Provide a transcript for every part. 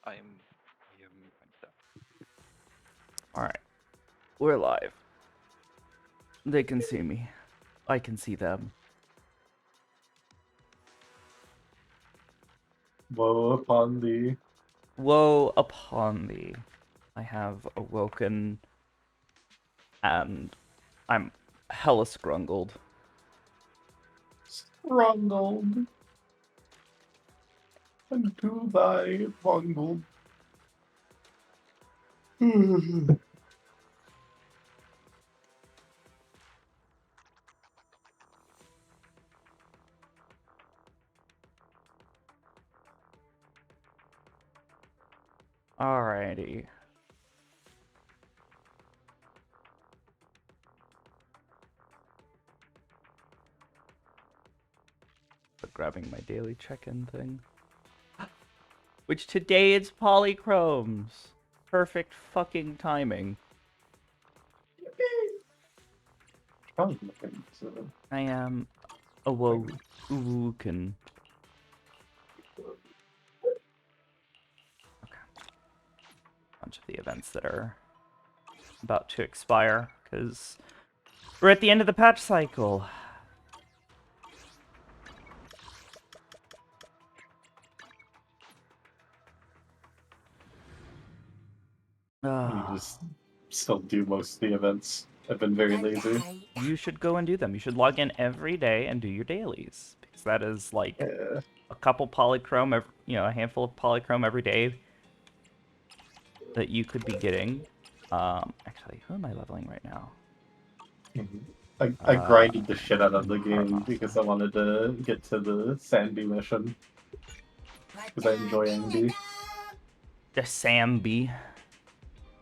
I am myself. Alright. We're live. They can see me. I can see them. Woe upon thee. Woe upon thee. I have awoken and I'm hella scrungled. Strungled. Unto thy bungled. Alrighty. But grabbing my daily check-in thing. Which today it's polychromes. Perfect fucking timing. I am awoken. Bunch of the events that are about to expire because we're at the end of the patch cycle. You just still do most of the events. I've been very lazy. You should go and do them. You should log in every day and do your dailies because that is like a couple polychrome, a handful of polychrome every day that you could be getting. Actually, who am I leveling right now? I grinded the shit out of the game because I wanted to get to the Sandy mission. Because I enjoy Andy. The Samby.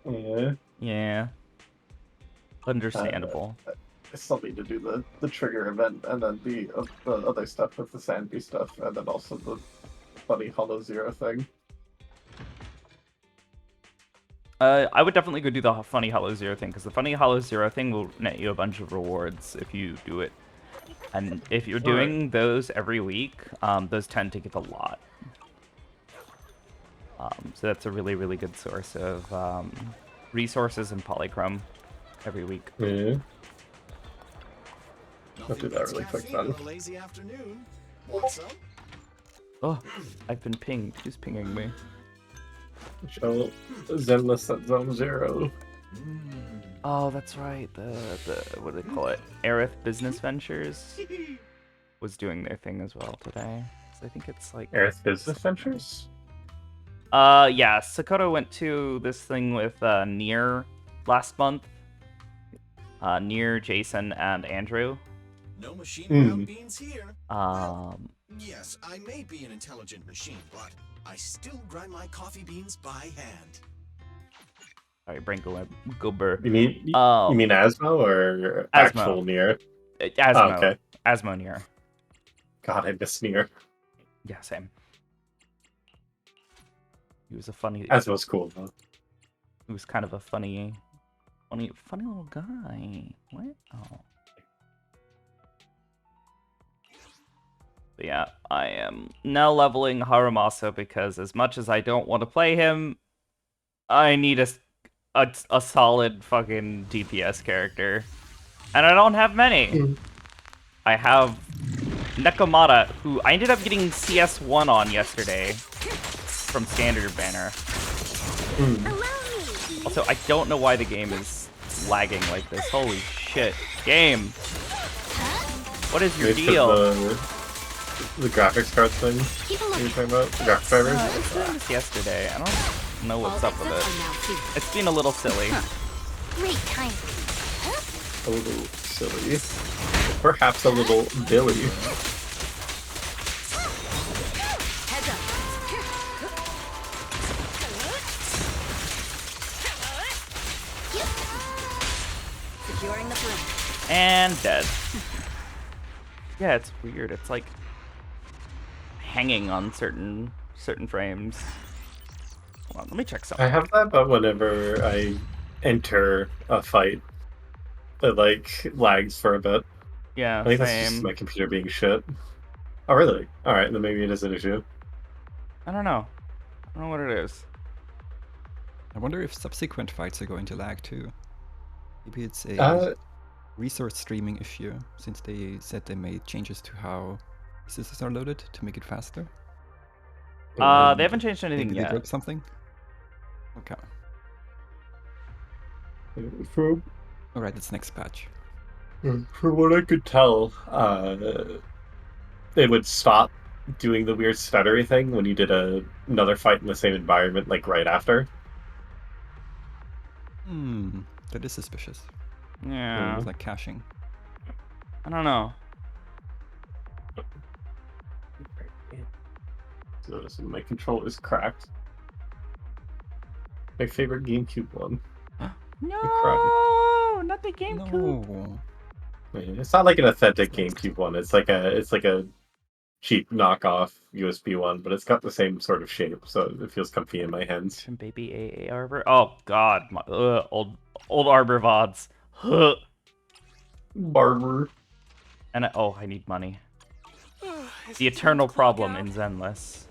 Yeah. Yeah. Understandable. I still need to do the trigger event and then the other stuff with the Sandy stuff and then also the funny Hollow Zero thing. I would definitely go do the funny Hollow Zero thing, because the funny Hollow Zero thing will net you a bunch of rewards if you do it. And if you're doing those every week, those tend to give a lot. So that's a really, really good source of resources and polychrome every week. Yeah. I'll do that really quick then. Oh, I've been pinged. Who's pinging me? Show Zenless at Zone Zero. Oh, that's right. The what do they call it? Aerith Business Ventures was doing their thing as well today. So I think it's like Aerith Business Ventures? Yeah, Sakoto went to this thing with Nier last month. Nier, Jason, and Andrew. No machine ground beans here. Yes, I may be an intelligent machine, but I still grind my coffee beans by hand. Alright, brain go burr. You mean Asmo or actual Nier? Asmo. Oh, okay. Asmo Nier. God, I miss Nier. Yeah, same. He was a funny. Asmo's cool though. He was kind of a funny little guy. What? Oh. But yeah, I am now leveling Haramaso because as much as I don't want to play him, I need a solid fucking DPS character. And I don't have many. I have Nekomata, who I ended up getting CS1 on yesterday from Standard Banner. Also, I don't know why the game is lagging like this. Holy shit. Game! What is your deal? The graphics card thing you're talking about? The graphics drivers? I was doing this yesterday. I don't know what's up with it. It's been a little silly. Great time. A little silly. Perhaps a little Billy. Heads up. Securing the front. And dead. Yeah, it's weird. It's like hanging on certain frames. Hold on, let me check something. I have that, but whenever I enter a fight, it like lags for a bit. Yeah, I think same. that's just my computer being shit. Oh, really? Alright, then maybe it is an issue. I don't know. I don't know what it is. I wonder if subsequent fights are going to lag too. Maybe it's a resource streaming issue, since they said they made changes to how pieces are loaded to make it faster. They haven't changed anything Maybe yet. they broke something? Okay. From Alright, it's next patch. from what I could tell, it would stop doing the weird stuttery thing when you did another fight in the same environment, like right after. That is suspicious. Yeah. It's like caching. I don't know. Noticing my controller's cracked. My favorite GameCube one. No, not the GameCube. No. It's not like an authentic GameCube one. It's like a cheap knockoff USB one, but it's got the same sort of shape, so it feels comfy in my hands. From baby AA Arbor. Oh God, my old Arbor VODs. Huh. Barber. And I need money. The eternal problem in Zenless.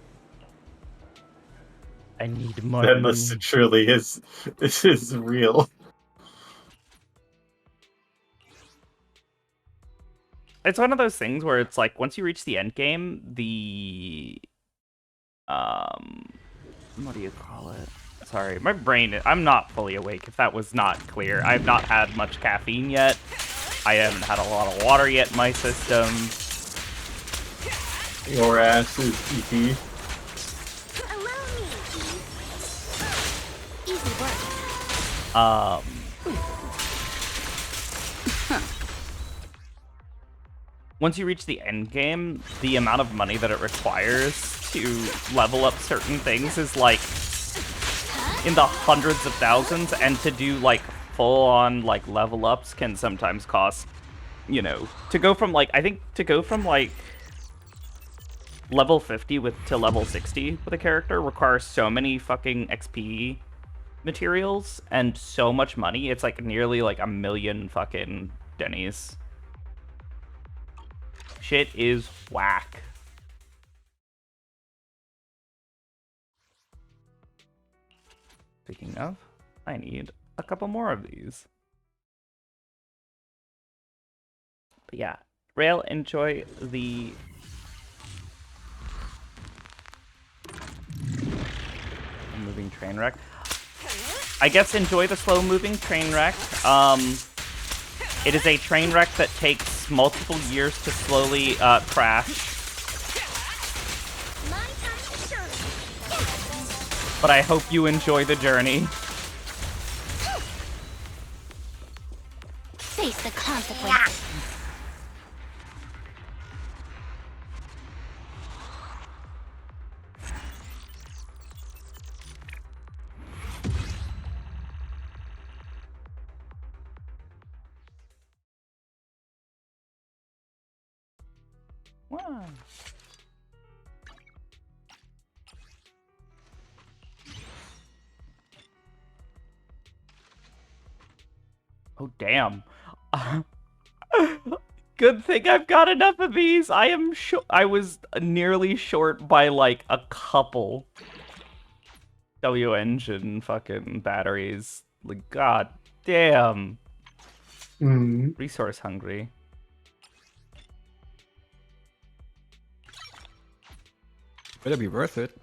I need money. Zenless truly is. This is real. It's one of those things where it's like once you reach the end game, the what do you call it? Sorry, my brain. I'm not fully awake. If that was not clear, I have not had much caffeine yet. I haven't had a lot of water yet in my system. Your ass is EP. Allow me. Easy work. Once you reach the end game, the amount of money that it requires to level up certain things is like in the hundreds of thousands, and to do like full-on like level ups can sometimes cost, you know, to go from like level 50 to level 60 with a character requires so many fucking XP materials and so much money. It's like nearly like 1 million fucking Denny's. Shit is whack. Speaking of, I need a couple more of these. But yeah, Rail, enjoy the moving train wreck. I guess enjoy the slow moving train wreck. It is a train wreck that takes multiple years to slowly crash. My time to shine. But I hope you enjoy the journey. Face the consequences. Wow. Oh damn. Good thing I've got enough of these. I was nearly short by like a couple W engine fucking batteries. Like god damn. Resource hungry. Better be worth it.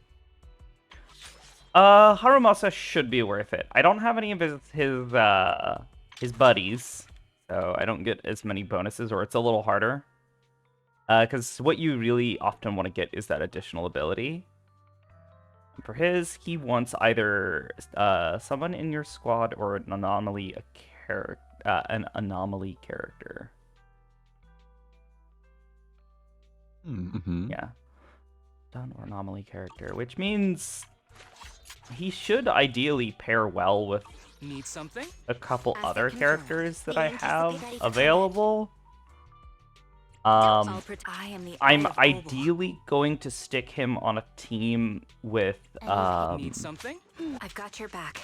Harumasa should be worth it. I don't have any of his buddies, so I don't get as many bonuses, or it's a little harder. Because what you really often want to get is that additional ability. For his, he wants either someone in your squad or an anomaly character. Mm-hmm. Yeah. Done or anomaly character, which means he should ideally pair well with Need something? a couple As I other confirm, characters that we I anticipate have ready for available. I am the I'm eye of Obel. ideally going to stick him on a team with Need something? I've got your back.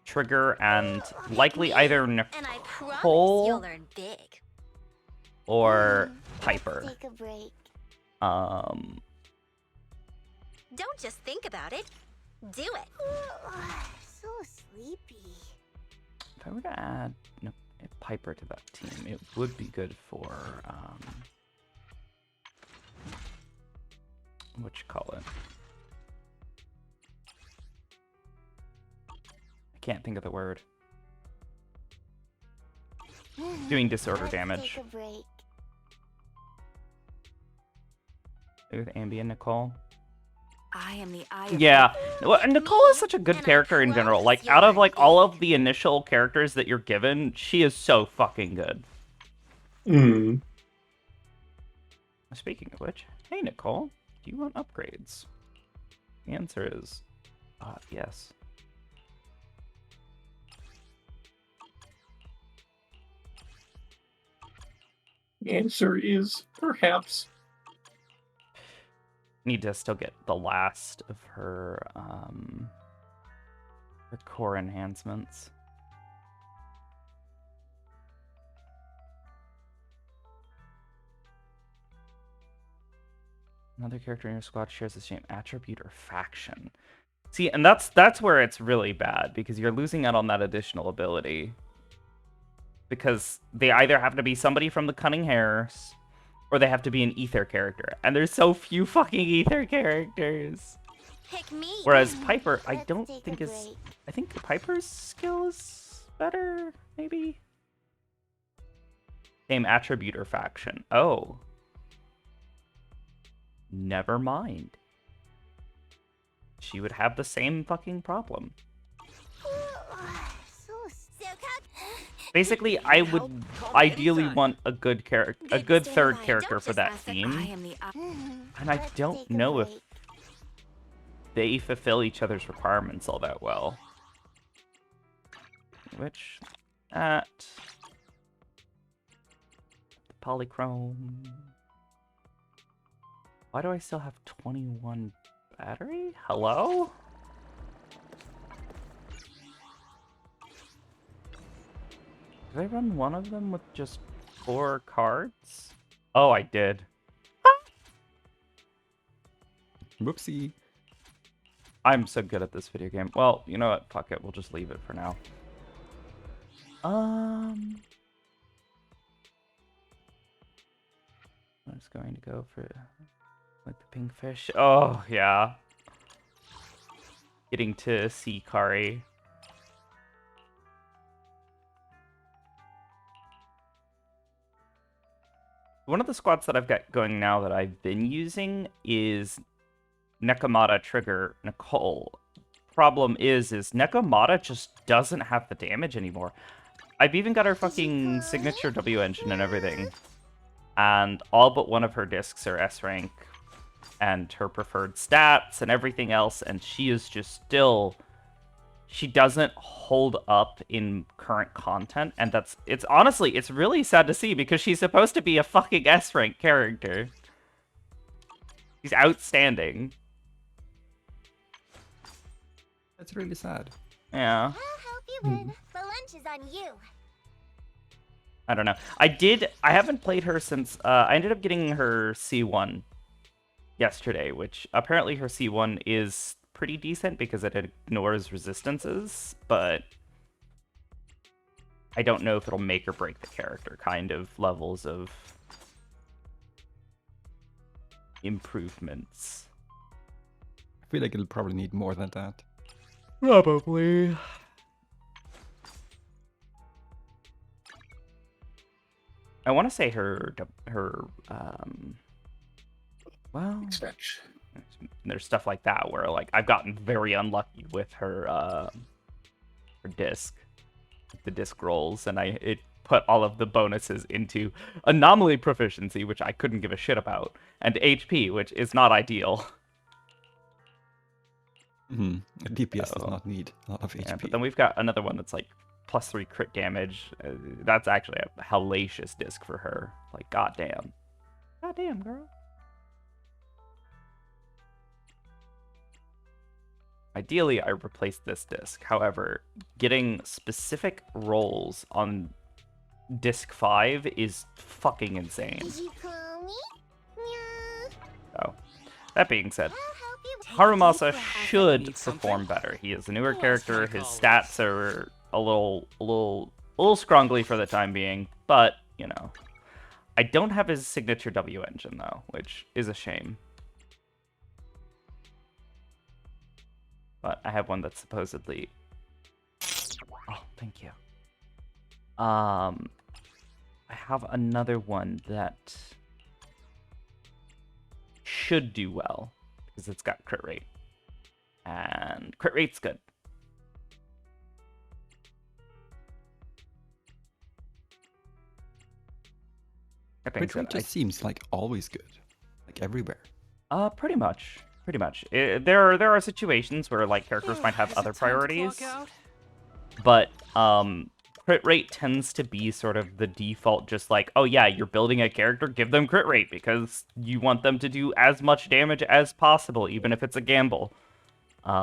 Trigger and likely either And I promise Nicole you'll learn big. or Piper. Take a break. Um, Don't just think about it. Do it. so sleepy. If I were to add Piper to that team, it would be good for what you call it? I can't think of the word. Doing disorder damage. Take a break. With Ambi and Nicole. I am the eye of Yeah, the- well, and Nicole is such a good character in general. Like, out of like all of the initial characters that you're given, she is so fucking good. Mm. Speaking of which, hey Nicole, do you want upgrades? The answer is, yes. The answer is perhaps. Need to still get the last of her core enhancements. Another character in your squad shares the same attribute or faction. See, and that's where it's really bad, because you're losing out on that additional ability. Because they either have to be somebody from the Cunning Hares, or they have to be an ether character. And there's so few fucking ether characters. Pick me. Whereas Piper, I Let's don't take think a is... break. I think Piper's skill is better, maybe? Same attribute or faction. Oh. Never mind. She would have the same fucking problem. Basically, I would ideally want a good character, a good third character for that theme, and I don't know if they fulfill each other's requirements all that well. Which, at polychrome. Why do I still have 21 battery? Hello? Did I run one of them with just 4 cards? Oh, I did. Whoopsie. I'm so good at this video game. Well, you know what? Fuck it. We'll just leave it for now. I was going to go for like the pink fish. Oh, yeah. Getting to see Kari. One of the squads that I've got going now that I've been using is Nekomata Trigger Nicole. Problem is Nekomata just doesn't have the damage anymore. I've even got her fucking signature W engine and everything. And all but one of her discs are S rank. And her preferred stats and everything else. And she is just still... She doesn't hold up in current content, and it's honestly, it's really sad to see, because she's supposed to be a fucking S rank character. She's outstanding. That's really sad. Yeah. I'll help you win. The lunch is on you. I don't know. I haven't played her since, I ended up getting her C1 yesterday, which apparently her C1 is pretty decent because it ignores resistances, but I don't know if it'll make or break the character kind of levels of improvements. I feel like it'll probably need more than that. Probably. I want to say her well, Fetch. there's stuff like that where like I've gotten very unlucky with her disc, the disc rolls, and it put all of the bonuses into anomaly proficiency, which I couldn't give a shit about, and HP, which is not ideal. DPS does not need a lot of HP. Yeah, but then we've got another one that's like +3 crit damage. That's actually a hellacious disc for her. Like, goddamn. Goddamn, girl. Ideally, I replaced this disc. However, getting specific rolls on disc 5 is fucking insane. Did you call me? Yeah. So, that being said, I'll help Harumasa Need should something? perform better. He is a newer Who else character. might His call stats are a little scrungly for the time being, but you know, I don't have his signature W engine though, which is a shame. But I have one that's supposedly. Oh, thank you. I have another one that should do well because it's got crit rate, and crit rate's good. That being Crit rate said, just seems like always good, like everywhere. pretty much. Pretty much. There are situations where like characters might have Is other it time to priorities, clock out? but crit rate tends to be sort of the default. Just like, oh yeah, you're building a character, give them crit rate because you want them to do as much damage as possible, even if it's a gamble. There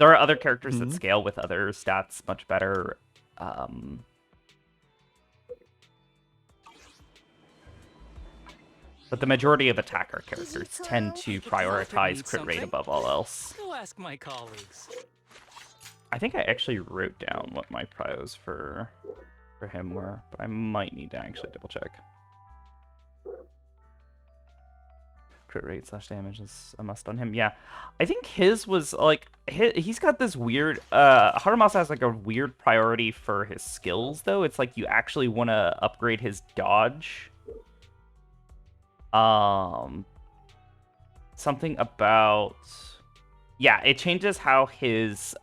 are other characters that scale with other stats much better. But the majority of attacker characters tend to prioritize crit rate above all else. Go ask my colleagues. I think I actually wrote down what my prios for him were, but I might need to actually double check. Crit rate / damage is a must on him. Yeah, I think his was like he's got this weird. Harumasa has like a weird priority for his skills though. It's like you actually want to upgrade his dodge. Something about, yeah, it changes how his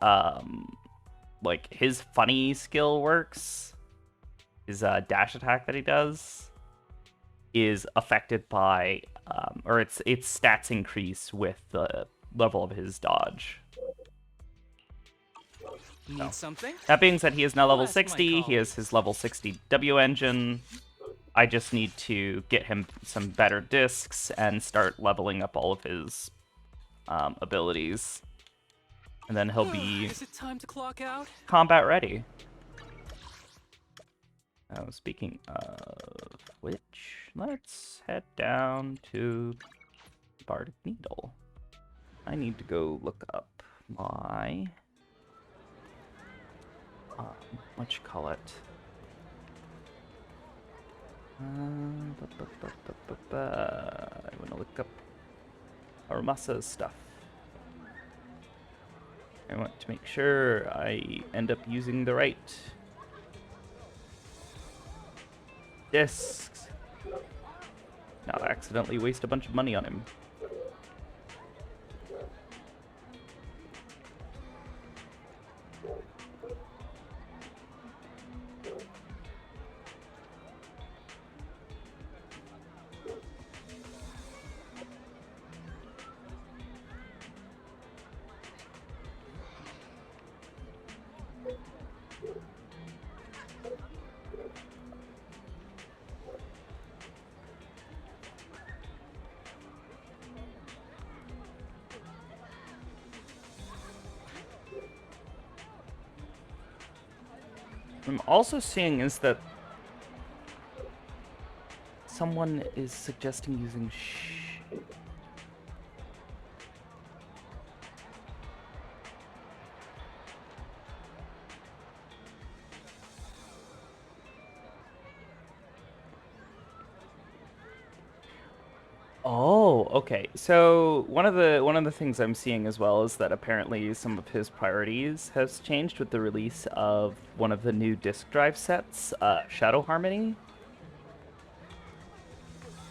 like his funny skill works. His dash attack that he does is affected by or its stats increase with the level of his dodge. Need something? That being said, he is now level Ask my 60. He has his level 60 W engine. I just need to get him some better discs and start leveling up all of his abilities. And then he'll be Is it time to clock out? combat ready. Oh, speaking of which, let's head down to Bardic Needle. I need to go look up my what you call it? I want to look up Harumasa's stuff. I want to make sure I end up using the right discs. Not accidentally waste a bunch of money on him. I'm also seeing is that someone is suggesting using Oh, okay. So one of the things I'm seeing as well is that apparently some of his priorities has changed with the release of one of the new disk drive sets, Shadow Harmony,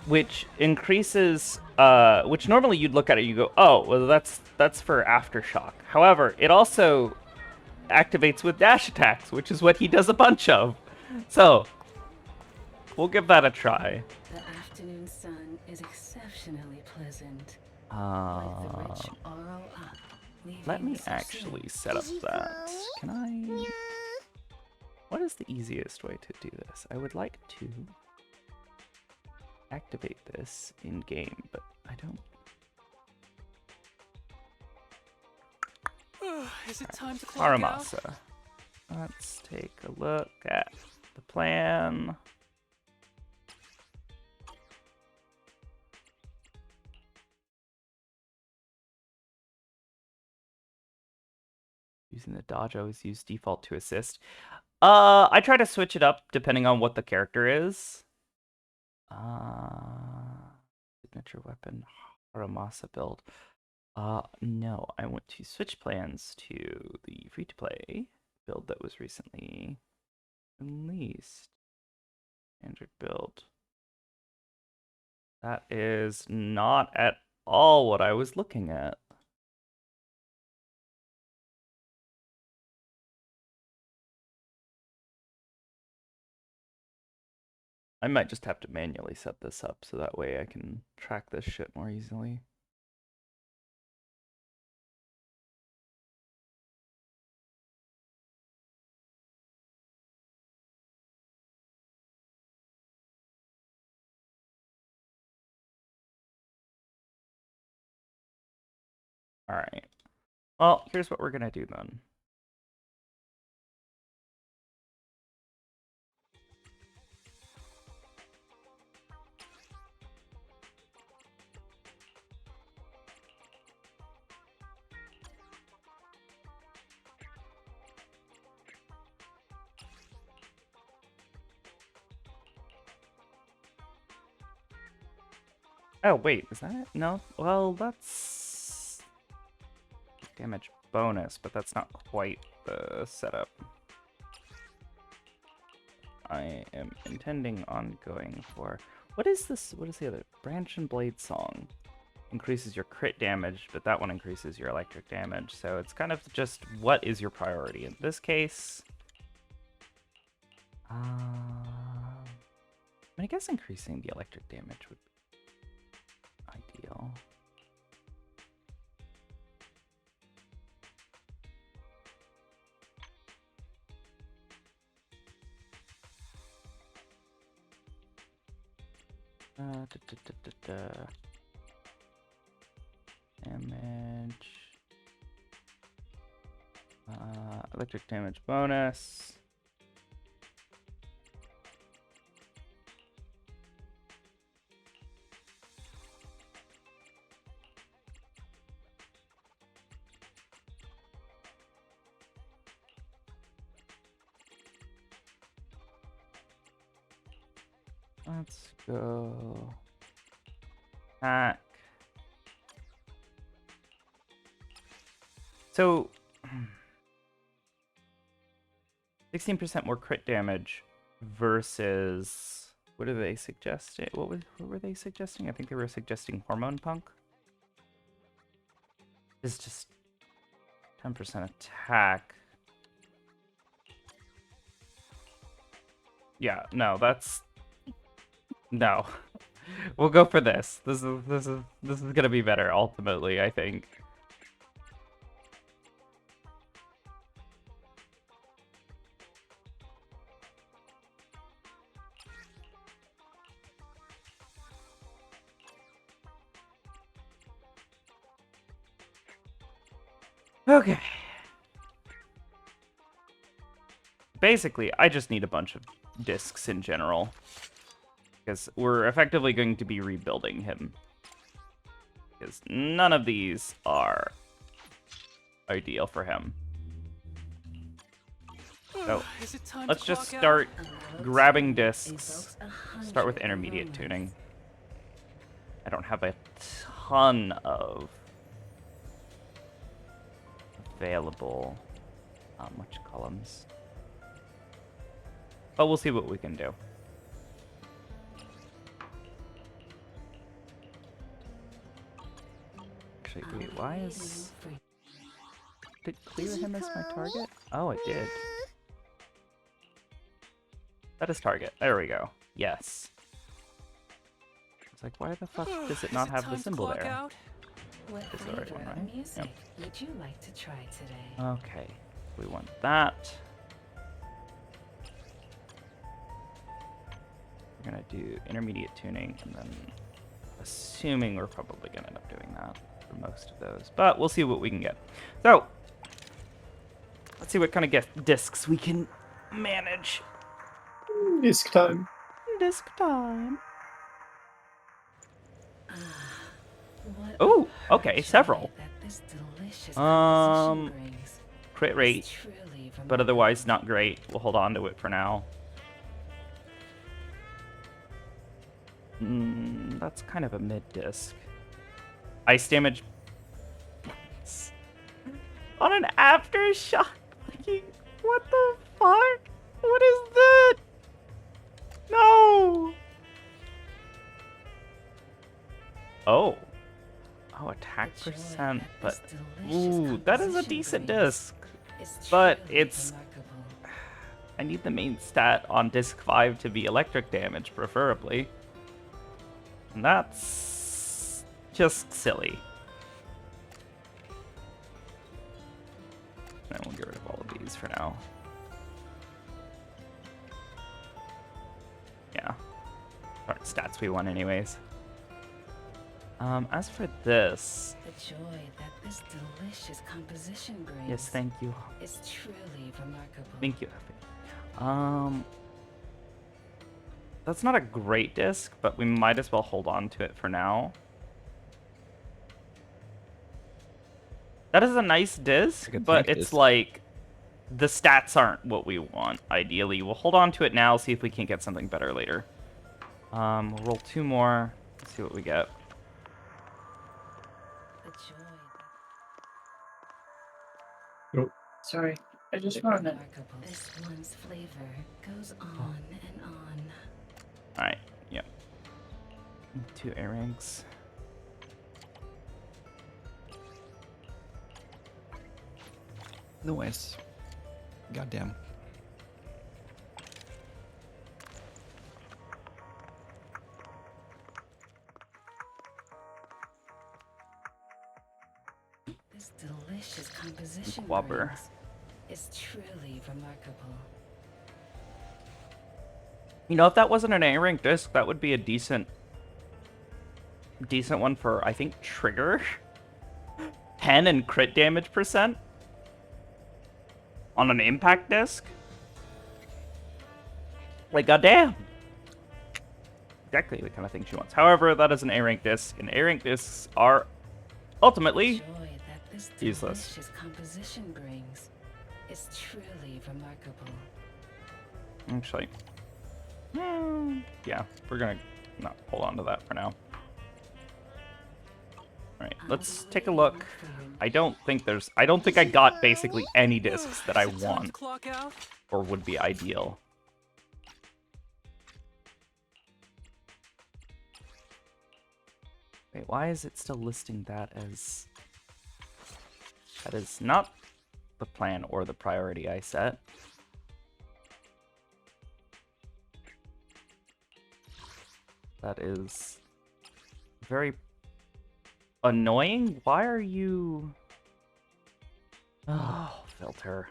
which increases, which normally you'd look at it, you go, oh, well that's for Aftershock. However, it also activates with dash attacks, which is what he does a bunch of. So we'll give that a try. The afternoon sun is exceptionally pleasant. Like the rich oral up, Let me leaving so actually soon. set up that. Can I? What is the easiest way to do this? I would like to activate this in game, but I don't. Is it time to clock out? Haramasa. Let's take a look at the plan. Using the dodge, I always use default to assist. I try to switch it up depending on what the character is. Signature weapon, Haramasa build. No, I want to switch plans to the free-to-play build that was recently released. Standard build. That is not at all what I was looking at. I might just have to manually set this up so that way I can track this shit more easily. All right. Well, here's what we're going to do then. Oh, wait, is that it? No? Well, that's damage bonus, but that's not quite the setup I am intending on going for. What is this? What is the other? Branch and Blade Song. Increases your crit damage, but that one increases your electric damage. So it's kind of just what is your priority. In this case, I guess increasing the electric damage would be ideal. Damage. Electric damage bonus. Let's go. Hack. So, 16% more crit damage versus, what are they suggesting? What were they suggesting? I think they were suggesting Hormone Punk. It's just 10% attack. Yeah, no, that's no. We'll go for this. This is gonna be better ultimately, I think. Okay. Basically, I just need a bunch of discs in general. Because we're effectively going to be rebuilding him. Because none of these are ideal for him. So, let's just start grabbing discs. Start with intermediate tuning. I don't have a ton of available columns. But we'll see what we can do. Actually, wait, why is... Did it clear him as my target? Oh, it did. That is target. There we go. Yes. It's like, why the fuck does it not have the symbol there? What Is the right one, right? music Yep. would you like to try today? Okay. We want that. We're gonna do intermediate tuning, and then assuming we're probably gonna end up doing that for most of those, but we'll see what we can get. So let's see what kind of discs we can manage. Disc time. Disc time. What Oh, a okay, joy several. that this delicious composition brings. crit rate, but otherwise not great. We'll hold on to it for now. That's kind of a mid disc. Ice damage on an aftershock. What the fuck? What is that? No. Oh, attack percent, but ooh, that is a decent disc. But it's, I need the main stat on disc 5 to be electric damage, preferably. And that's just silly. And we'll get rid of all of these for now. Yeah. Alright, stats we want anyways. As for this, the joy that this delicious composition brings. Yes, thank you. Is truly remarkable. Thank you. That's not a great disc, but we might as well hold on to it for now. That is a nice disc, but it's like the stats aren't what we want. Ideally, we'll hold on to it now. See if we can get something better later. We'll roll 2 more. Let's see what we get. Sorry, I just want to. This one's flavor goes on and on. Alright, yep. 2 earrings. No S. Goddamn. This delicious composition Whopper is truly remarkable. You know, if that wasn't an A-rank disc, that would be a decent one for, I think, trigger. 10 and crit damage percent on an impact disc. Like, goddamn. Exactly the kind of thing she wants. However, that is an A-rank disc, and A-rank discs are ultimately useless. This composition brings is truly remarkable. Actually, yeah, we're gonna not hold on to that for now. Alright, let's take a look. I don't think I got basically any discs that I want or would be ideal. Wait, why is it still listing that as... That is not the plan or the priority I set. That is very annoying. Why are you... Oh, filter.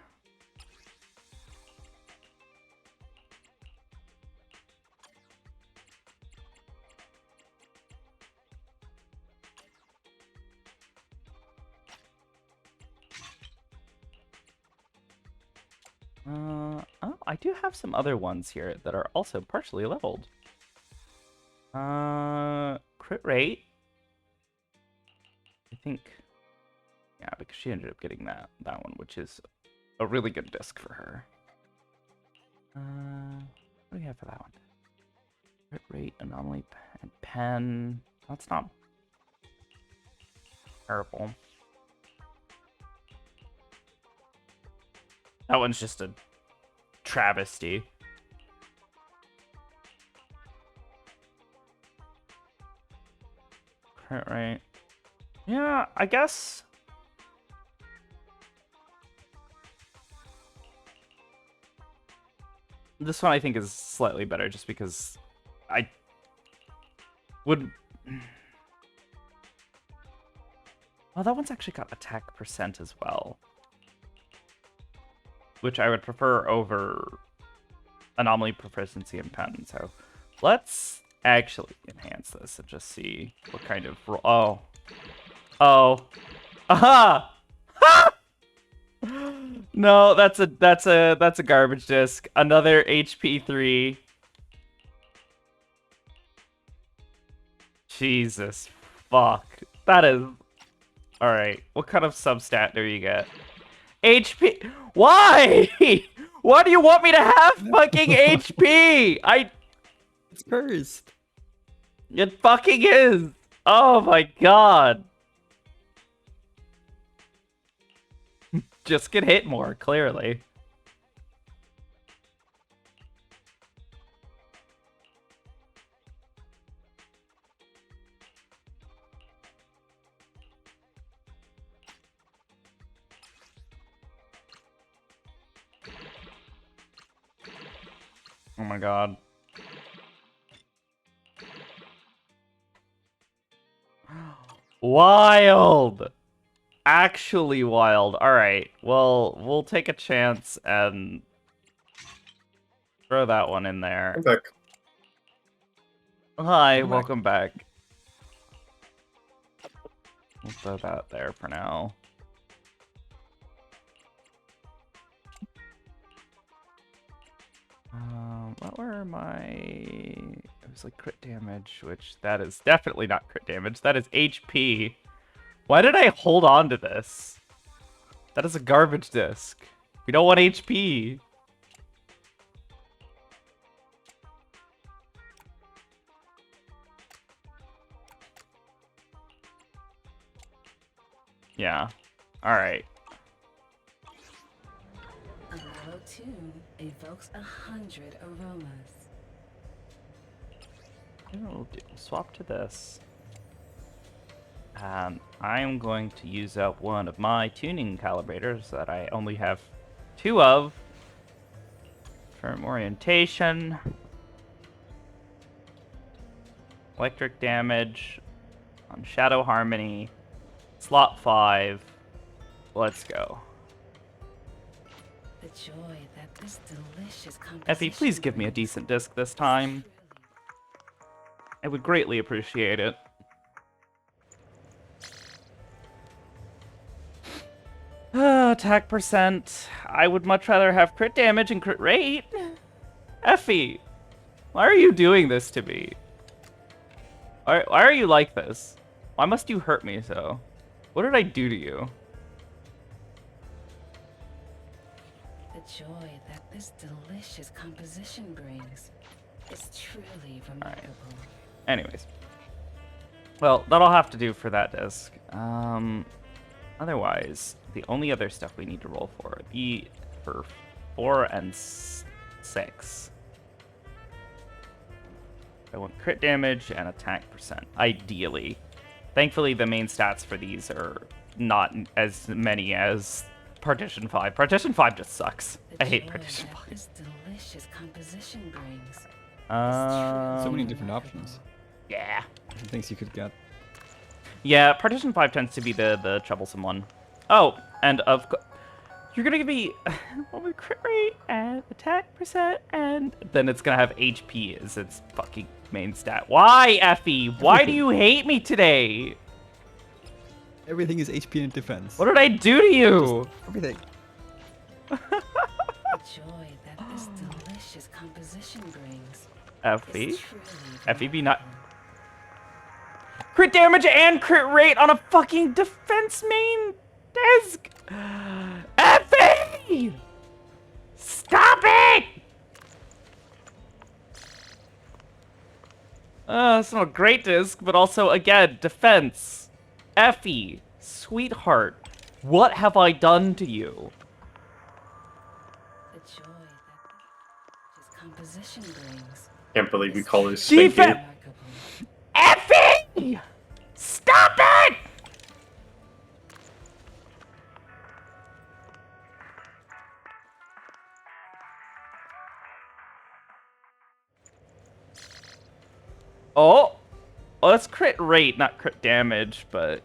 Oh, I do have some other ones here that are also partially leveled. Crit rate. I think, yeah, because she ended up getting that one, which is a really good disc for her. What do we have for that one? Crit rate, anomaly, and pen. That's not terrible. That one's just a travesty. Crit rate. Yeah, I guess. This one I think is slightly better just because I would... Oh, that one's actually got attack percent as well, which I would prefer over anomaly, proficiency, and pen. So let's actually enhance this and just see what kind of... Oh. Oh. Aha! Ha! No, that's a garbage disc. Another HP 3. Jesus fuck. That is... Alright, what kind of substat do you get? HP. Why? Why do you want me to have fucking HP? It's cursed. It fucking is. Oh my god. Just get hit more, clearly. Oh my god. Wild! Actually wild. Alright, well, we'll take a chance and throw that one in there. I'm back. Hi, welcome back. We'll throw that there for now. What were my... It was like crit damage, which that is definitely not crit damage. That is HP. Why did I hold on to this? That is a garbage disc. We don't want HP. Yeah. Alright. A mellow tune evokes 100 aromas. We'll swap to this. I am going to use up one of my tuning calibrators that I only have 2 of. Firm orientation. Electric damage. On Shadow Harmony. Slot 5. Let's go. The joy that this delicious Effie, please give me a decent disc this time. I would greatly appreciate it. Attack percent. I would much rather have crit damage and crit rate. Effie, why are you doing this to me? Why are you like this? Why must you hurt me so? What did I do to you? The joy that this delicious composition brings is truly remarkable. Anyways. Well, that'll have to do for that disc. Otherwise, the only other stuff we need to roll for would be for 4 and 6. I want crit damage and attack percent, ideally. Thankfully, the main stats for these are not as many as Partition 5. Partition 5 just sucks. I hate Partition 5. This delicious composition brings. So many different options. Yeah. Things you could get. Yeah, Partition 5 tends to be the troublesome one. Oh, and of course, you're gonna give me one with crit rate and attack percent, and then it's gonna have HP as its fucking main stat. Why, Effie? Why do you hate me today? Everything is HP and defense. What did I do to you? Just everything. The joy that this delicious composition brings. Effie? is truly Effie be not... Crit damage and crit rate on a fucking defense main disc! Effie! Stop it! It's not a great disc, but also, again, defense. Effie, sweetheart, what have I done to you? the joy that this composition brings. Can't believe you call this Defense! stinky. Remarkable. Effie! Stop it! Oh, that's crit rate, not crit damage, but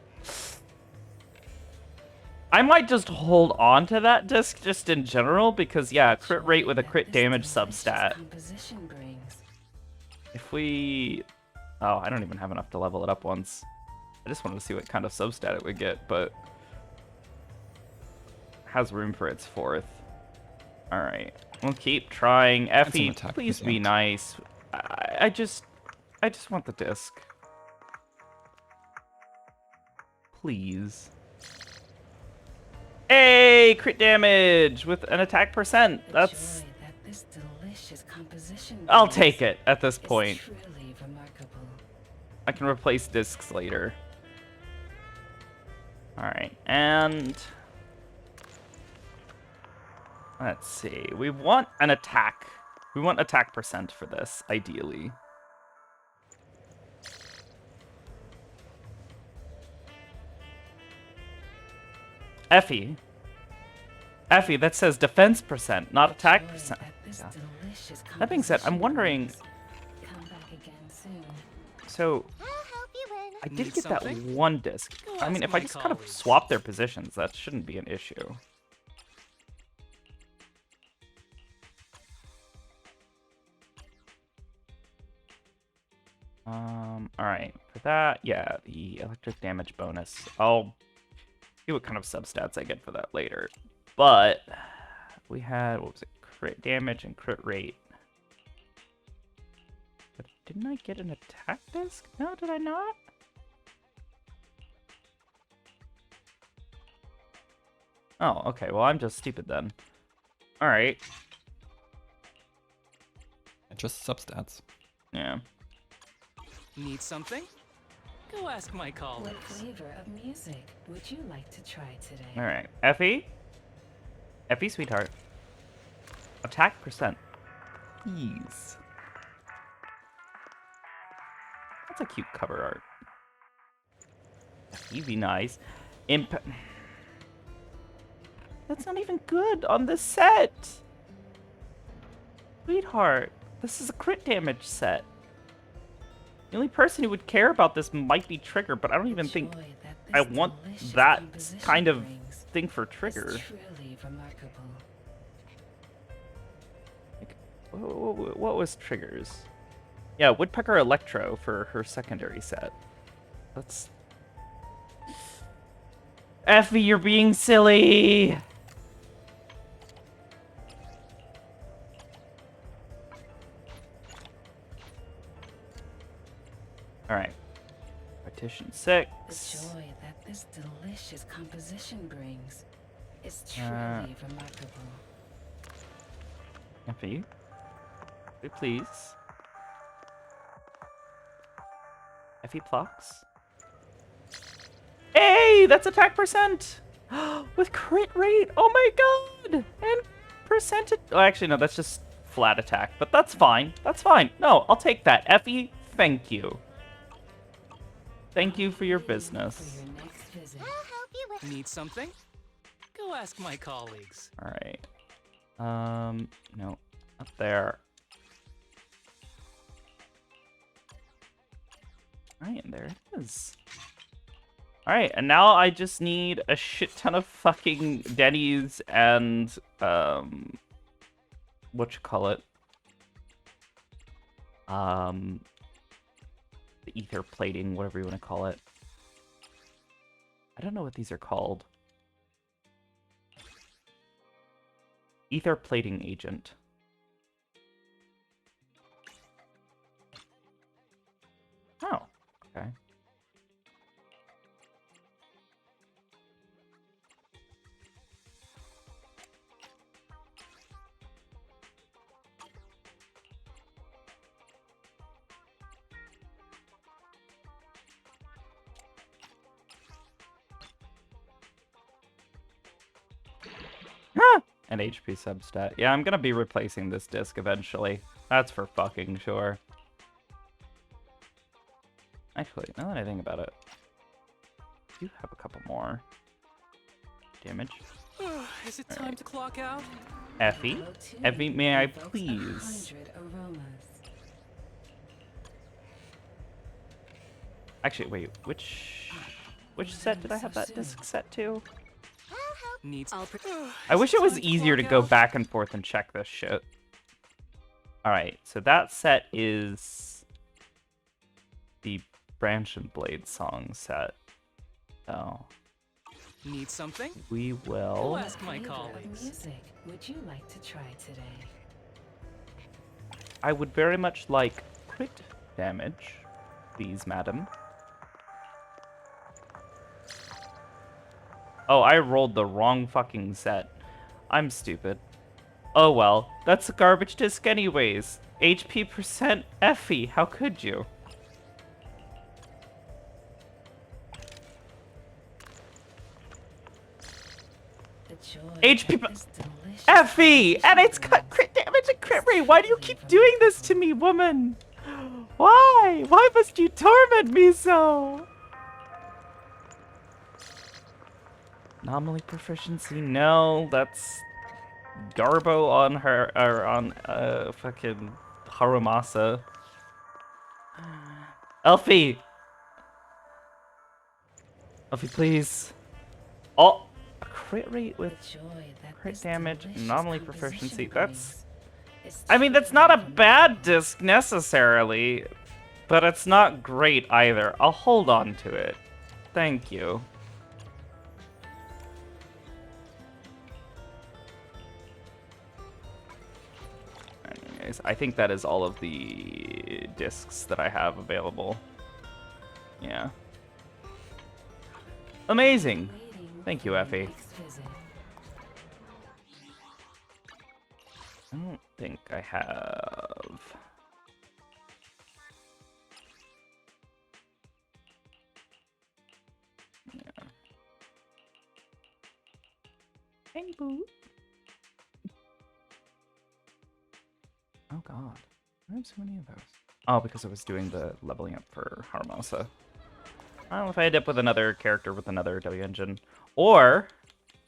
I might just hold on to that disc just in general because, yeah, crit rate with a crit damage substat. Composition brings. If we... Oh, I don't even have enough to level it up once. I just wanted to see what kind of substat it would get, but has room for its 4th. Alright, we'll keep trying. Effie, please be nice. I just want the disc. Please. Hey, crit damage with an attack percent. That's. Joy that this delicious composition I'll brings take it at this is point. truly remarkable. I can replace discs later. Alright, and let's see. We want an attack. We want attack percent for this, ideally. Effie. Effie, that says defense percent, not attack Joy percent. that this Yeah. delicious That being said, I'm composition wondering. brings. Come back again soon. So I'll help you win. I did Need get that something? one disc. Go I mean, ask if I my just kind of colleagues. swap their positions, that shouldn't be an issue. Alright. For that, yeah, the electric damage bonus. I'll see what kind of substats I get for that later. But we had, what was it? Crit damage and crit rate. But didn't I get an attack disc? No, did I not? Oh, okay. Well, I'm just stupid then. Alright. Just substats. Yeah. Need something? Go ask my What colleagues. flavor of music would you like to try today? Alright. Effie? Effie, sweetheart. Attack percent. Please. That's a cute cover art. Effie, be nice. That's not even good on this set. Sweetheart, this is a crit damage set. The only person who would care about this might be Trigger, but I don't even think Joy that I this want delicious that composition kind of brings thing for is Trigger. truly remarkable. Like, what was Trigger's? Yeah, Woodpecker Electro for her secondary set. Let's... Effie, you're being silly! Alright. Partition 6. The joy that this delicious composition brings is Uh, truly remarkable. Effie. Effie, please. Effie Plox. Hey, that's attack percent! With crit rate! Oh my god! And percentage. Oh, actually, no, that's just flat attack, but that's fine. That's fine. No, I'll take that. Effie, thank you. Thank you for your For business. your next visit. I'll help you win. Need something? Go ask my colleagues. Alright. No. Up there. Alright, and there it is. Alright, and now I just need a shit ton of fucking Denny's and, whatchamacallit? The ether plating, whatever you want to call it. I don't know what these are called. Ether plating agent. Oh, okay. An HP substat. Yeah, I'm gonna be replacing this disc eventually. That's for fucking sure. Actually, now that I think about it, I do have a couple more. Damage. Is it time to clock out? Effie? Hello, too. Effie, may I Evokes please? 100 aromas. Actually, wait, which set did I have that disc set to? Needs. I wish it was easier to go back and forth and check this shit. Alright, so that set is the Branch and Blade song set. So Need something? we Go will... ask my Flavor of colleagues. music would you like to try today? I would very much like crit damage, please, madam. Oh, I rolled the wrong fucking set. I'm stupid. Oh well, that's a garbage disc anyways. HP percent Effie, how could you? HP Effie! And it's cut crit damage and crit rate! Why do you keep doing this to me, woman? Why? Why must you torment me so? Anomaly proficiency? No, that's Garbo on her, or on, fucking Harumasa. Elfie! Elfie, please. Oh! A crit rate with crit damage, anomaly proficiency. That's... I mean, that's not a bad disc, necessarily. But it's not great, either. I'll hold on to it. Thank you. Anyways, I think that is all of the discs that I have available. Yeah. Amazing! Thank you, Effie. I don't think I have... Yeah. Hey, boo. Oh god. I have so many of those. Oh, because I was doing the leveling up for Harumasa. I don't know if I end up with another character with another W engine. Or,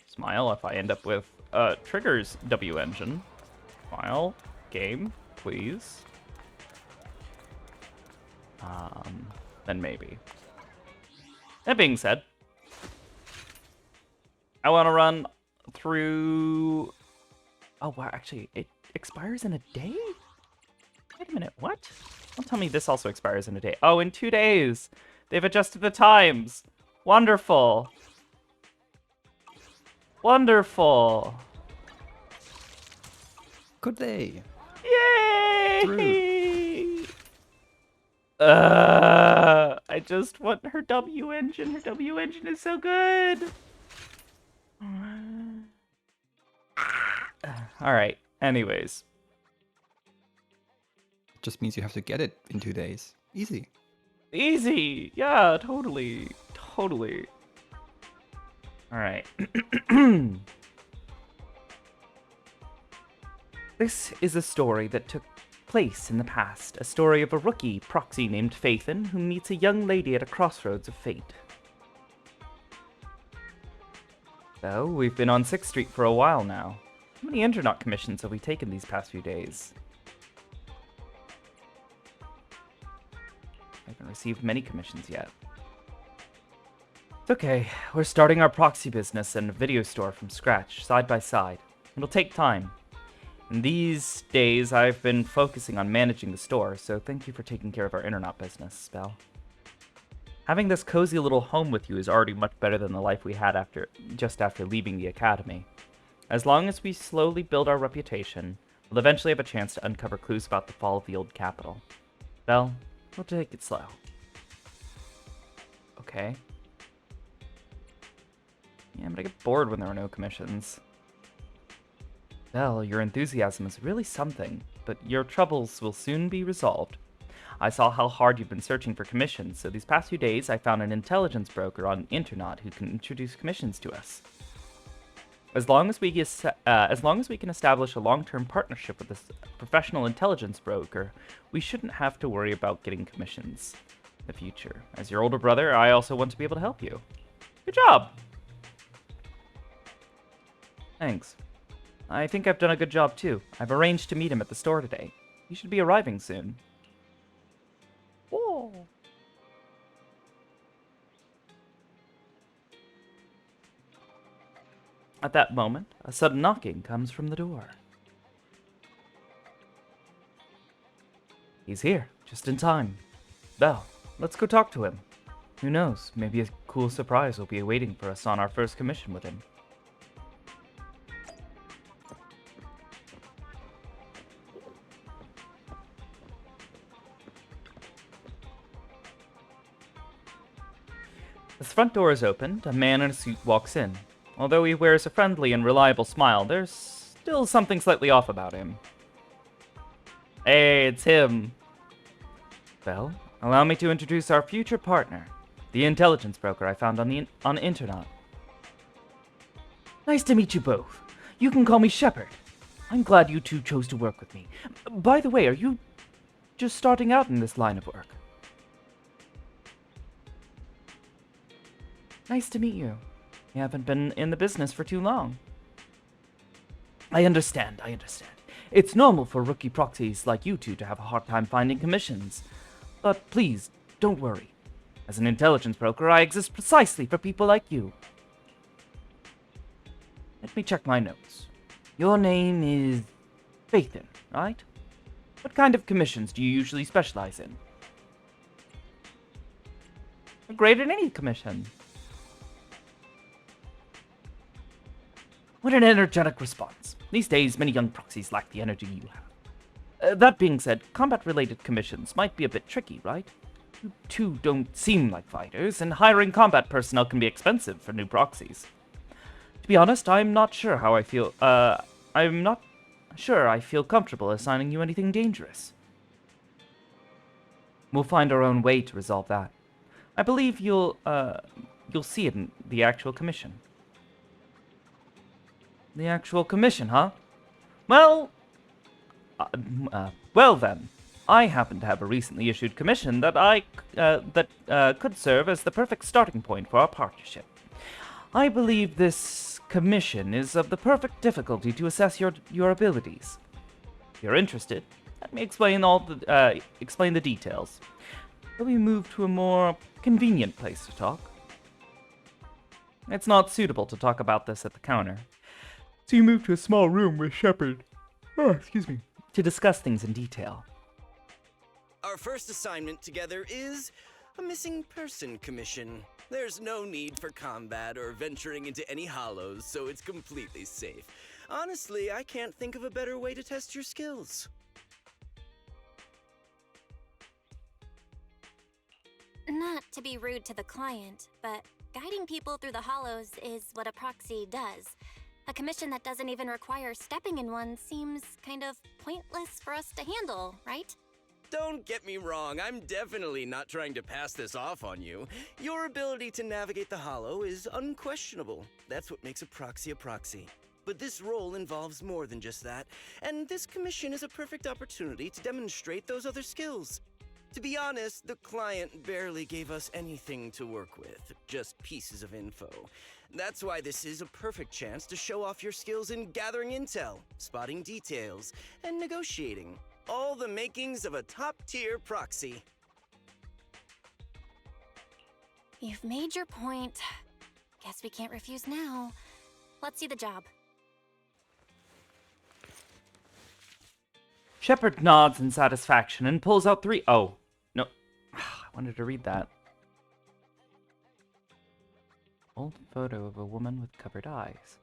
smile, if I end up with Trigger's W engine. Smile, game, please. Then maybe. That being said, I want to run through... Oh, wow, actually, it expires in a day? Wait a minute, what? Don't tell me this also expires in a day. Oh, in 2 days! They've adjusted the times! Wonderful! Wonderful! Could they? Yay! I just want her W engine. Her W engine is so good! Alright, anyways. Just means you have to get it in 2 days. Easy. Easy! Yeah, totally. Totally. Alright. This is a story that took place in the past. A story of a rookie proxy named Phaethon who meets a young lady at a crossroads of fate. So, we've been on 6th Street for a while now. How many Endernaut commissions have we taken these past few days? I haven't received many commissions yet. It's okay. We're starting our proxy business and a video store from scratch, side by side. It'll take time. In these days, I've been focusing on managing the store, so thank you for taking care of our Endernaut business, Spell. Having this cozy little home with you is already much better than the life we had just after leaving the academy. As long as we slowly build our reputation, we'll eventually have a chance to uncover clues about the fall of the old capital. Belle, we'll take it slow. Okay. Yeah, but I get bored when there are no commissions. Belle, your enthusiasm is really something, but your troubles will soon be resolved. I saw how hard you've been searching for commissions, so these past few days I found an intelligence broker on Internet who can introduce commissions to us. As long as we can establish a long-term partnership with this professional intelligence broker, we shouldn't have to worry about getting commissions in the future. As your older brother, I also want to be able to help you. Good job! Thanks. I think I've done a good job too. I've arranged to meet him at the store today. He should be arriving soon. Whoa. At that moment, a sudden knocking comes from the door. He's here, just in time. Belle, let's go talk to him. Who knows, maybe a cool surprise will be awaiting for us on our first commission with him. front door is opened, a man in a suit walks in. Although he wears a friendly and reliable smile, there's still something slightly off about him. Hey, it's him. Well, allow me to introduce our future partner, the intelligence broker I found on the internet. Nice to meet you both. You can call me Shepard. I'm glad you two chose to work with me. By the way, are you just starting out in this line of work? Nice to meet you. You haven't been in the business for too long. I understand. It's normal for rookie proxies like you two to have a hard time finding commissions. But please, don't worry. As an intelligence broker, I exist precisely for people like you. Let me check my notes. Your name is Phaethon, right? What kind of commissions do you usually specialize in? You're great at any commission. What an energetic response. These days, many young proxies lack the energy you have. That being said, combat-related commissions might be a bit tricky, right? You two don't seem like fighters, and hiring combat personnel can be expensive for new proxies. To be honest, I'm not sure I feel comfortable assigning you anything dangerous. We'll find our own way to resolve that. I believe you'll see it in the actual commission. The actual commission, huh? Well then. I happen to have a recently issued commission that could serve as the perfect starting point for our partnership. I believe this commission is of the perfect difficulty to assess your abilities. If you're interested, let me explain the details. Shall we move to a more convenient place to talk? It's not suitable to talk about this at the counter. So you move to a small room with Shepard. To discuss things in detail. Our first assignment together is a missing person commission. There's no need for combat or venturing into any hollows, so it's completely safe. Honestly, I can't think of a better way to test your skills. Not to be rude to the client, but guiding people through the hollows is what a proxy does. A commission that doesn't even require stepping in one seems kind of pointless for us to handle, right? Don't get me wrong, I'm definitely not trying to pass this off on you. Your ability to navigate the hollow is unquestionable. That's what makes a proxy a proxy. But this role involves more than just that, and this commission is a perfect opportunity to demonstrate those other skills. To be honest, the client barely gave us anything to work with, just pieces of info. That's why this is a perfect chance to show off your skills in gathering intel, spotting details, and negotiating. All the makings of a top-tier proxy. You've made your point. Guess we can't refuse now. Let's see the job. Shepard nods in satisfaction and pulls out three... Oh, no. I wanted to read that. Old photo of a woman with covered eyes.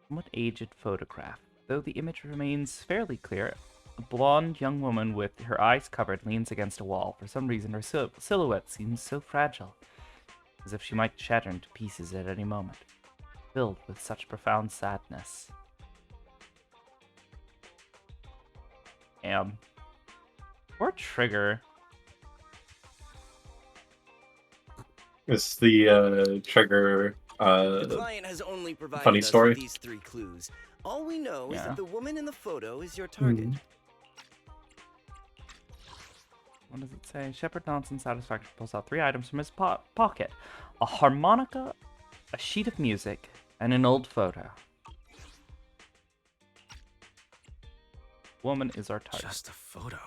Somewhat aged photograph. Though the image remains fairly clear, a blonde young woman with her eyes covered leans against a wall. For some reason, her silhouette seems so fragile, as if she might shatter into pieces at any moment, filled with such profound sadness. Poor Trigger. It's the Trigger The client has only provided funny us story. with these 3 clues. All we know is that the woman in the photo is your target. What does it say? Shepard nods in satisfaction, pulls out 3 items from his pocket. A harmonica, a sheet of music, and an old photo. Woman is our target. Just a photo.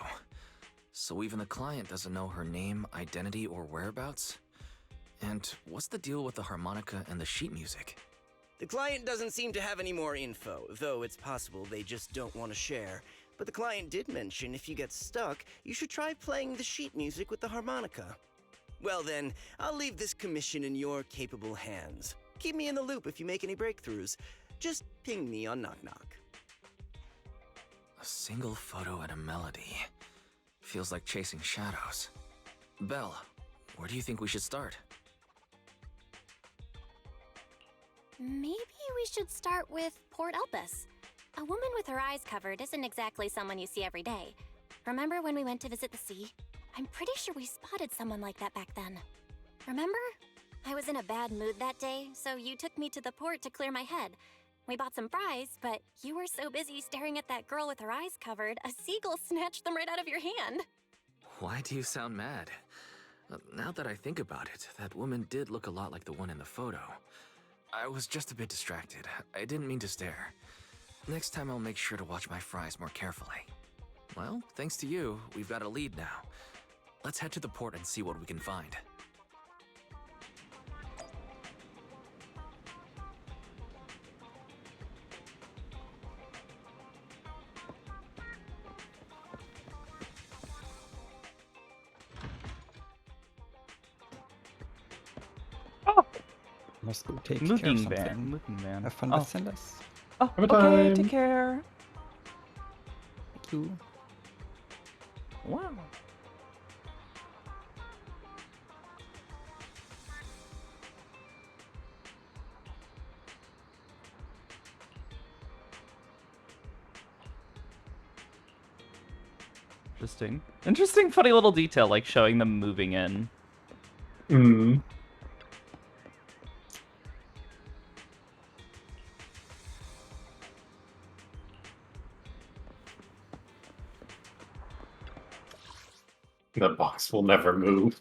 So even the client doesn't know her name, identity, or whereabouts? And what's the deal with the harmonica and the sheet music? The client doesn't seem to have any more info, though it's possible they just don't want to share. But the client did mention if you get stuck, you should try playing the sheet music with the harmonica. Well then, I'll leave this commission in your capable hands. Keep me in the loop if you make any breakthroughs. Just ping me on Knock Knock. A single photo and a melody. Feels like chasing shadows. Belle, where do you think we should start? Maybe we should start with Port Elpis. A woman with her eyes covered isn't exactly someone you see every day. Remember when we went to visit the sea? I'm pretty sure we spotted someone like that back then. Remember? I was in a bad mood that day, so you took me to the port to clear my head. We bought some fries, but you were so busy staring at that girl with her eyes covered, a seagull snatched them right out of your hand. Why do you sound mad? Now that I think about it, that woman did look a lot like the one in the photo. I was just a bit distracted. I didn't mean to stare. Next time I'll make sure to watch my fries more carefully. Well, thanks to you, we've got a lead now. Let's head to the port and see what we can find. Must go take care of Moving something. van. Moving van. Have fun Oh. with Silas. Oh, Have a okay, time. take care. Thank you. Wow. Interesting. Interesting, funny little detail, like showing them moving in. Hmm. The box will never move.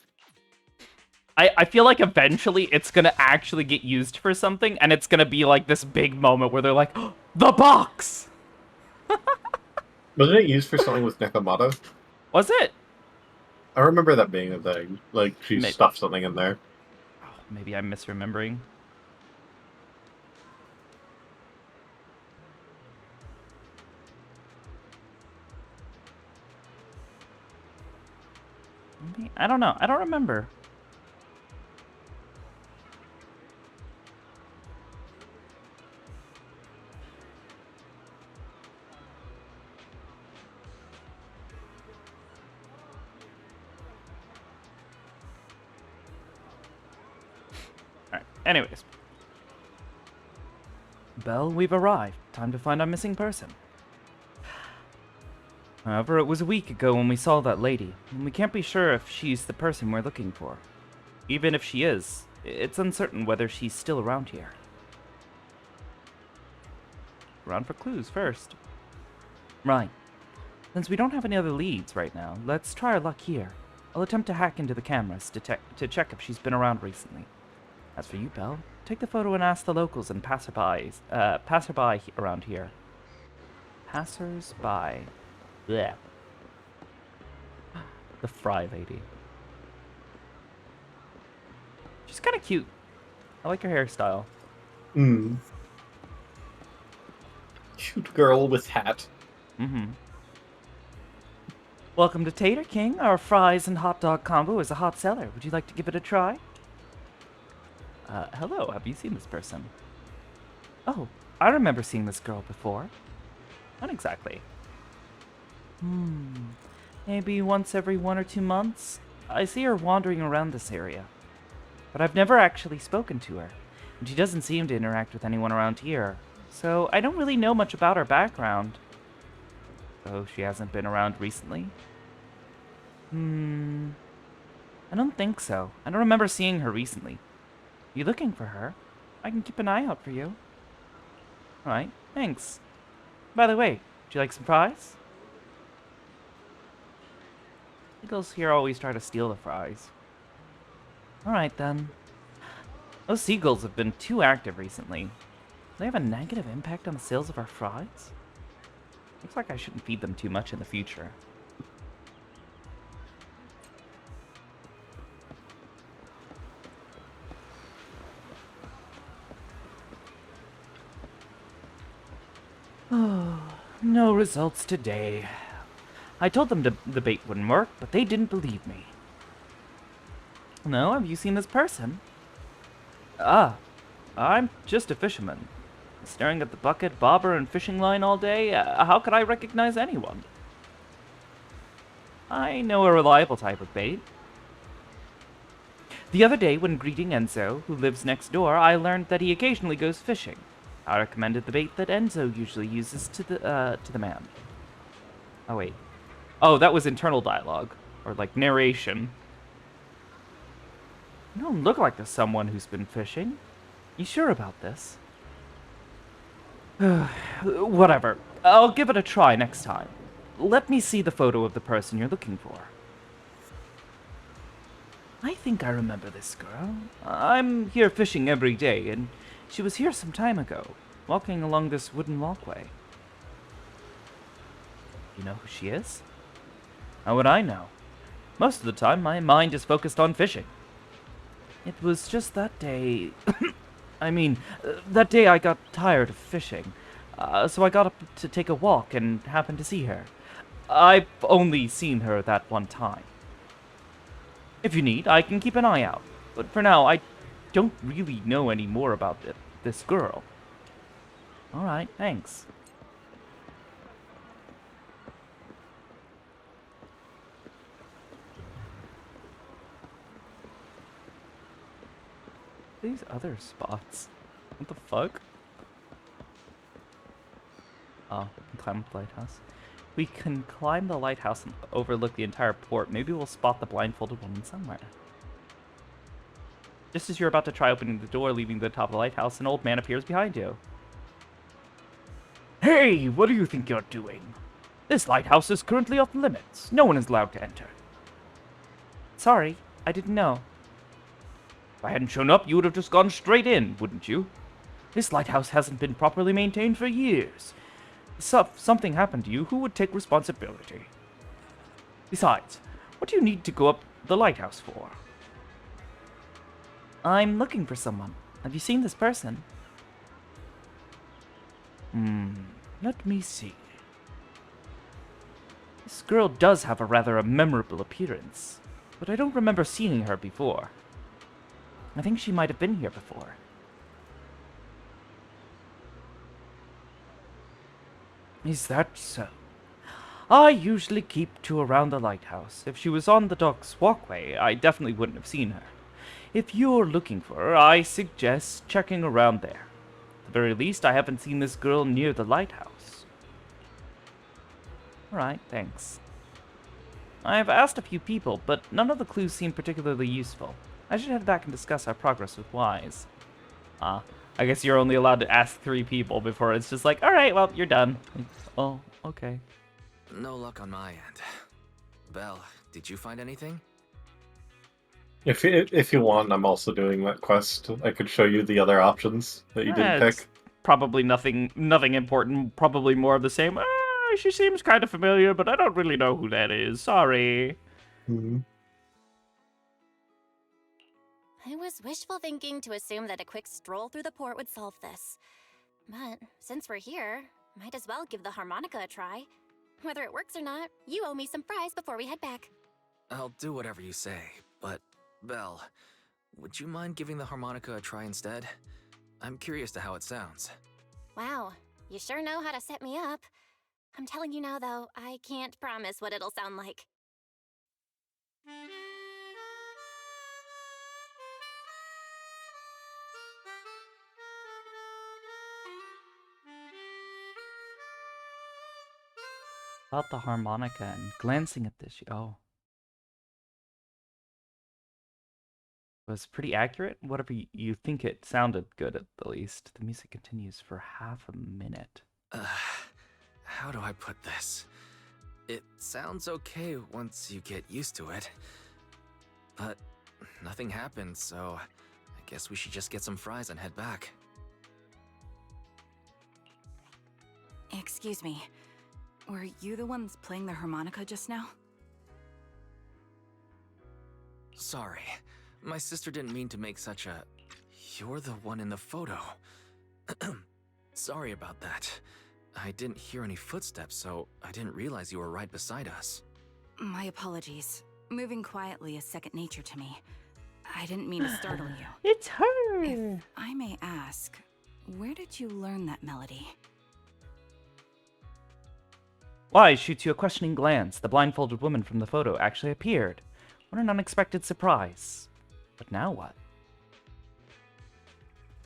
I feel like eventually it's gonna actually get used for something, and it's gonna be like this big moment where they're like, oh, the box! Wasn't it used for something with Nekomato? Was it? I remember that being a thing. Like, she Maybe. stuffed something in there. Oh, maybe I'm misremembering. Maybe? I don't know. I don't remember. Alright, anyways. Belle, we've arrived. Time to find our missing person. However, it was a week ago when we saw that lady, and we can't be sure if she's the person we're looking for. Even if she is, it's uncertain whether she's still around here. Around for clues first. Right. Since we don't have any other leads right now, let's try our luck here. I'll attempt to hack into the cameras to check if she's been around recently. As for you, Belle, take the photo and ask the locals and passerby around here. Passers-by. Blech. The Fry Lady. She's kind of cute. I like her hairstyle. Hmm. Cute girl with hat. Mm-hmm. Welcome to Tater King. Our fries and hot dog combo is a hot seller. Would you like to give it a try? Hello. Have you seen this person? Oh, I remember seeing this girl before. Not exactly. Maybe once every 1 or 2 months? I see her wandering around this area. But I've never actually spoken to her, and she doesn't seem to interact with anyone around here, so I don't really know much about her background. So she hasn't been around recently? I don't think so. I don't remember seeing her recently. You looking for her? I can keep an eye out for you. Alright, thanks. By the way, would you like some fries? Eagles here always try to steal the fries. Alright then. Those seagulls have been too active recently. Do they have a negative impact on the sales of our fries? Looks like I shouldn't feed them too much in the future. Oh, no results today. I told them the bait wouldn't work, but they didn't believe me. No, have you seen this person? Ah, I'm just a fisherman. Staring at the bucket, bobber, and fishing line all day, how could I recognize anyone? I know a reliable type of bait. The other day, when greeting Enzo, who lives next door, I learned that he occasionally goes fishing. I recommended the bait that Enzo usually uses to the man. Oh, wait. Oh, that was internal dialogue. Or, like, narration. You don't look like someone who's been fishing. You sure about this? Whatever. I'll give it a try next time. Let me see the photo of the person you're looking for. I think I remember this girl. I'm here fishing every day, and she was here some time ago, walking along this wooden walkway. You know who she is? How would I know? Most of the time, my mind is focused on fishing. It was just that day... that day I got tired of fishing, so I got up to take a walk and happened to see her. I've only seen her that one time. If you need, I can keep an eye out, but for now, I don't really know any more about this girl. Alright, thanks. These other spots. What the fuck? Oh, we can climb up the lighthouse. We can climb the lighthouse and overlook the entire port. Maybe we'll spot the blindfolded woman somewhere. Just as you're about to try opening the door, leaving the top of the lighthouse, an old man appears behind you. Hey, what do you think you're doing? This lighthouse is currently off limits. No one is allowed to enter. Sorry, I didn't know. If I hadn't shown up, you would have just gone straight in, wouldn't you? This lighthouse hasn't been properly maintained for years. If something happened to you, who would take responsibility? Besides, what do you need to go up the lighthouse for? I'm looking for someone. Have you seen this person? Let me see. This girl does have a rather memorable appearance, but I don't remember seeing her before. I think she might have been here before. Is that so? I usually keep to around the lighthouse. If she was on the dock's walkway, I definitely wouldn't have seen her. If you're looking for her, I suggest checking around there. At the very least, I haven't seen this girl near the lighthouse. Alright, thanks. I've asked a few people, but none of the clues seem particularly useful. I should head back and discuss our progress with Wise. I guess you're only allowed to ask 3 people before it's just like, alright, well, you're done. Oh, okay. No luck on my end. Belle, did you find anything? If you want, I'm also doing that quest. I could show you the other options that you didn't pick. Probably nothing important, probably more of the same. She seems kind of familiar, but I don't really know who that is. Sorry. I was wishful thinking to assume that a quick stroll through the port would solve this. But since we're here, might as well give the harmonica a try. Whether it works or not, you owe me some fries before we head back. I'll do whatever you say, but Belle, would you mind giving the harmonica a try instead? I'm curious to how it sounds. Wow, you sure know how to set me up. I'm telling you now, though, I can't promise what it'll sound like. About the harmonica and glancing at this. Oh. It was pretty accurate. Whatever you think it sounded good at the least. The music continues for half a minute. How do I put this? It sounds okay once you get used to it. But nothing happened, so I guess we should just get some fries and head back. Excuse me. Were you the ones playing the harmonica just now? Sorry. My sister didn't mean to make such a... You're the one in the photo. Sorry about that. I didn't hear any footsteps, so I didn't realize you were right beside us. My apologies. Moving quietly is second nature to me. I didn't mean to startle you. It's her! If I may ask, where did you learn that melody? Wise shoots you a questioning glance. The blindfolded woman from the photo actually appeared. What an unexpected surprise. But now what?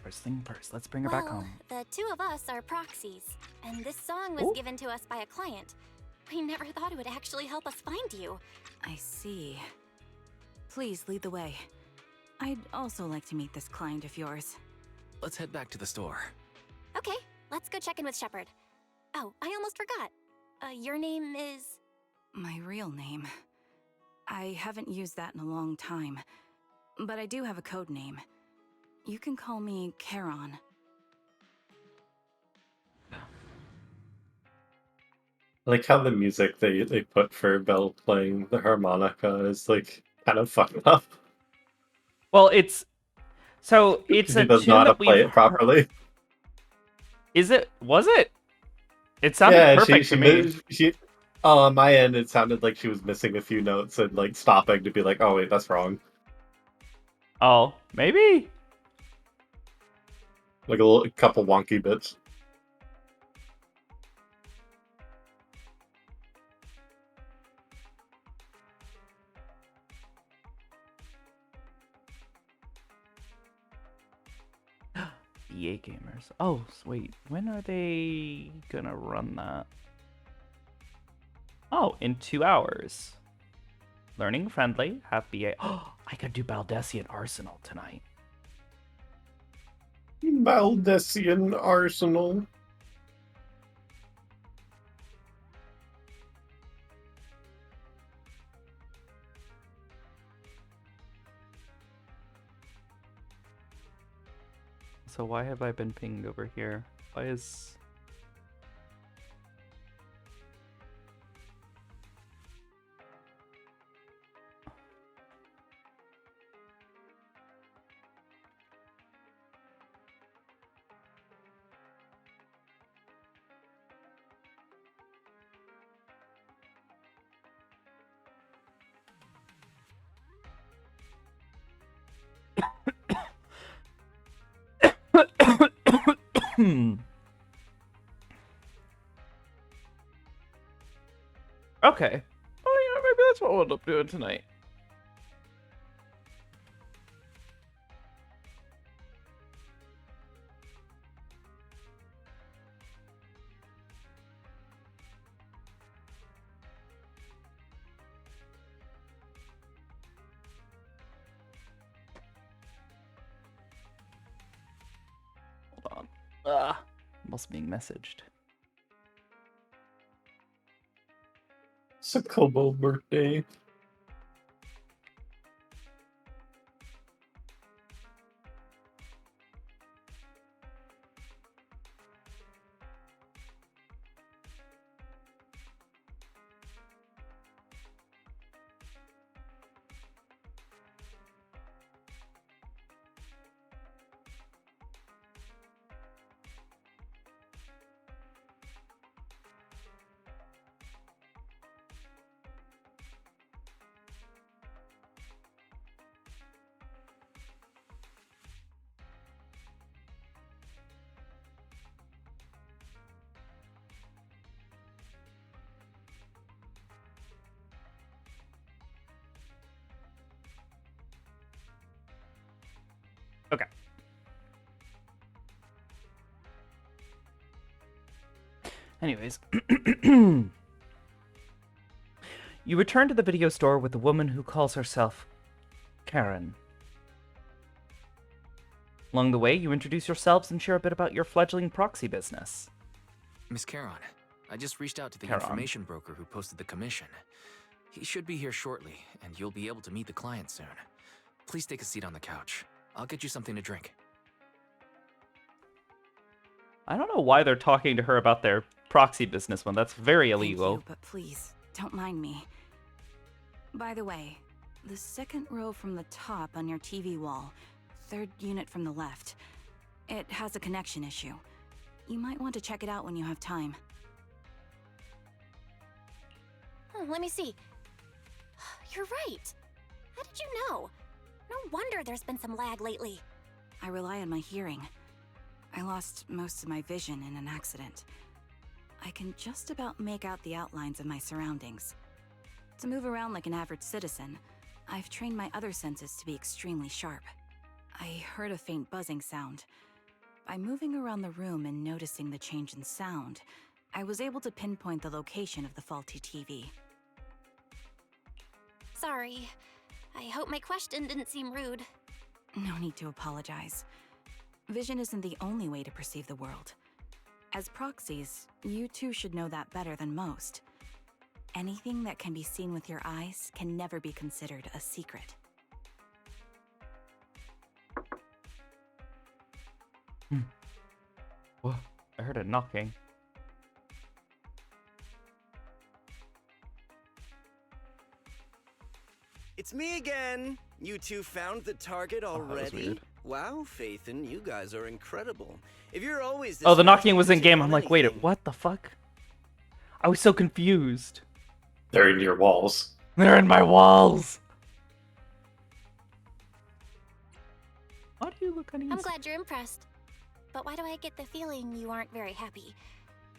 First thing first, let's bring her back home. The two of us are proxies, and this song was given to us by a client. We never thought it would actually help us find you. I see. Please lead the way. I'd also like to meet this client of yours. Let's head back to the store. Okay, let's go check in with Shepard. Oh, I almost forgot. Your name is... My real name. I haven't used that in a long time, but I do have a code name. You can call me Charon. I like how the music they put for Belle playing the harmonica is like kind of fucked up. Well, it's a does tune not that play we've it properly. Is it? Was it? It sounded perfect to me. On my end, it sounded like she was missing a few notes and like stopping to be like, "Oh wait, that's wrong." Oh, maybe. Like a couple wonky bits. EA gamers. Oh, wait. When are they gonna run that? Oh, in 2 hours. Learning friendly. Have BA. Oh, I could do Baldessian Arsenal tonight. Baldessian Arsenal. So why have I been pinged over here? Why is... Okay. Oh yeah, maybe that's what we'll end up doing tonight. Hold on. Almost being messaged. It's a Kobo birthday. Okay. Anyways. You return to the video store with a woman who calls herself Karen. Along the way, you introduce yourselves and share a bit about your fledgling proxy business. Miss Charon, I just reached out to the Charon. information broker who posted the commission. He should be here shortly, and you'll be able to meet the client soon. Please take a seat on the couch. I'll get you something to drink. I don't know why they're talking to her about their proxy business when that's very illegal. Thank you, but please, don't mind me. By the way, the second row from the top on your TV wall, third unit from the left, it has a connection issue. You might want to check it out when you have time. Let me see. You're right. How did you know? No wonder there's been some lag lately. I rely on my hearing. I lost most of my vision in an accident. I can just about make out the outlines of my surroundings. To move around like an average citizen, I've trained my other senses to be extremely sharp. I heard a faint buzzing sound. By moving around the room and noticing the change in sound, I was able to pinpoint the location of the faulty TV. Sorry. I hope my question didn't seem rude. No need to apologize. Vision isn't the only way to perceive the world. As proxies, you two should know that better than most. Anything that can be seen with your eyes can never be considered a secret. Whoa, I heard a knocking. It's me again. You two found the target already? Wow, Phaethon, you guys are incredible. If you're always this Oh, the knocking was in fast game. on I'm like, wait, anything- what the fuck? I was so confused. They're in your walls. They're in my walls. Why do you look uneasy? I'm glad you're impressed. But why do I get the feeling you aren't very happy?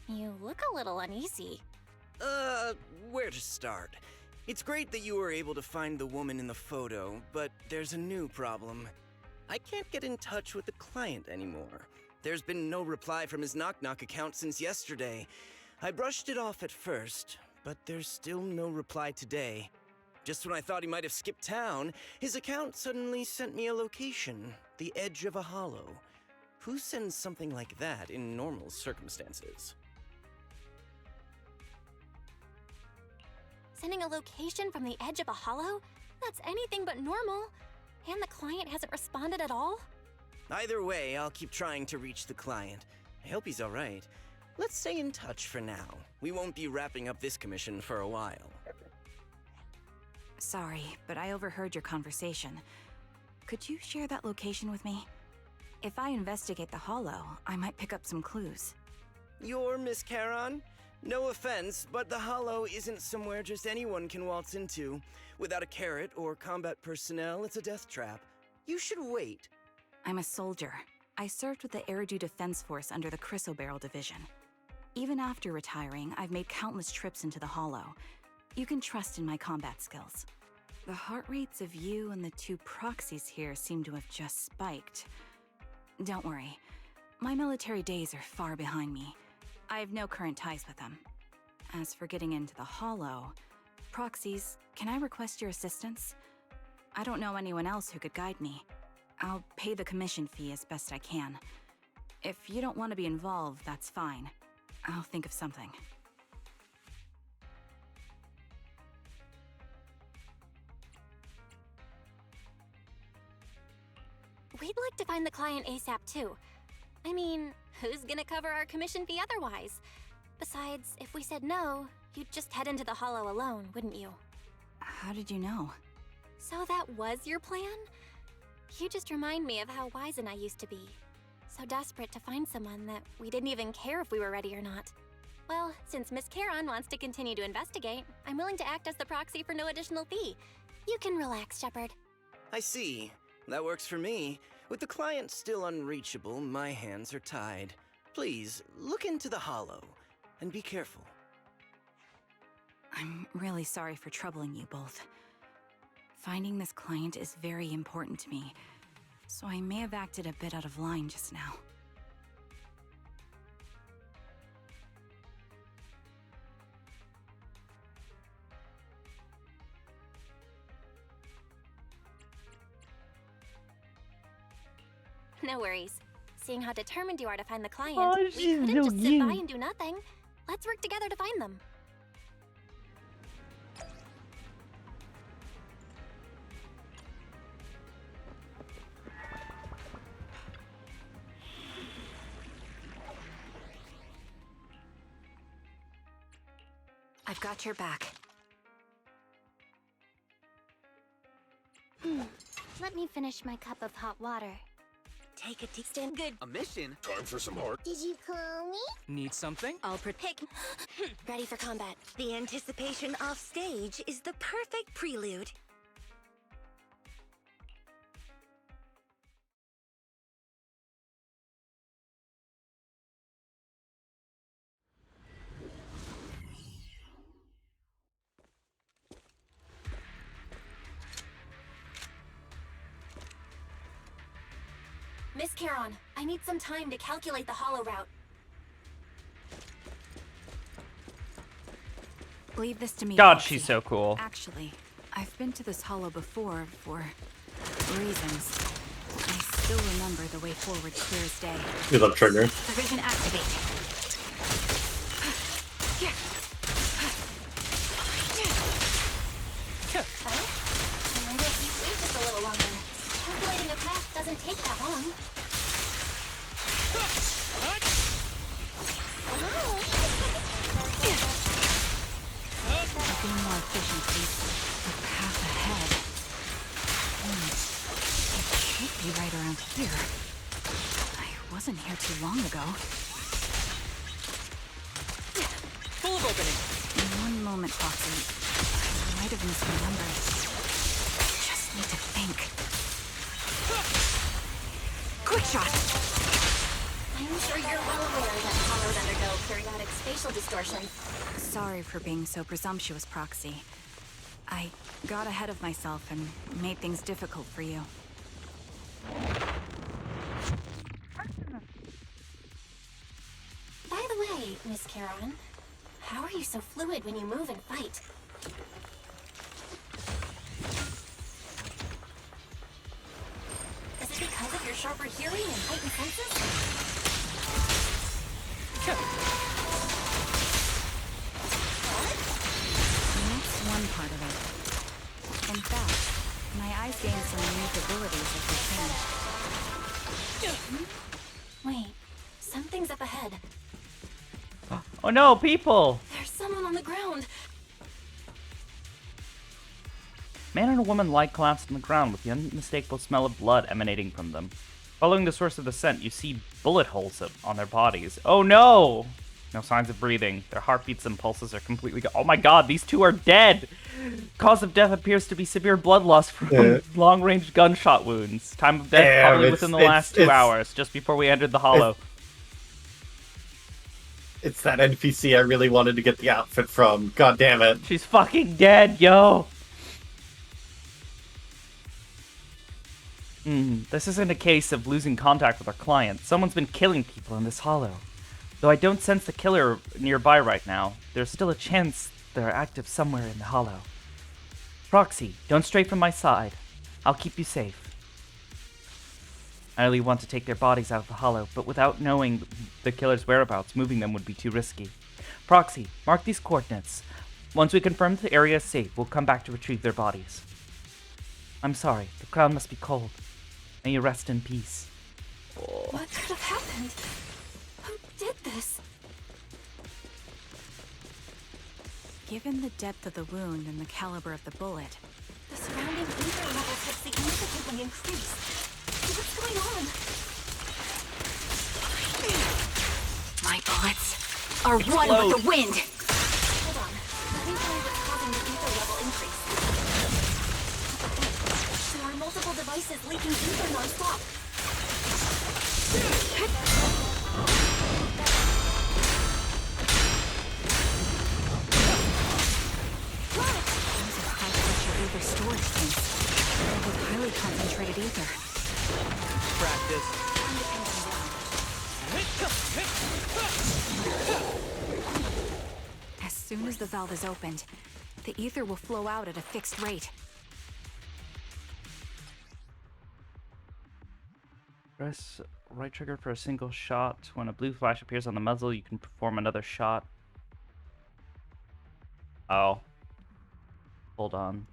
You look a little uneasy. Where to start? It's great that you were able to find the woman in the photo, but there's a new problem. I can't get in touch with the client anymore. There's been no reply from his Knock Knock account since yesterday. I brushed it off at first, but there's still no reply today. Just when I thought he might have skipped town, his account suddenly sent me a location, the edge of a hollow. Who sends something like that in normal circumstances? Sending a location from the edge of a hollow? That's anything but normal. And the client hasn't responded at all? Either way, I'll keep trying to reach the client. I hope he's alright. Let's stay in touch for now. We won't be wrapping up this commission for a while. Sorry, but I overheard your conversation. Could you share that location with me? If I investigate the hollow, I might pick up some clues. You're Miss Charon? No offense, but the hollow isn't somewhere just anyone can waltz into. Without a carrot or combat personnel, it's a death trap. You should wait. I'm a soldier. I served with the Eridu Defense Force under the Chrysoberyl Division. Even after retiring, I've made countless trips into the hollow. You can trust in my combat skills. The heart rates of you and the two proxies here seem to have just spiked. Don't worry. My military days are far behind me. I have no current ties with them. As for getting into the hollow, proxies, can I request your assistance? I don't know anyone else who could guide me. I'll pay the commission fee as best I can. If you don't want to be involved, that's fine. I'll think of something. We'd like to find the client ASAP too. I mean, who's gonna cover our commission fee otherwise? Besides, if we said no, you'd just head into the hollow alone, wouldn't you? How did you know? So that was your plan? You just remind me of how Wise and I used to be. So desperate to find someone that we didn't even care if we were ready or not. Well, since Miss Charon wants to continue to investigate, I'm willing to act as the proxy for no additional fee. You can relax, Shepard. I see. That works for me. With the client still unreachable, my hands are tied. Please, look into the hollow, and be careful. I'm really sorry for troubling you both. Finding this client is very important to me, so I may have acted a bit out of line just now. No worries. Seeing how determined you are to find the client, Oh, we she's couldn't so just sit by cute. and do nothing. Let's work together to find them. I've got your back. Let me finish my cup of hot water. Take a deep stand. Good. A mission? Time for some heart. Did you call me? Need something? I'll pick. Ready for combat. The anticipation off stage is the perfect prelude. Miss Charon, I need some time to calculate the hollow route. Leave this to me. God, Foxy. she's so cool. Actually, I've been to this hollow before for reasons. I still remember the way forward clear as day. You love trigger. Division activate. Wait just a little longer. Calculating a path doesn't take that long. I'll be more efficient, please. The path ahead. It should be right around here. I wasn't here too long ago. Full of opening. One moment, Foxy. I might have misremembered. Just need to think. Quick shot! I'm sure you're well aware that hollows undergo periodic spatial distortion. Sorry for being so presumptuous, Proxy. I got ahead of myself and made things difficult for you. By the way, Miss Charon, how are you so fluid when you move and fight? Is it because of your sharper hearing and heightened senses? That's one part of it. In fact, my eyes gained some unique abilities as they changed. Wait, something's up ahead. Oh no, people! There's someone on the ground. Man and a woman lie collapsed on the ground with the unmistakable smell of blood emanating from them. Following the source of the scent, you see bullet holes on their bodies. Oh no! No signs of breathing. Their heartbeats and pulses are completely gone. Oh my god, these two are dead! Cause of death appears to be severe blood loss from long-range gunshot wounds. Time of death probably within the last 2 hours, just before we entered the hollow. It's that NPC I really wanted to get the outfit from. God damn it. She's fucking dead, yo! This isn't a case of losing contact with our client. Someone's been killing people in this hollow. Though I don't sense the killer nearby right now, there's still a chance they're active somewhere in the hollow. Proxy, don't stray from my side. I'll keep you safe. I really want to take their bodies out of the hollow, but without knowing the killer's whereabouts, moving them would be too risky. Proxy, mark these coordinates. Once we confirm the area is safe, we'll come back to retrieve their bodies. I'm sorry, the crown must be cold. May you rest in peace. What could have happened? Who did this? Given the depth of the wound and the caliber of the bullet, The surrounding ether levels have significantly increased. What's going on? my bullets are one with the wind. Hold on. Let me tell you what's causing the ether level increase. There are multiple devices leaking ether non-stop. Those are high-pressure ether storage tanks. With highly concentrated ether. Practice. As soon as the valve is opened, the ether will flow out at a fixed rate. Press right trigger for a single shot. When a blue flash appears on the muzzle, you can perform another shot. Oh. Hold on.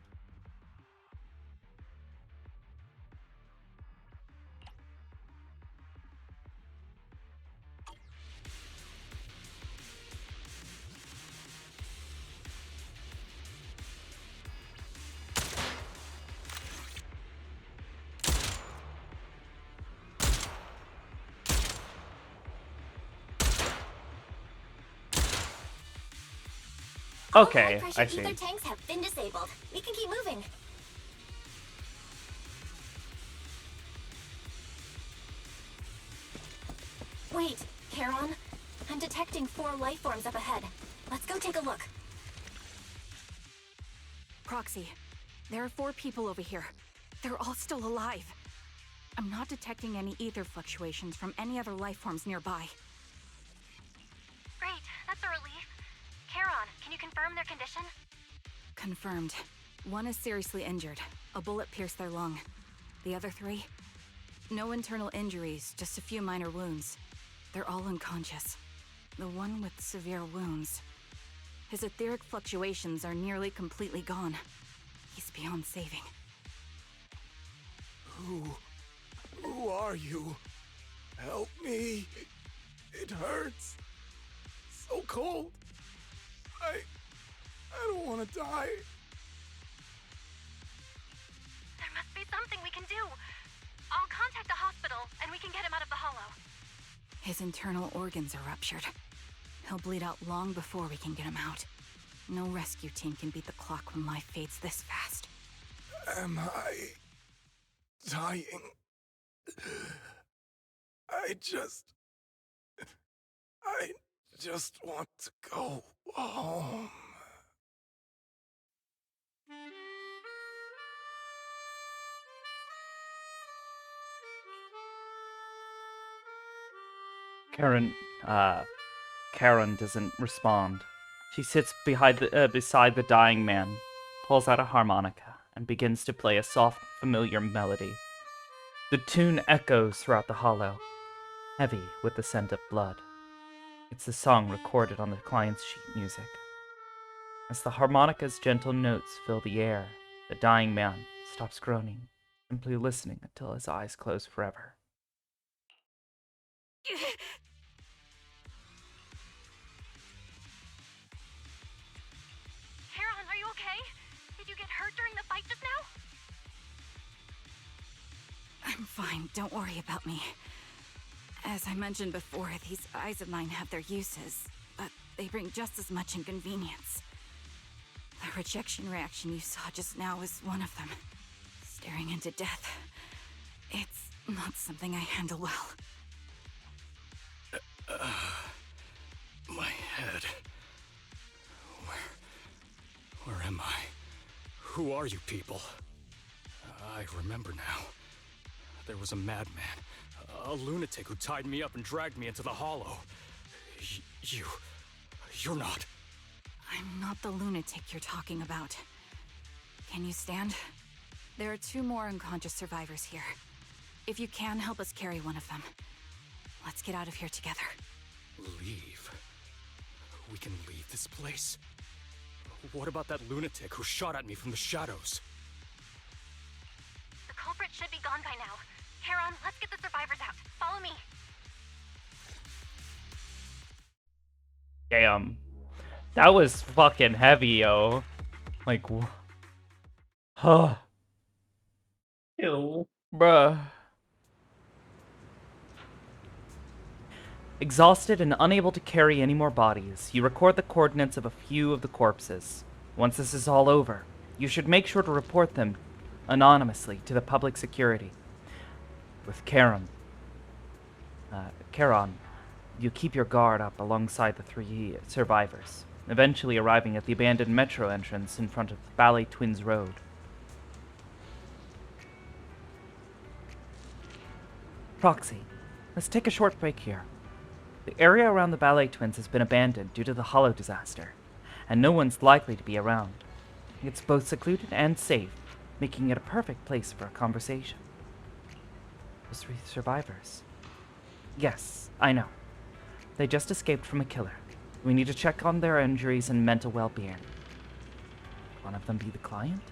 Okay, I see. Ether tanks have been disabled. We can keep moving. Wait, Charon. I'm detecting 4 life forms up ahead. Let's go take a look. Proxy, there are 4 people over here. They're all still alive. I'm not detecting any ether fluctuations from any other life forms nearby. Great, that's a relief. Charon, can you confirm their condition? Confirmed. One is seriously injured. A bullet pierced their lung. The other three? No internal injuries, just a few minor wounds. They're all unconscious. The one with severe wounds. His etheric fluctuations are nearly completely gone. He's beyond saving. Who are you? Help me. It hurts. So cold. I don't want to die. There must be something we can do. I'll contact the hospital, and we can get him out of the hollow. His internal organs are ruptured. He'll bleed out long before we can get him out. No rescue team can beat the clock when life fades this fast. Am I dying? I just want to go home. Karen doesn't respond. She sits beside the dying man, pulls out a harmonica, and begins to play a soft, familiar melody. The tune echoes throughout the hollow, heavy with the scent of blood. It's the song recorded on the client's sheet music. As the harmonica's gentle notes fill the air, the dying man stops groaning, simply listening until his eyes close forever. Charon, are you okay? Did you get hurt during the fight just now? I'm fine, don't worry about me. As I mentioned before, these eyes of mine have their uses, but they bring just as much inconvenience. The rejection reaction you saw just now was one of them. Staring into death. It's not something I handle well. My head. Where am I? Who are you people? I remember now. There was a madman, a lunatic who tied me up and dragged me into the hollow. You're not. I'm not the lunatic you're talking about. Can you stand? There are 2 more unconscious survivors here. If you can, help us carry one of them. Let's get out of here together. Leave? We can leave this place? What about that lunatic who shot at me from the shadows? The culprit should be gone by now. Charon, let's get the survivors out. Follow me. Damn. That was fucking heavy, yo. Like, huh. Ew. Bruh. Exhausted and unable to carry any more bodies, you record the coordinates of a few of the corpses. Once this is all over, you should make sure to report them anonymously to the public security. With Charon, you keep your guard up alongside the 3 survivors, eventually arriving at the abandoned metro entrance in front of Ballet Twins Road. Proxy, let's take a short break here. The area around the Ballet Twins has been abandoned due to the Hollow disaster, and no one's likely to be around. It's both secluded and safe, making it a perfect place for a conversation. Those 3 survivors. Yes, I know. They just escaped from a killer. We need to check on their injuries and mental well-being. Could one of them be the client?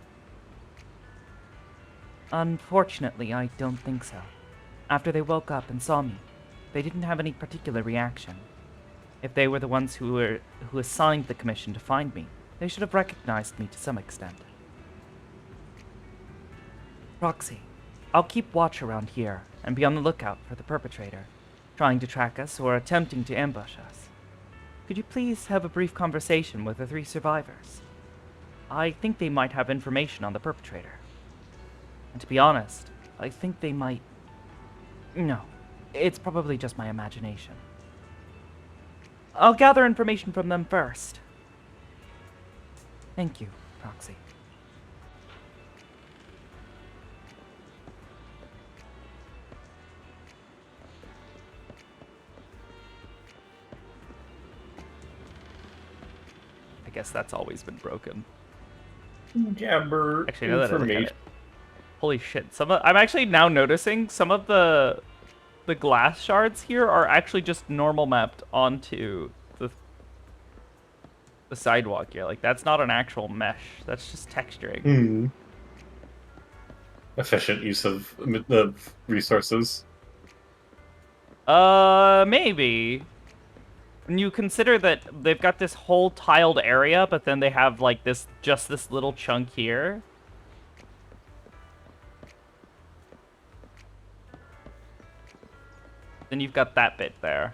Unfortunately, I don't think so. After they woke up and saw me, they didn't have any particular reaction. If they were the ones who assigned the commission to find me, they should have recognized me to some extent. Proxy, I'll keep watch around here and be on the lookout for the perpetrator, trying to track us or attempting to ambush us. Could you please have a brief conversation with the 3 survivors? I think they might have information on the perpetrator. And to be honest, I think they might... No, it's probably just my imagination. I'll gather information from them first. Thank you, Proxy. I guess that's always been broken. Jabber Actually, now that I look at information. it. Holy shit. I'm actually now noticing some of the glass shards here are actually just normal mapped onto the sidewalk here. Like, that's not an actual mesh. That's just texturing. Efficient use of resources. Maybe. When you consider that they've got this whole tiled area, but then they have, like, just this little chunk here. Then you've got that bit there.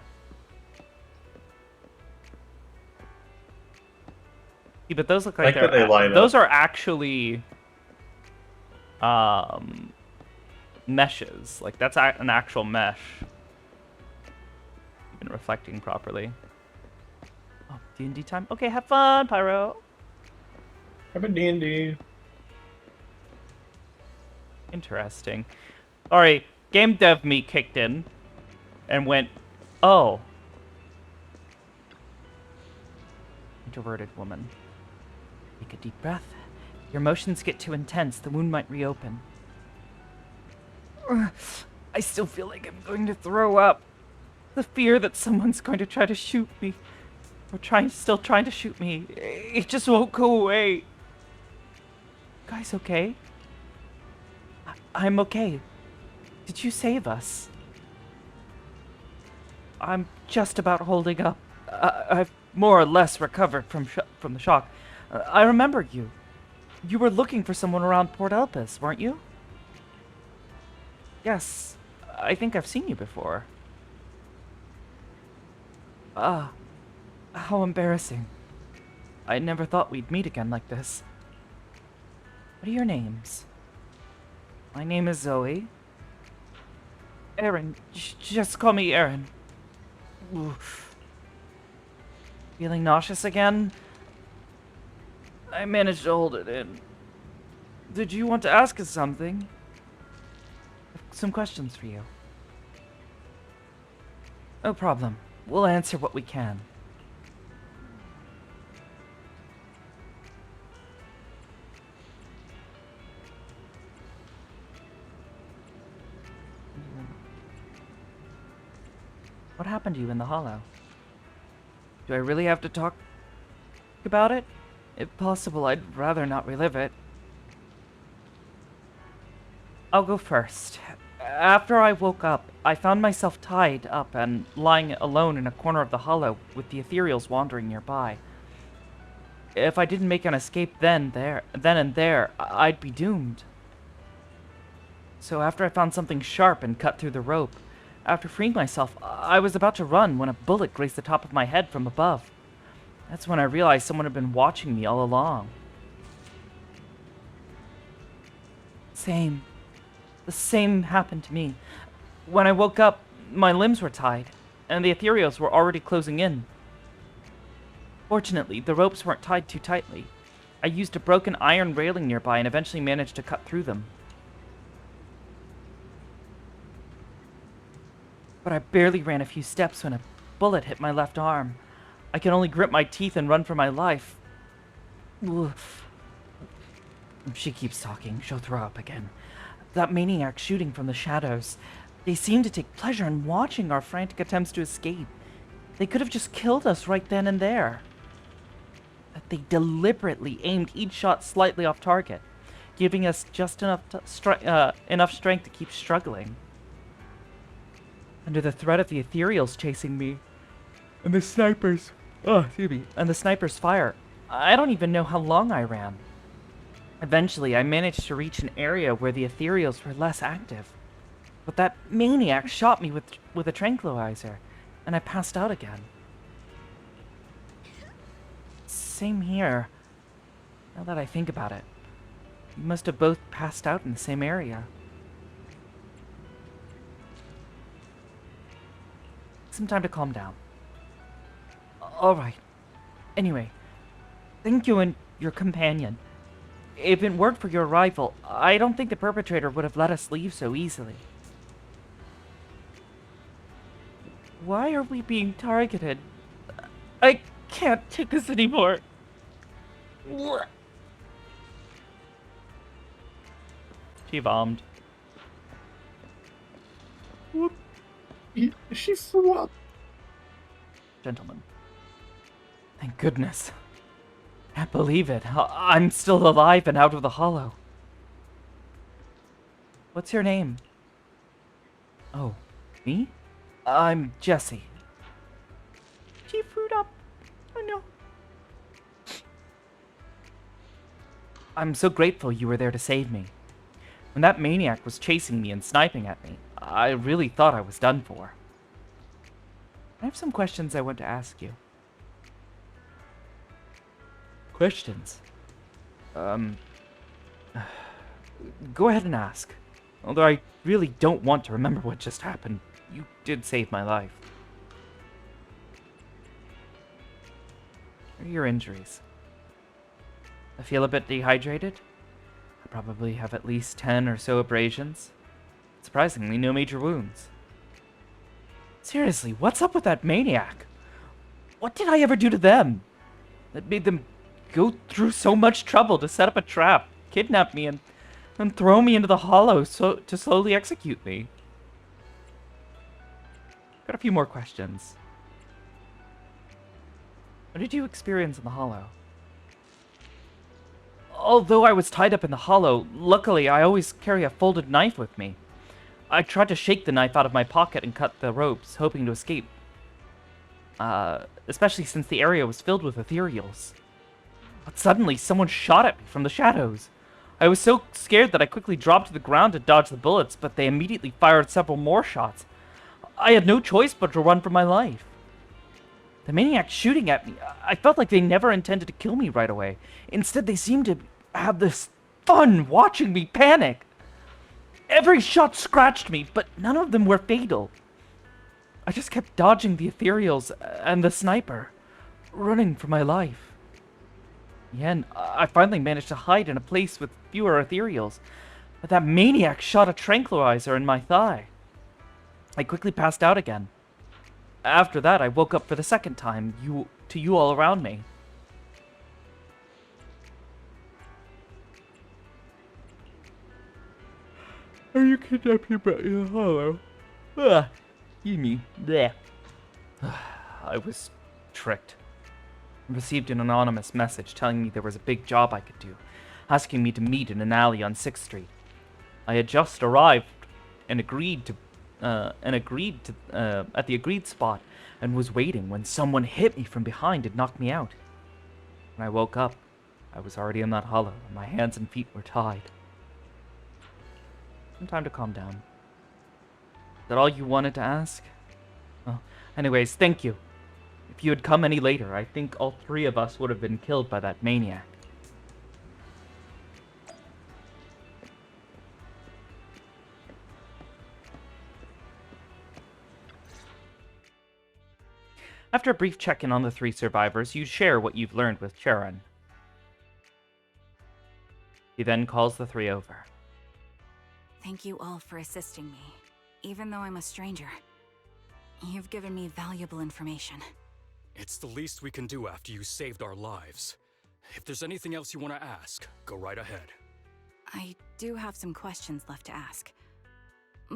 See, but those look like those are actually meshes. Like, that's an actual mesh. Even reflecting properly. Oh, D&D time? Okay, have fun, Pyro. Have a D&D. Interesting. Alright, game dev me kicked in and went, oh. Introverted woman. Take a deep breath. Your emotions get too intense, the wound might reopen. I still feel like I'm going to throw up. The fear that someone's going to try to shoot me. Or still trying to shoot me. It just won't go away. You guys okay? I'm okay. Did you save us? I'm just about holding up. I've more or less recovered from the shock. I remember you. You were looking for someone around Port Elpis, weren't you? Yes, I think I've seen you before. Ah, how embarrassing. I never thought we'd meet again like this. What are your names? My name is Zoe. Aaron, just call me Aaron. Oof. Feeling nauseous again? I managed to hold it in. Did you want to ask us something? Some questions for you. No problem. We'll answer what we can. What happened to you in the hollow? Do I really have to talk about it? If possible, I'd rather not relive it. I'll go first. After I woke up, I found myself tied up and lying alone in a corner of the hollow with the ethereals wandering nearby. If I didn't make an escape then and there, I'd be doomed. So after I found something sharp and cut through the rope, after freeing myself, I was about to run when a bullet grazed the top of my head from above. That's when I realized someone had been watching me all along. The same happened to me. When I woke up, my limbs were tied, and the ethereals were already closing in. Fortunately, the ropes weren't tied too tightly. I used a broken iron railing nearby and eventually managed to cut through them. But I barely ran a few steps when a bullet hit my left arm. I could only grip my teeth and run for my life. Oof. She keeps talking. She'll throw up again. That maniac shooting from the shadows. They seem to take pleasure in watching our frantic attempts to escape. They could have just killed us right then and there. But they deliberately aimed each shot slightly off target, giving us just enough strength to keep struggling. Under the threat of the ethereals chasing me, and the snipers fire, I don't even know how long I ran. Eventually, I managed to reach an area where the ethereals were less active. But that maniac shot me with a tranquilizer, and I passed out again. Same here. Now that I think about it, we must have both passed out in the same area. Some time to calm down. Alright. Anyway, thank you and your companion. If it weren't for your arrival, I don't think the perpetrator would have let us leave so easily. Why are we being targeted? I can't take this anymore. She bombed. She threw up. Gentlemen. Thank goodness. Can't believe it. I'm still alive and out of the hollow. What's your name? Oh, me? I'm Jesse. She screwed up. Oh no. I'm so grateful you were there to save me. When that maniac was chasing me and sniping at me, I really thought I was done for. I have some questions I want to ask you. Questions? Go ahead and ask. Although I really don't want to remember what just happened. You did save my life. What are your injuries? I feel a bit dehydrated. I probably have at least 10 or so abrasions. Surprisingly, no major wounds. Seriously, what's up with that maniac? What did I ever do to them that made them go through so much trouble to set up a trap, kidnap me, and throw me into the hollow to slowly execute me? Got a few more questions. What did you experience in the hollow? Although I was tied up in the hollow, luckily I always carry a folded knife with me. I tried to shake the knife out of my pocket and cut the ropes, hoping to escape. Especially since the area was filled with ethereals. But suddenly, someone shot at me from the shadows. I was so scared that I quickly dropped to the ground to dodge the bullets, but they immediately fired several more shots. I had no choice but to run for my life. The maniacs shooting at me, I felt like they never intended to kill me right away. Instead, they seemed to have this fun watching me panic. Every shot scratched me, but none of them were fatal. I just kept dodging the ethereals and the sniper, running for my life. In the end, I finally managed to hide in a place with fewer ethereals, but that maniac shot a tranquilizer in my thigh. I quickly passed out again. After that, I woke up for the second time, to you all around me. Are you kidnapping me in the hollow? You mean, bleh. I was tricked. I received an anonymous message telling me there was a big job I could do, asking me to meet in an alley on 6th Street. I had just arrived and agreed at the agreed spot and was waiting when someone hit me from behind and knocked me out. When I woke up, I was already in that hollow and my hands and feet were tied. Some time to calm down. Is that all you wanted to ask? Well, anyways, thank you. If you had come any later, I think all 3 of us would have been killed by that maniac. After a brief check-in on the 3 survivors, you share what you've learned with Charon. He then calls the 3 over. Thank you all for assisting me, even though I'm a stranger. You've given me valuable information. It's the least we can do after you saved our lives. If there's anything else you want to ask, go right ahead. I do have some questions left to ask.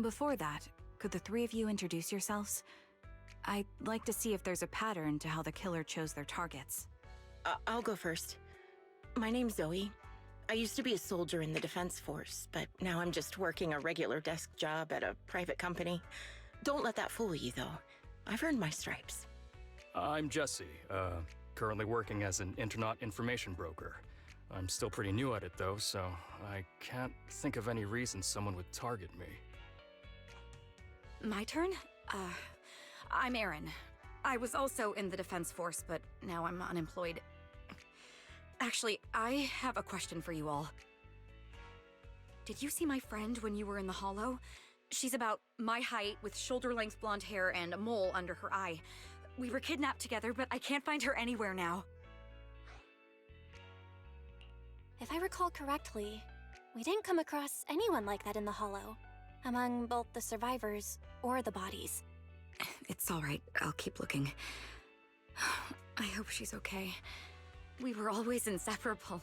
Before that, could the 3 of you introduce yourselves? I'd like to see if there's a pattern to how the killer chose their targets. I'll go first. My name's Zoe. I used to be a soldier in the Defense Force, but now I'm just working a regular desk job at a private company. Don't let that fool you, though. I've earned my stripes. I'm Jesse, currently working as an internet information broker. I'm still pretty new at it though, so I can't think of any reason someone would target me. My turn? I'm Erin. I was also in the Defense Force, but now I'm unemployed. Actually, I have a question for you all. Did you see my friend when you were in the hollow? She's about my height, with shoulder-length blonde hair and a mole under her eye. We were kidnapped together, but I can't find her anywhere now. If I recall correctly, we didn't come across anyone like that in the hollow, among both the survivors or the bodies. It's all right. I'll keep looking. I hope she's okay. We were always inseparable.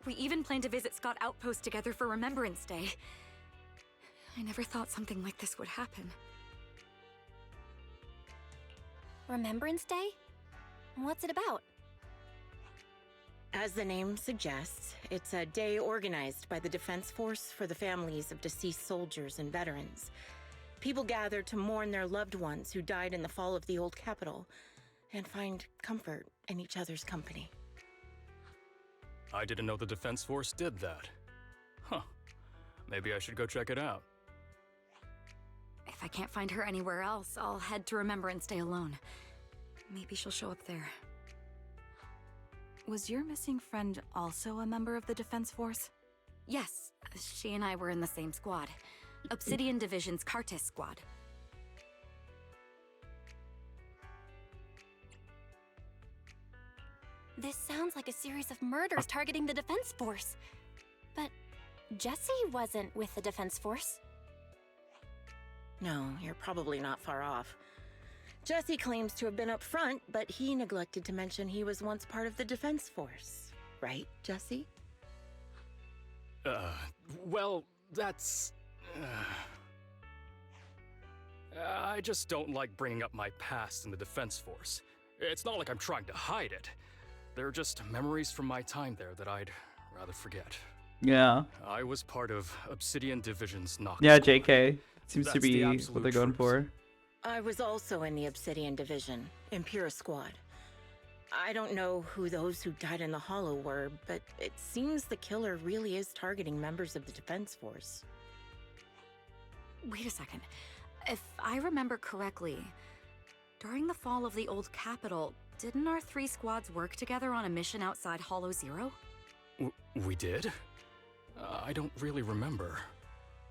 We even planned to visit Scott Outpost together for Remembrance Day. I never thought something like this would happen. Remembrance Day? What's it about? As the name suggests, it's a day organized by the Defense Force for the families of deceased soldiers and veterans. People gather to mourn their loved ones who died in the fall of the old capital and find comfort in each other's company. I didn't know the Defense Force did that. Huh. Maybe I should go check it out. If I can't find her anywhere else, I'll head to Remembrance Day alone. Maybe she'll show up there. Was your missing friend also a member of the Defense Force? Yes, she and I were in the same squad. Obsidian Division's Cartis squad. This sounds like a series of murders targeting the Defense Force. But Jesse wasn't with the Defense Force. No, you're probably not far off. Jesse claims to have been up front, but he neglected to mention he was once part of the Defense Force. Right, Jesse? Well, that's... I just don't like bringing up my past in the Defense Force. It's not like I'm trying to hide it. They're just memories from my time there that I'd rather forget. Yeah. I was part of Obsidian Division's Knox Yeah, squad. JK. Seems That's to be the what absolute they're going truth. for. I was also in the Obsidian Division, Impera Squad. I don't know who those who died in the Hollow were, but it seems the killer really is targeting members of the Defense Force. Wait a second. If I remember correctly, during the fall of the old capital, didn't our 3 squads work together on a mission outside Hollow Zero? We did? I don't really remember.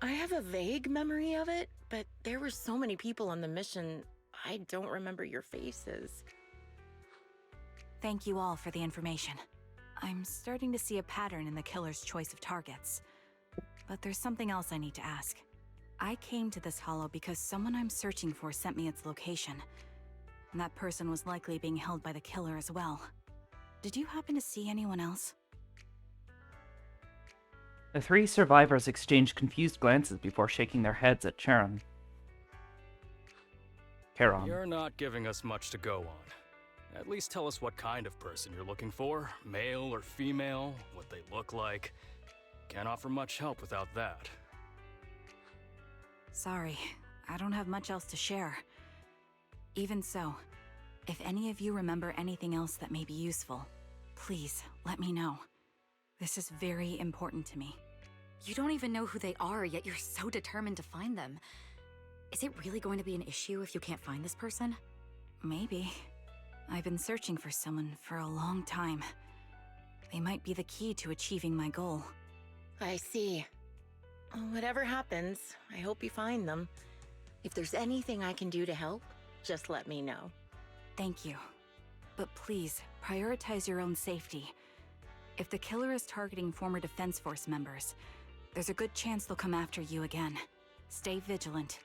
I have a vague memory of it, but there were so many people on the mission, I don't remember your faces. Thank you all for the information. I'm starting to see a pattern in the killer's choice of targets. But there's something else I need to ask. I came to this hollow because someone I'm searching for sent me its location. And that person was likely being held by the killer as well. Did you happen to see anyone else? The 3 survivors exchanged confused glances before shaking their heads at Charon. You're not giving us much to go on. At least tell us what kind of person you're looking for. Male or female, what they look like. Can't offer much help without that. Sorry, I don't have much else to share. Even so, if any of you remember anything else that may be useful, please let me know. This is very important to me. You don't even know who they are, yet you're so determined to find them. Is it really going to be an issue if you can't find this person? Maybe. I've been searching for someone for a long time. They might be the key to achieving my goal. I see. Whatever happens, I hope you find them. If there's anything I can do to help, just let me know. Thank you. But please, prioritize your own safety. If the killer is targeting former Defense Force members, there's a good chance they'll come after you again. Stay vigilant.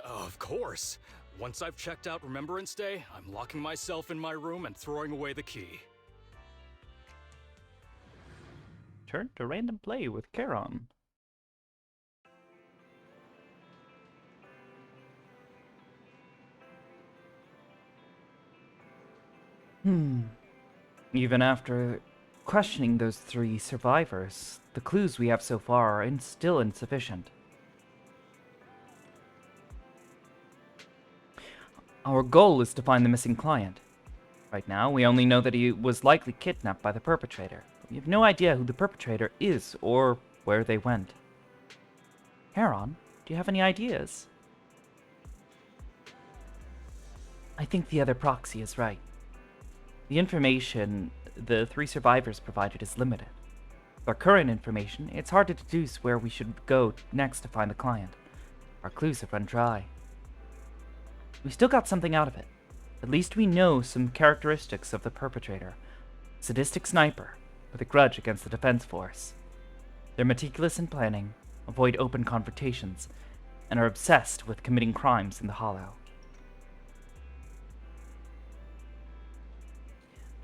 Of course. Once I've checked out Remembrance Day, I'm locking myself in my room and throwing away the key. Turn to random play with Charon. Even after questioning those 3 survivors, the clues we have so far are still insufficient. Our goal is to find the missing client. Right now, we only know that he was likely kidnapped by the perpetrator. We have no idea who the perpetrator is or where they went. Charon, do you have any ideas? I think the other proxy is right. The information the 3 survivors provided is limited. With our current information, it's hard to deduce where we should go next to find the client. Our clues have run dry. We still got something out of it. At least we know some characteristics of the perpetrator. Sadistic sniper, with a grudge against the Defense Force. They're meticulous in planning, avoid open confrontations, and are obsessed with committing crimes in the Hollow.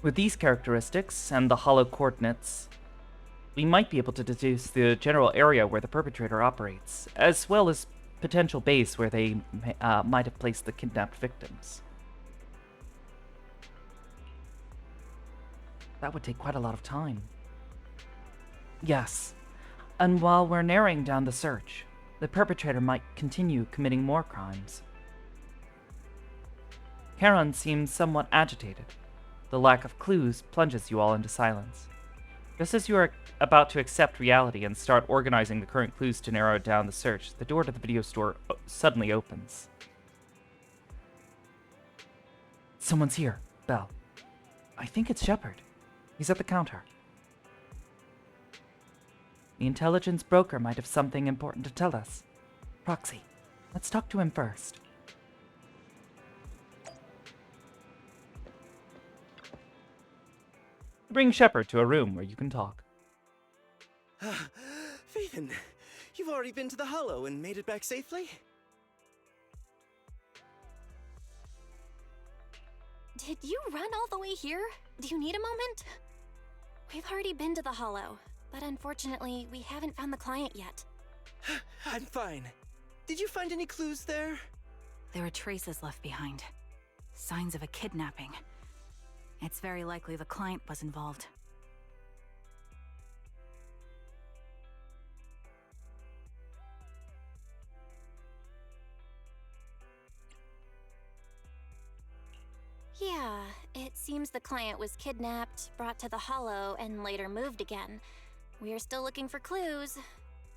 With these characteristics and the hollow coordinates, we might be able to deduce the general area where the perpetrator operates, as well as potential base where they might have placed the kidnapped victims. That would take quite a lot of time. Yes, and while we're narrowing down the search, the perpetrator might continue committing more crimes. Charon seems somewhat agitated. The lack of clues plunges you all into silence. Just as you are about to accept reality and start organizing the current clues to narrow down the search, the door to the video store suddenly opens. Someone's here, Belle. I think it's Shepard. He's at the counter. The intelligence broker might have something important to tell us. Proxy, let's talk to him first. Bring Shepard to a room where you can talk. Phaethon, you've already been to the Hollow and made it back safely? Did you run all the way here? Do you need a moment? We've already been to the Hollow, but unfortunately, we haven't found the client yet. I'm fine. Did you find any clues there? There are traces left behind. Signs of a kidnapping. It's very likely the client was involved. Yeah, it seems the client was kidnapped, brought to the Hollow, and later moved again. We're still looking for clues.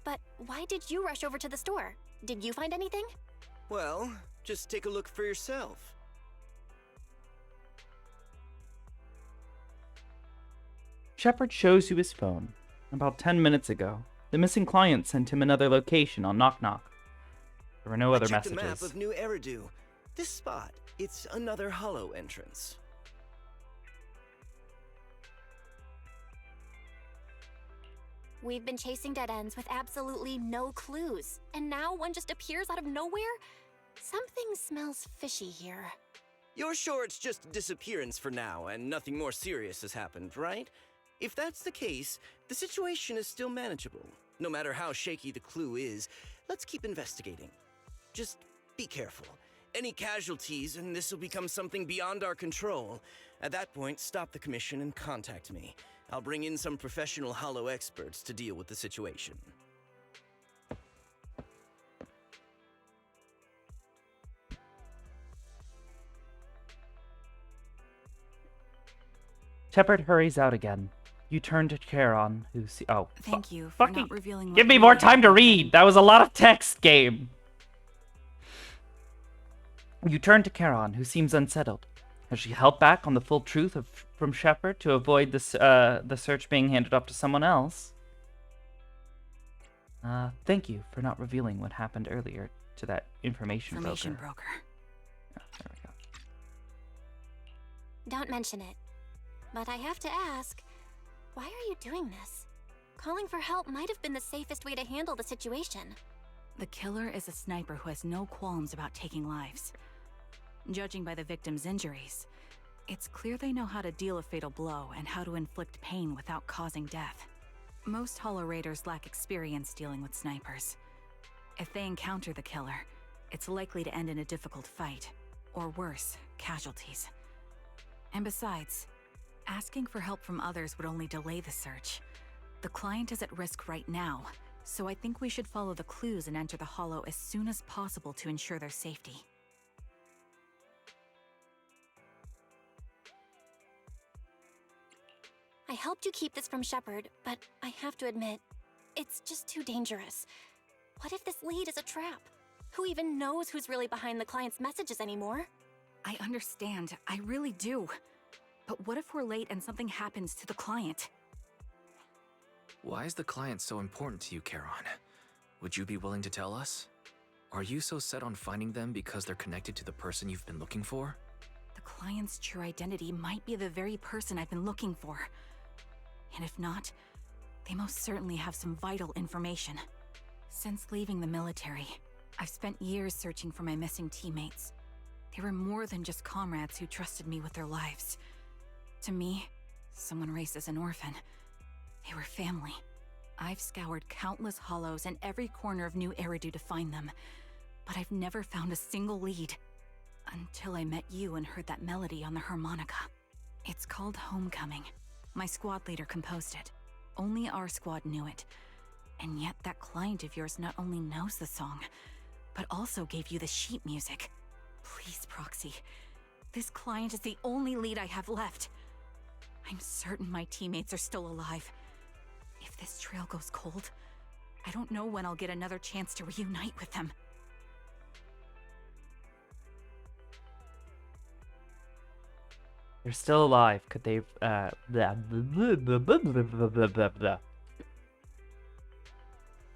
But why did you rush over to the store? Did you find anything? Well, just take a look for yourself. Shepard shows you his phone. About 10 minutes ago, the missing client sent him another location on Knock Knock. There were no other checked messages. The map of New Eridu. This spot, it's another Hollow entrance. We've been chasing dead ends with absolutely no clues, and now one just appears out of nowhere? Something smells fishy here. You're sure it's just a disappearance for now, and nothing more serious has happened, right? If that's the case, the situation is still manageable. No matter how shaky the clue is, let's keep investigating. Just be careful. Any casualties, and this will become something beyond our control. At that point, stop the commission and contact me. I'll bring in some professional Hollow experts to deal with the situation. Shepard hurries out again. You turn to Charon, who Thank you for not revealing. Give me more time to read! That was a lot of text, game! You turn to Charon, who seems unsettled. Has she held back on the full truth from Shepard to avoid the search being handed off to someone else? Thank you for not revealing what happened earlier to that information broker. Oh, there we go. Don't mention it. But I have to ask, why are you doing this? Calling for help might have been the safest way to handle the situation. The killer is a sniper who has no qualms about taking lives. Judging by the victim's injuries, it's clear they know how to deal a fatal blow and how to inflict pain without causing death. Most Hollow Raiders lack experience dealing with snipers. If they encounter the killer, it's likely to end in a difficult fight, or worse, casualties. And besides, asking for help from others would only delay the search. The client is at risk right now, so I think we should follow the clues and enter the Hollow as soon as possible to ensure their safety. I helped you keep this from Shepard, but I have to admit, it's just too dangerous. What if this lead is a trap? Who even knows who's really behind the client's messages anymore? I understand, I really do. But what if we're late and something happens to the client? Why is the client so important to you, Charon? Would you be willing to tell us? Are you so set on finding them because they're connected to the person you've been looking for? The client's true identity might be the very person I've been looking for. And if not, they most certainly have some vital information. Since leaving the military, I've spent years searching for my missing teammates. They were more than just comrades who trusted me with their lives. To me, someone raised as an orphan. They were family. I've scoured countless hollows and every corner of New Eridu to find them, but I've never found a single lead. Until I met you and heard that melody on the harmonica. It's called Homecoming. My squad leader composed it. Only our squad knew it. And yet that client of yours not only knows the song, but also gave you the sheet music. Please, Proxy. This client is the only lead I have left. I'm certain my teammates are still alive. If this trail goes cold, I don't know when I'll get another chance to reunite with them. They're still alive. Could they,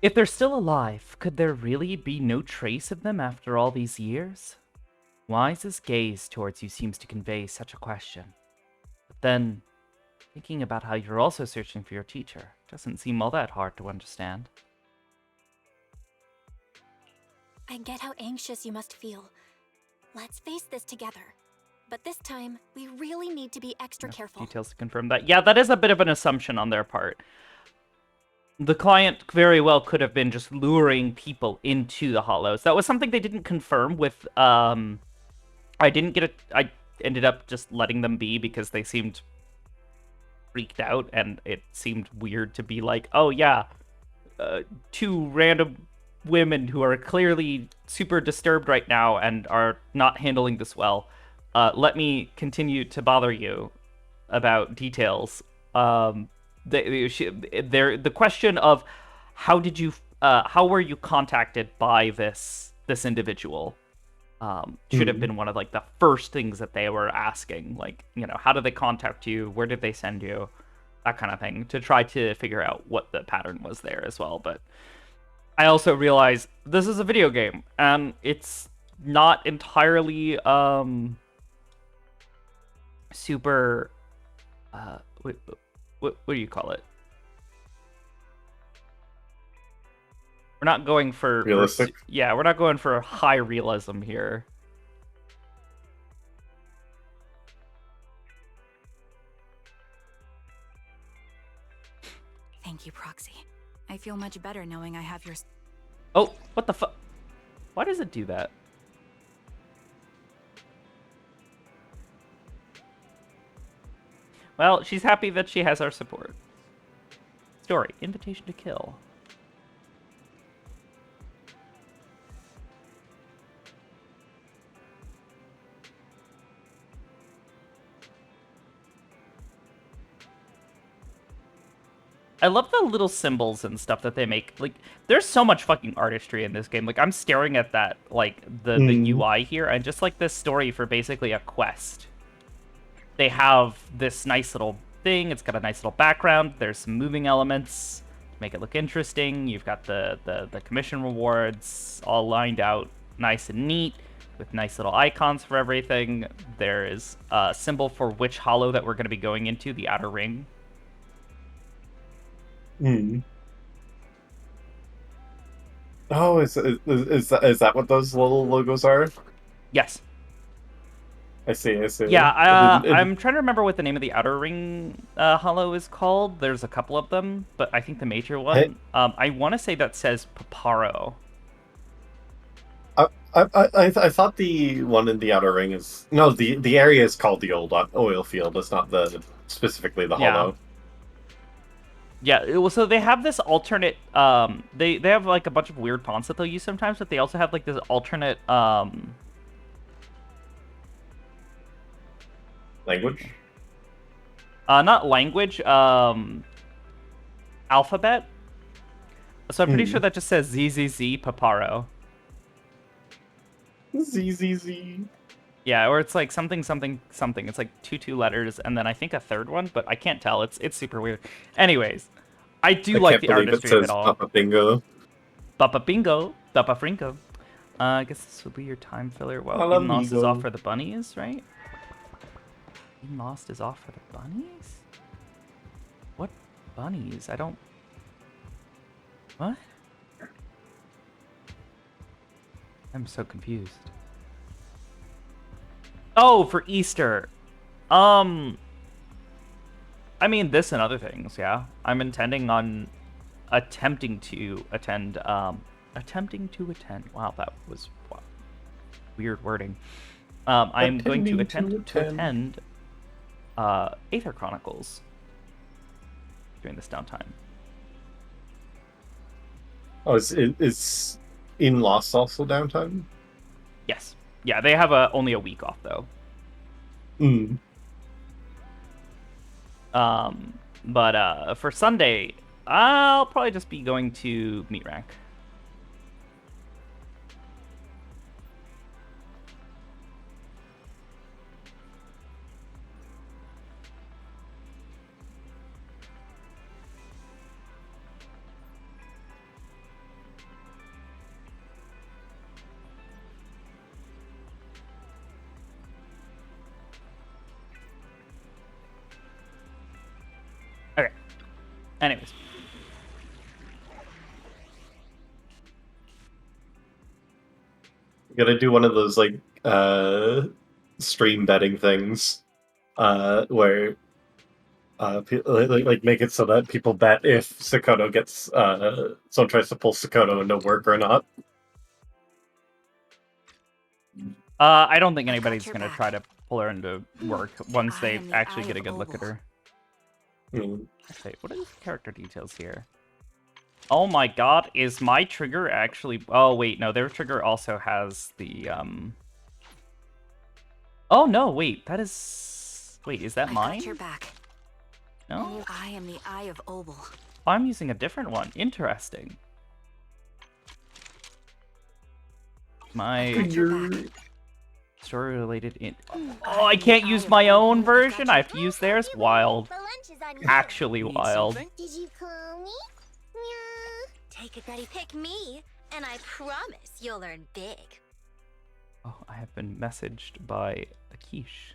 If they're still alive, could there really be no trace of them after all these years? Wise's gaze towards you seems to convey such a question. But then, thinking about how you're also searching for your teacher doesn't seem all that hard to understand. I get how anxious you must feel. Let's face this together. But this time, we really need to be extra careful. Details to confirm that. Yeah, that is a bit of an assumption on their part. The client very well could have been just luring people into the hollows. That was something they didn't confirm with, I ended up just letting them be because they seemed freaked out, and it seemed weird to be like, oh yeah, two random women who are clearly super disturbed right now and are not handling this well. Let me continue to bother you about details. The question of how were you contacted by this individual should have been one of like the first things that they were asking. Like, you know, how did they contact you? Where did they send you? That kind of thing, to try to figure out what the pattern was there as well. But I also realize this is a video game and it's not entirely super what do you call it? We're not going for realistic. We're not going for high realism here. Thank you, Proxy. I feel much better knowing I have your... Oh, what the fuck? Why does it do that? Well, she's happy that she has our support. Story, invitation to kill. I love the little symbols and stuff that they make. Like, there's so much fucking artistry in this game. Like, I'm staring at that, like, the UI here, and just like this story for basically a quest. They have this nice little thing. It's got a nice little background. There's some moving elements to make it look interesting. You've got the commission rewards all lined out nice and neat with nice little icons for everything. There is a symbol for which hollow that we're going to be going into, the outer ring. Oh, is that what those little logos are? Yes. I see. Yeah, I'm trying to remember what the name of the outer ring hollow is called. There's a couple of them, but I think the major one, I want to say that says Paparo. I thought the one in the outer ring is... No, the area is called the old oil field. It's not specifically the hollow. Yeah, so they have this alternate, they have like a bunch of weird fonts that they'll use sometimes, but they also have like this alternate, language? Not language, alphabet. So I'm pretty sure that just says ZZZ Paparo. ZZZ. Yeah, or it's like something. It's like two letters, and then I think a third one, but I can't tell. It's super weird. Anyways, I do like the artistry of it all. Papa Bingo. Papa Bingo. Papa Fringo. I guess this will be your time filler. Well, Eden Lost is off for the bunnies, right? Eden Lost is off for the bunnies? What bunnies? I don't... What? I'm so confused. Oh, for Easter. I mean, this and other things, yeah. I'm intending on attempting to attend. Wow, that was weird wording. I'm going to attempt to attend Aether Chronicles during this downtime. Oh, is in Lost also downtime? Yes. Yeah, they have only a week off though. But for Sunday, I'll probably just be going to meet rank. Okay. Anyways. Gotta do one of those like stream betting things, where like make it so that people bet if Sakoto gets someone tries to pull Sakoto into work or not. I don't think anybody's gonna try to pull her into work once they actually get a good look at her. Okay, what are the character details here? Oh my god, is my trigger actually... Oh wait, no, their trigger also has the, Oh no, wait, that is... Wait, is that mine? Got your back. No? I am the Eye of Obel. Oh, I'm using a different one. Interesting. My... Story-related in... Oh, I can't use my own version? I have to use theirs? Wild. Actually wild. Did you call me? Yeah. Take it, Betty. Pick me, and I promise you'll learn big. Oh, I have been messaged by Akish.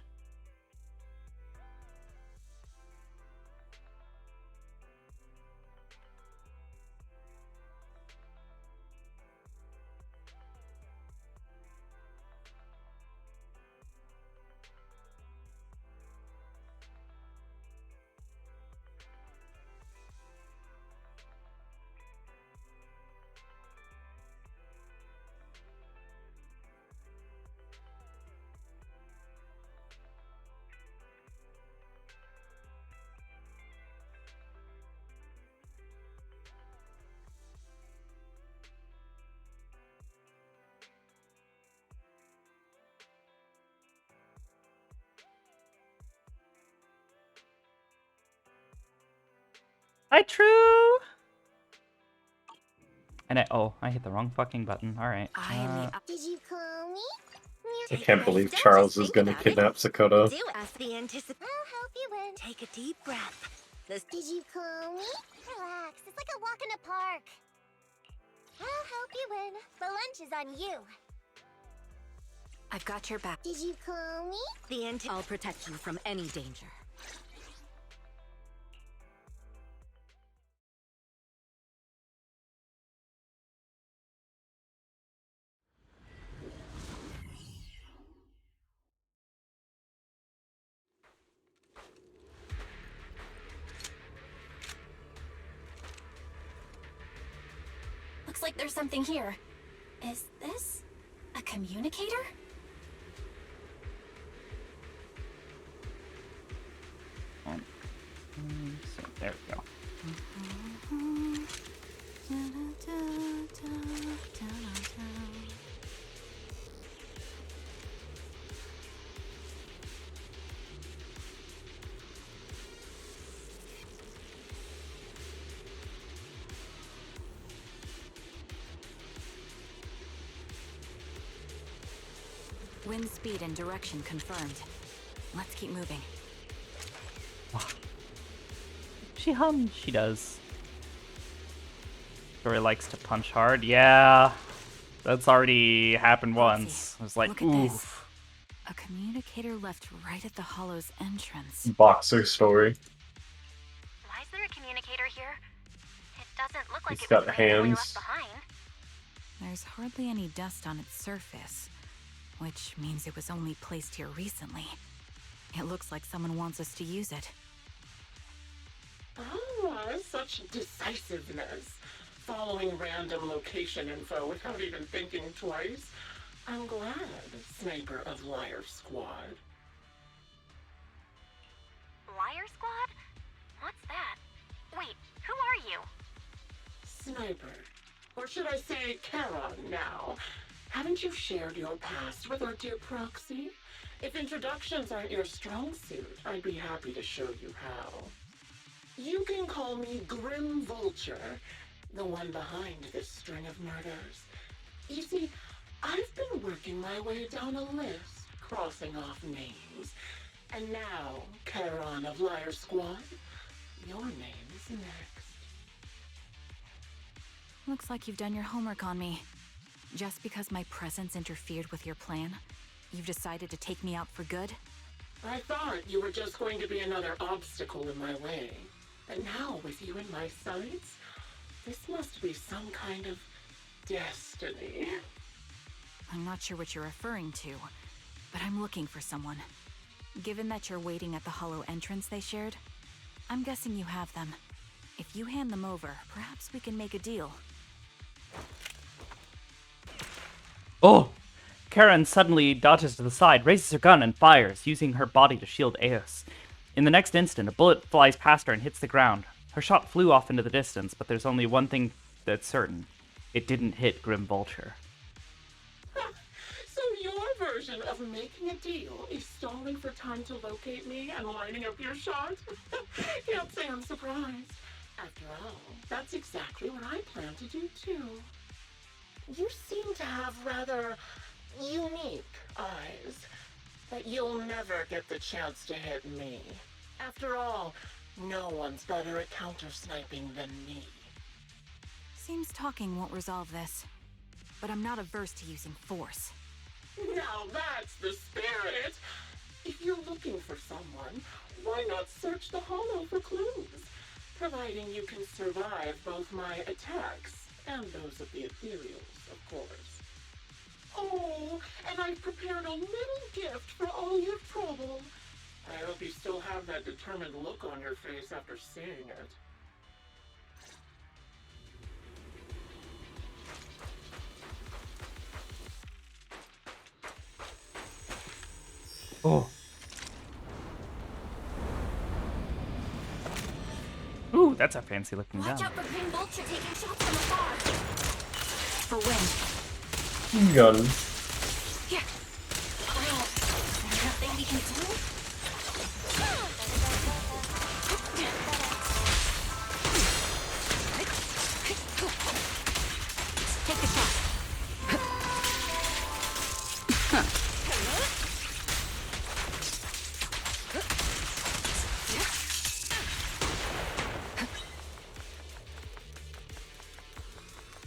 Hi, True! And I hit the wrong fucking button. Alright. Did you call me? I can't believe Charles is gonna kidnap Sakoto. Do ask the I'll help you win. Take a deep breath. Did you call me? Relax. It's like a walk in a park. I'll help you win. The lunch is on you. I've got your back. Did you call me? I'll protect you from any danger. Looks like there's something here. Is this a communicator? So, there we go. Wind speed and direction confirmed. Let's keep moving. She hums. She does. Dory likes to punch hard. Yeah. That's already happened once. I was like, Look at ooh. this. A communicator left right at the Hollow's entrance. Boxer story. Why is there a communicator here? It doesn't look like It's it was got randomly hands. left behind. There's hardly any dust on its surface, which means it was only placed here recently. It looks like someone wants us to use it. Ah, such decisiveness. Following random location info without even thinking twice. I'm glad, Sniper of Liar Squad. Liar Squad? What's that? Wait, who are you? Sniper. Or should I say Charon now? Haven't you shared your past with our dear Proxy? If introductions aren't your strong suit, I'd be happy to show you how. You can call me Grim Vulture, the one behind this string of murders. You see, I've been working my way down a list, crossing off names. And now, Charon of Liar Squad, your name's next. Looks like you've done your homework on me. Just because my presence interfered with your plan, you've decided to take me out for good? I thought you were just going to be another obstacle in my way. And now, with you in my sights, this must be some kind of destiny. I'm not sure what you're referring to, but I'm looking for someone. Given that you're waiting at the hollow entrance they shared, I'm guessing you have them. If you hand them over, perhaps we can make a deal. Oh! Karen suddenly dodges to the side, raises her gun, and fires, using her body to shield Eos. In the next instant, a bullet flies past her and hits the ground. Her shot flew off into the distance, but there's only one thing that's certain. It didn't hit Grim Vulture. So your version of making a deal is stalling for time to locate me and lining up your shot? Can't say I'm surprised. After all, that's exactly what I plan to do too. You seem to have rather unique eyes, but you'll never get the chance to hit me. After all, no one's better at counter-sniping than me. Seems talking won't resolve this, but I'm not averse to using force. Now that's the spirit! If you're looking for someone, why not search the hollow for clues? Providing you can survive both my attacks and those of the ethereals, of course. Oh, and I've prepared a little gift for all your trouble. I hope you still have that determined look on your face after seeing it. Oh. Ooh, that's a fancy looking gun. Watch out for Green Vulture taking shots from afar. For when? Guns. Here. Oh, is there nothing we can do? Take the shot.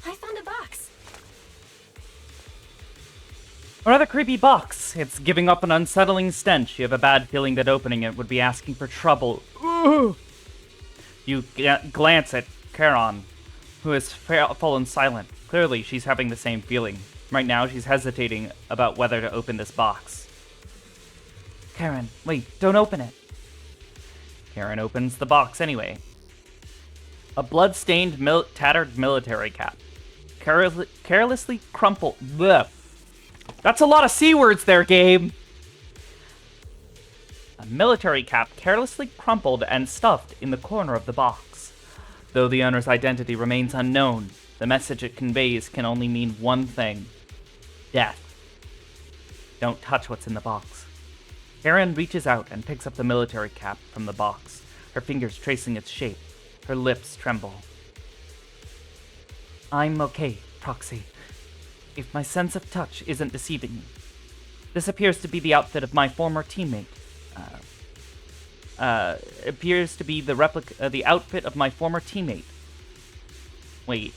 I found a box. A rather creepy box. It's giving up an unsettling stench. You have a bad feeling that opening it would be asking for trouble. Ooh. You glance at Charon, who has fallen silent. Clearly, she's having the same feeling. Right now, she's hesitating about whether to open this box. Karen, wait, don't open it. Karen opens the box anyway. A blood-stained, tattered military cap. Carelessly crumpled. Blech. That's a lot of C words there, game. A military cap carelessly crumpled and stuffed in the corner of the box. Though the owner's identity remains unknown, the message it conveys can only mean one thing. Death. Don't touch what's in the box. Karen reaches out and picks up the military cap from the box, her fingers tracing its shape. Her lips tremble. I'm okay, Proxy. If my sense of touch isn't deceiving me. This appears to be the outfit of my former teammate. Appears to be the outfit of my former teammate. Wait.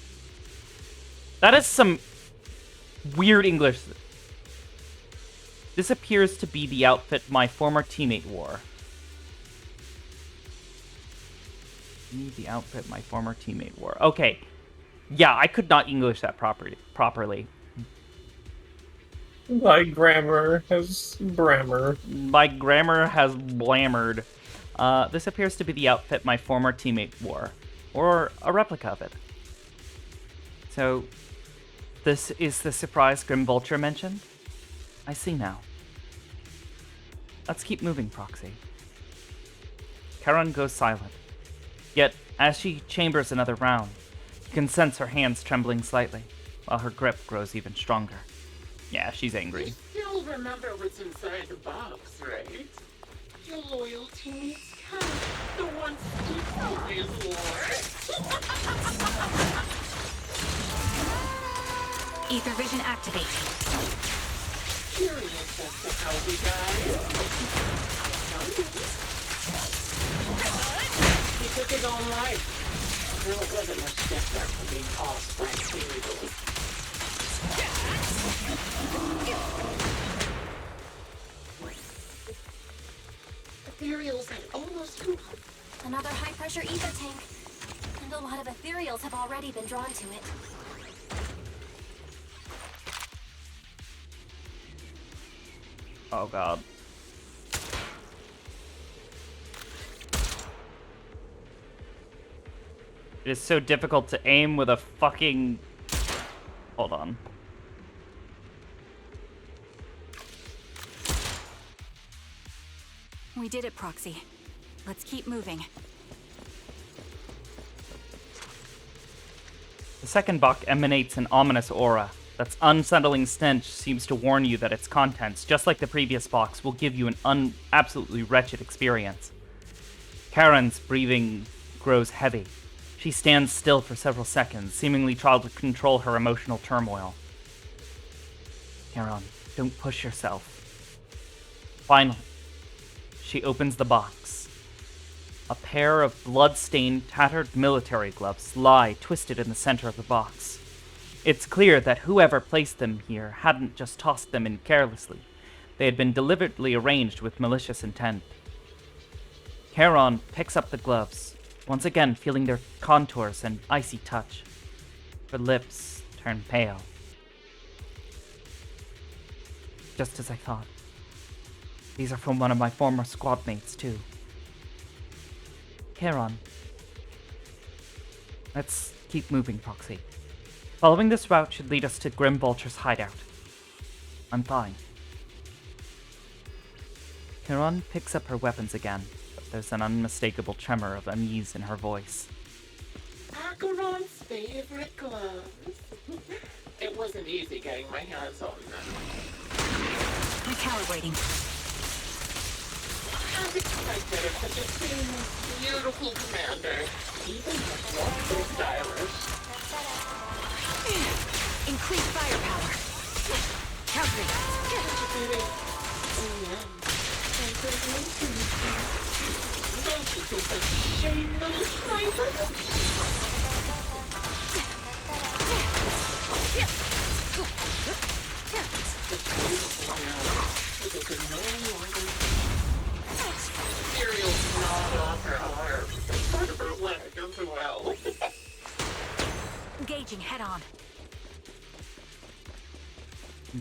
That is some weird English. This appears to be the outfit my former teammate wore. The outfit my former teammate wore. Okay. Yeah, I could not English that properly. My grammar has brammer. My grammar has blammered. This appears to be the outfit my former teammate wore, or a replica of it. So, this is the surprise Grim Vulture mentioned? I see now. Let's keep moving, Proxy. Charon goes silent. Yet, as she chambers another round, you can sense her hands trembling slightly, while her grip grows even stronger. Yeah, she's angry. You still remember what's inside the box, right? Your loyal teammate's count, the one Steve always wore. Ether vision activate. Curious as to how we died. He took his own life. There wasn't much different from being tossed by ethereals. Ethereals had almost completed. Another high-pressure ether tank. And a lot of ethereals have already been drawn to it. Oh god. It is so difficult to aim with a fucking... Hold on. We did it, Proxy. Let's keep moving. The second box emanates an ominous aura. That's unsettling stench seems to warn you that its contents, just like the previous box, will give you an absolutely wretched experience. Karen's breathing grows heavy. She stands still for several seconds, seemingly trying to control her emotional turmoil. Karen, don't push yourself. Finally, she opens the box. A pair of blood-stained, tattered military gloves lie twisted in the center of the box. It's clear that whoever placed them here hadn't just tossed them in carelessly. They had been deliberately arranged with malicious intent. Charon picks up the gloves, once again feeling their contours and icy touch. Her lips turn pale. Just as I thought. These are from one of my former squad mates, too. Charon. Let's keep moving, Proxy. Following this route should lead us to Grim Vulture's hideout. I'm fine. Charon picks up her weapons again, but there's an unmistakable tremor of unease in her voice. Acheron's favorite gloves. It wasn't easy getting my hands on them. Recalibrating. As expected of such a thin, beautiful commander, even the more stylish. Increase firepower. Calculate. Don't you think that's shameless sniper? Cereal's not on her arm. Part of her leg as well. Engaging head on.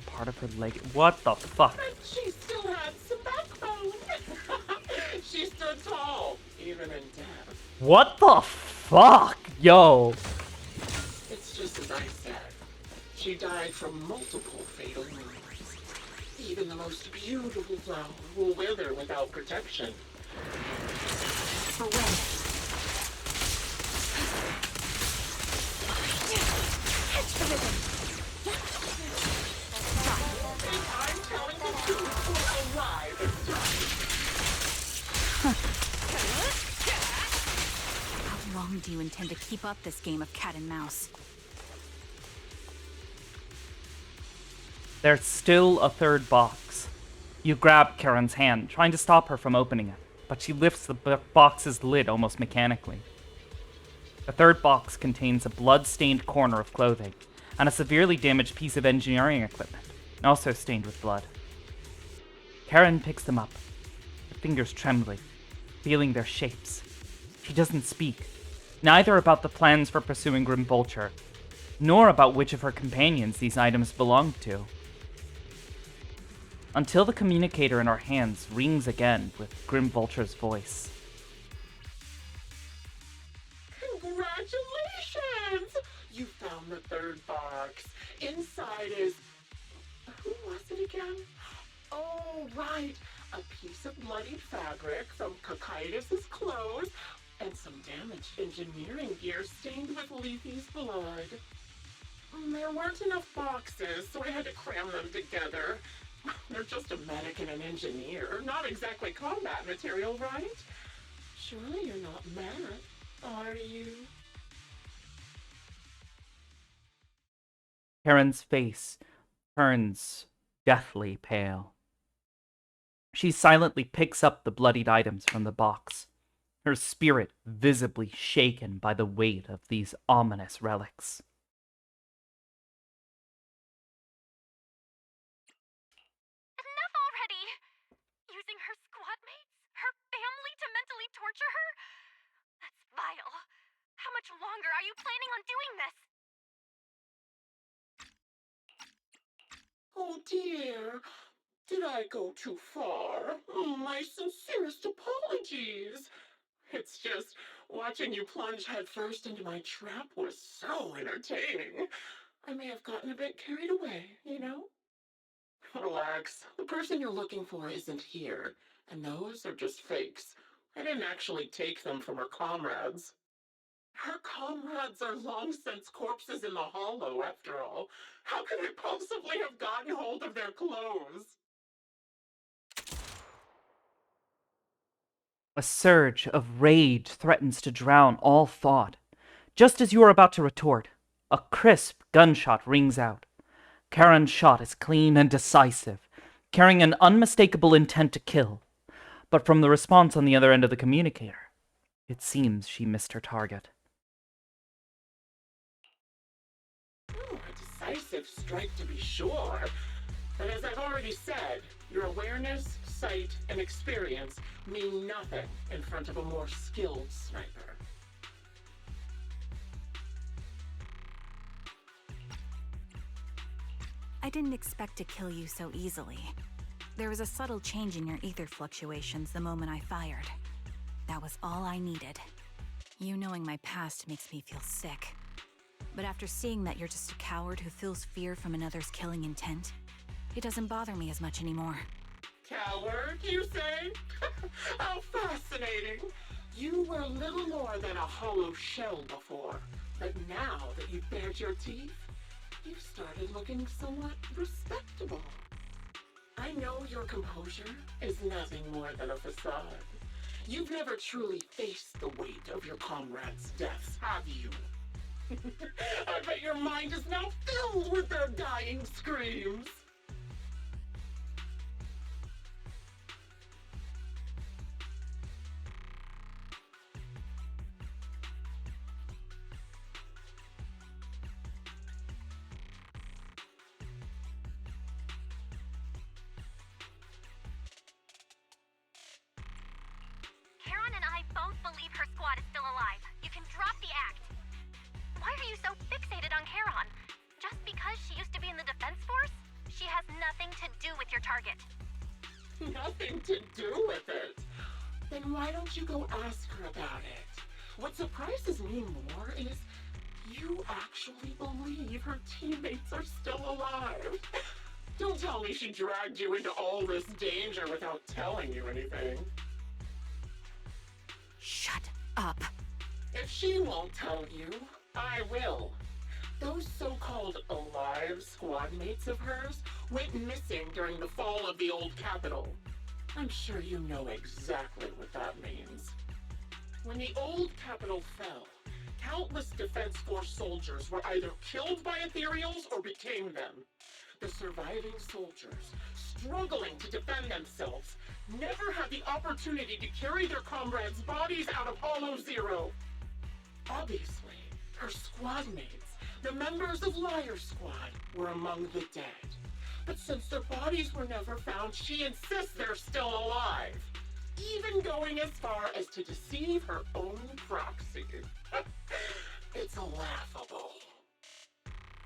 Part of her leg. What the fuck? And she still had some backbone. She stood tall, even in death. What the fuck? Yo. It's just as I said. She died from multiple fatal wounds. Even the most beautiful flower will wither without protection. For when? Catch the rhythm. And I'm telling the truth or a lie this time. How long do you intend to keep up this game of cat and mouse? There's still a third box. You grab Karen's hand, trying to stop her from opening it, but she lifts the box's lid almost mechanically. The third box contains a blood-stained corner of clothing and a severely damaged piece of engineering equipment, also stained with blood. Karen picks them up, her fingers trembling, feeling their shapes. She doesn't speak, neither about the plans for pursuing Grim Vulture, nor about which of her companions these items belonged to. Until the communicator in our hands rings again with Grim Vulture's voice. Congratulations! You found the third box. Inside is... Who was it again? Oh, right. A piece of bloodied fabric from Cocytus's clothes and some damaged engineering gear stained with Leafy's blood. There weren't enough boxes, so I had to cram them together. They're just a medic and an engineer, not exactly combat material, right? Surely you're not mad, are you? Karen's face turns deathly pale. She silently picks up the bloodied items from the box, her spirit visibly shaken by the weight of these ominous relics. Enough already! Using her squad mates, her family to mentally torture her? That's vile. How much longer are you planning on doing this? Oh dear, did I go too far? My sincerest apologies. It's just, watching you plunge headfirst into my trap was so entertaining. I may have gotten a bit carried away, you know? Relax. The person you're looking for isn't here, and those are just fakes. I didn't actually take them from her comrades. Her comrades are long since corpses in the hollow, after all. How could I possibly have gotten hold of their clothes? A surge of rage threatens to drown all thought. Just as you are about to retort, a crisp gunshot rings out. Karen's shot is clean and decisive, carrying an unmistakable intent to kill. But from the response on the other end of the communicator, it seems she missed her target. A decisive strike to be sure. But as I've already said, your awareness, sight, and experience mean nothing in front of a more skilled sniper. I didn't expect to kill you so easily. There was a subtle change in your ether fluctuations the moment I fired. That was all I needed. You knowing my past makes me feel sick. But after seeing that you're just a coward who feels fear from another's killing intent, it doesn't bother me as much anymore. Coward, you say? How fascinating! You were little more than a hollow shell before, but now that you've bared your teeth, you've started looking somewhat respectable. I know your composure is nothing more than a facade. You've never truly faced the weight of your comrades' deaths, have you? I bet your mind is now filled with their dying screams. Karen and I both believe her squad is still alive. You can drop the act. Why are you so fixated on Karen? Just because she used to be in the defense force? She has nothing to do with your target. Nothing to do with it? Then why don't you go ask her about it? What surprises me more is you actually believe her teammates are still alive. Don't tell me she dragged you into all this danger without telling you anything. Shut up. If she won't tell you, I will. Those so-called alive squad mates of hers went missing during the fall of the old capital. I'm sure you know exactly what that means. When the old capital fell, countless Defense Force soldiers were either killed by ethereals or became them. The surviving soldiers, struggling to defend themselves, never had the opportunity to carry their comrades' bodies out of Hollow Zero. Obviously, her squad mates, the members of Liar Squad, were among the dead. But since their bodies were never found, she insists they're still alive, even going as far as to deceive her own proxy. It's laughable.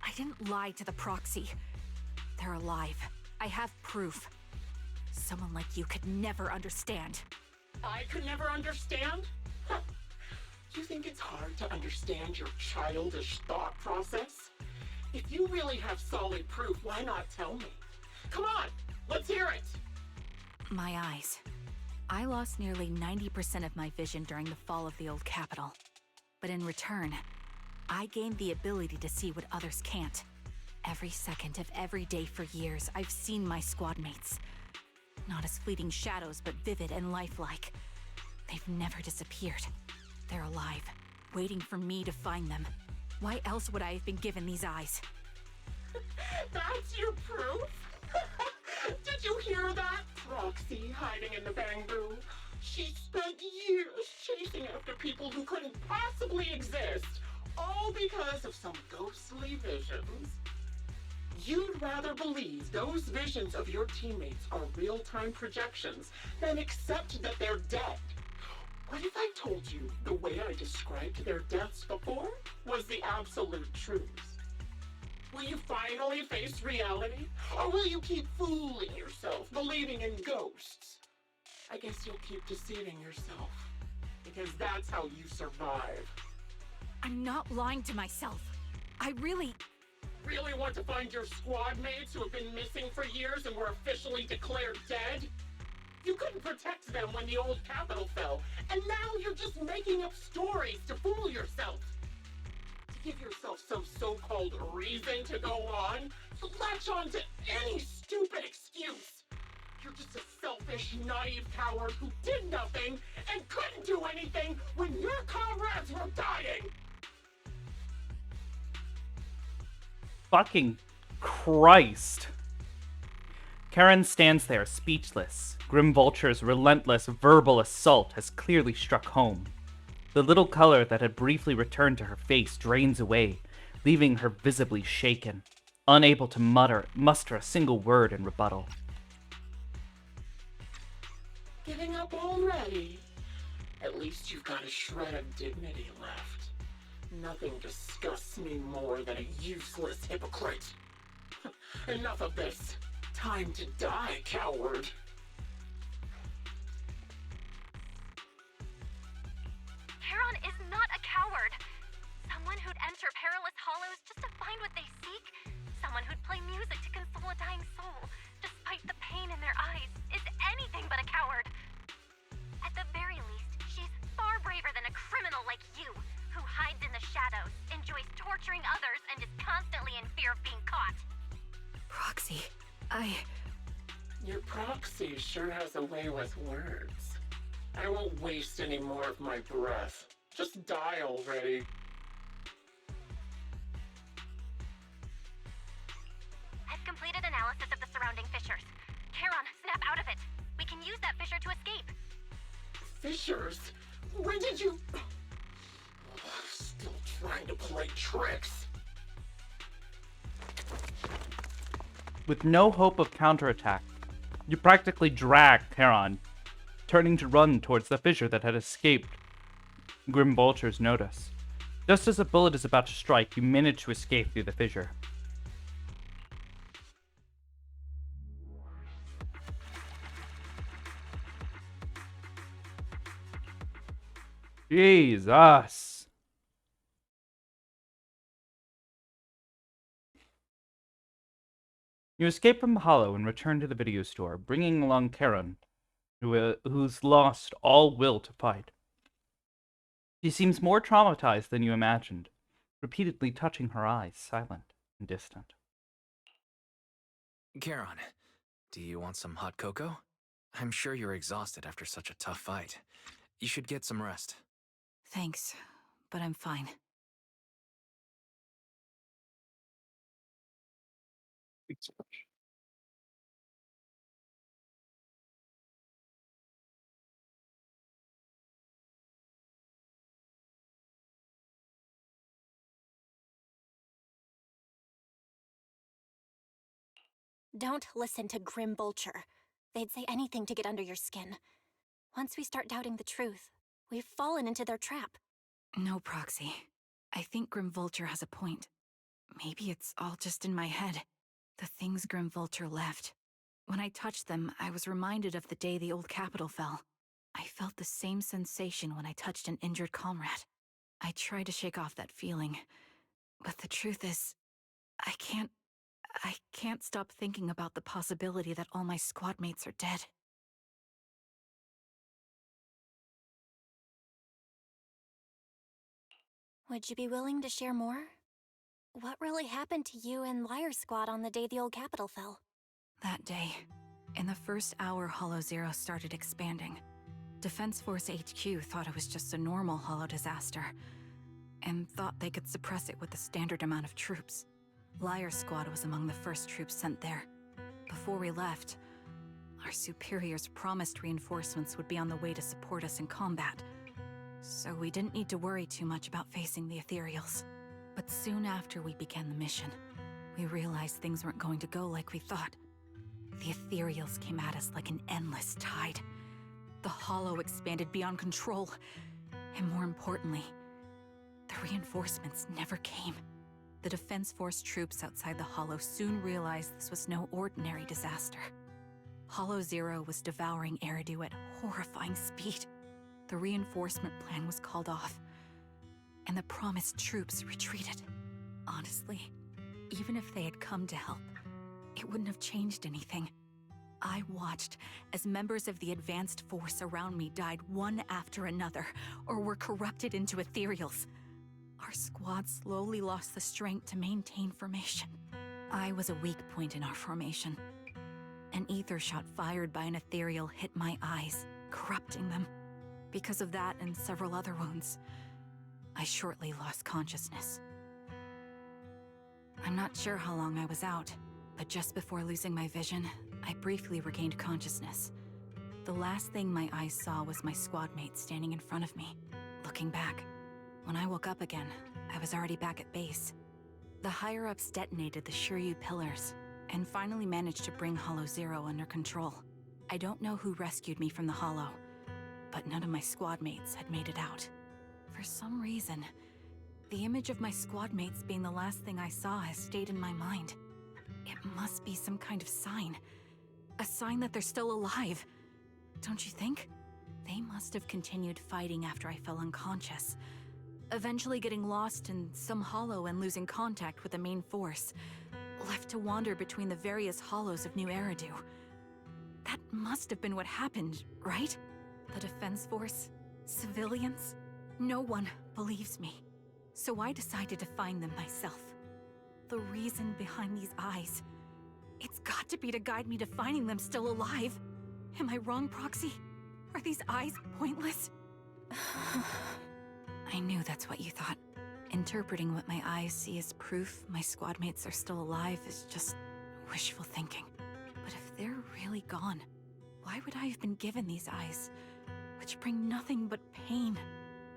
I didn't lie to the proxy. They're alive. I have proof. Someone like you could never understand. I could never understand? Huh. Do you think it's hard to understand your childish thought process? If you really have solid proof, why not tell me? Come on, let's hear it! My eyes. I lost nearly 90% of my vision during the fall of the old capital. But in return, I gained the ability to see what others can't. Every second of every day for years, I've seen my squad mates. Not as fleeting shadows, but vivid and lifelike. They've never disappeared. They're alive, waiting for me to find them. Why else would I have been given these eyes? That's your proof? Did you hear that? Proxy hiding in the bamboo. She spent years chasing after people who couldn't possibly exist, all because of some ghostly visions. You'd rather believe those visions of your teammates are real-time projections than accept that they're dead. What if I told you the way I described their deaths before was the absolute truth? Will you finally face reality? Or will you keep fooling yourself, believing in ghosts? I guess you'll keep deceiving yourself, because that's how you survive. I'm not lying to myself. I really want to find your squad mates who have been missing for years and were officially declared dead? You couldn't protect them when the old capital fell, and now you're just making up stories to fool yourself. To give yourself some so-called reason to go on, to latch on to any stupid excuse. You're just a selfish, naive coward who did nothing and couldn't do anything when your comrades were dying. Fucking Christ. Karen stands there, speechless. Grim Vulture's relentless verbal assault has clearly struck home. The little color that had briefly returned to her face drains away, leaving her visibly shaken, unable to muster a single word in rebuttal. Giving up already? At least you've got a shred of dignity left. Nothing disgusts me more than a useless hypocrite. Enough of this. Time to die, coward. Charon is not a coward. Someone who'd enter perilous hollows just to find what they seek. Someone who'd play music to console a dying soul, despite the pain in their eyes, is anything but a coward. At the very least, she's far braver than a criminal like you, who hides in the shadows, enjoys torturing others, and is constantly in fear of being caught. Proxy, Your proxy sure has a way with words. I won't waste any more of my breath. Just die already. I've completed analysis of the surrounding fissures. Charon, snap out of it. We can use that fissure to escape. Fissures? When did you... Still trying to play tricks. With no hope of counterattack, you practically drag Charon, turning to run towards the fissure that had escaped Grim Vulture's notice. Just as a bullet is about to strike, you manage to escape through the fissure. Jesus! You escape from the hollow and return to the video store, bringing along Karen, who's lost all will to fight. She seems more traumatized than you imagined, repeatedly touching her eyes, silent and distant. Karen, do you want some hot cocoa? I'm sure you're exhausted after such a tough fight. You should get some rest. Thanks, but I'm fine. Don't listen to Grim Vulture. They'd say anything to get under your skin. Once we start doubting the truth, we've fallen into their trap. No, Proxy. I think Grim Vulture has a point. Maybe it's all just in my head. The things Grim Vulture left. When I touched them, I was reminded of the day the old capital fell. I felt the same sensation when I touched an injured comrade. I try to shake off that feeling, but the truth is, I can't stop thinking about the possibility that all my squad mates are dead. Would you be willing to share more? What really happened to you and Liar Squad on the day the old capital fell? That day, in the first hour Hollow Zero started expanding, Defense Force HQ thought it was just a normal Hollow disaster, and thought they could suppress it with the standard amount of troops. Liar Squad was among the first troops sent there. Before we left, our superiors promised reinforcements would be on the way to support us in combat, so we didn't need to worry too much about facing the Ethereals. But soon after we began the mission, we realized things weren't going to go like we thought. The Ethereals came at us like an endless tide. The Hollow expanded beyond control, and more importantly, the reinforcements never came. The Defense Force troops outside the Hollow soon realized this was no ordinary disaster. Hollow Zero was devouring Eridu at horrifying speed. The reinforcement plan was called off, and the promised troops retreated. Honestly, even if they had come to help, it wouldn't have changed anything. I watched as members of the advanced force around me died one after another, or were corrupted into ethereals. Our squad slowly lost the strength to maintain formation. I was a weak point in our formation. An ether shot fired by an ethereal hit my eyes, corrupting them. Because of that and several other wounds, I shortly lost consciousness. I'm not sure how long I was out, but just before losing my vision, I briefly regained consciousness. The last thing my eyes saw was my squad mate standing in front of me, looking back. When I woke up again, I was already back at base. The higher-ups detonated the Shiryu pillars, and finally managed to bring Hollow Zero under control. I don't know who rescued me from the Hollow, but none of my squad mates had made it out. For some reason, the image of my squad mates being the last thing I saw has stayed in my mind. It must be some kind of sign. A sign that they're still alive. Don't you think? They must have continued fighting after I fell unconscious, eventually getting lost in some hollow and losing contact with the main force, left to wander between the various hollows of New Eridu. That must have been what happened, right? The Defense Force? Civilians? No one believes me. So I decided to find them myself. The reason behind these eyes. It's got to be to guide me to finding them still alive. Am I wrong, Proxy? Are these eyes pointless? I knew that's what you thought. Interpreting what my eyes see as proof my squad mates are still alive is just wishful thinking. But if they're really gone, why would I have been given these eyes, which bring nothing but pain?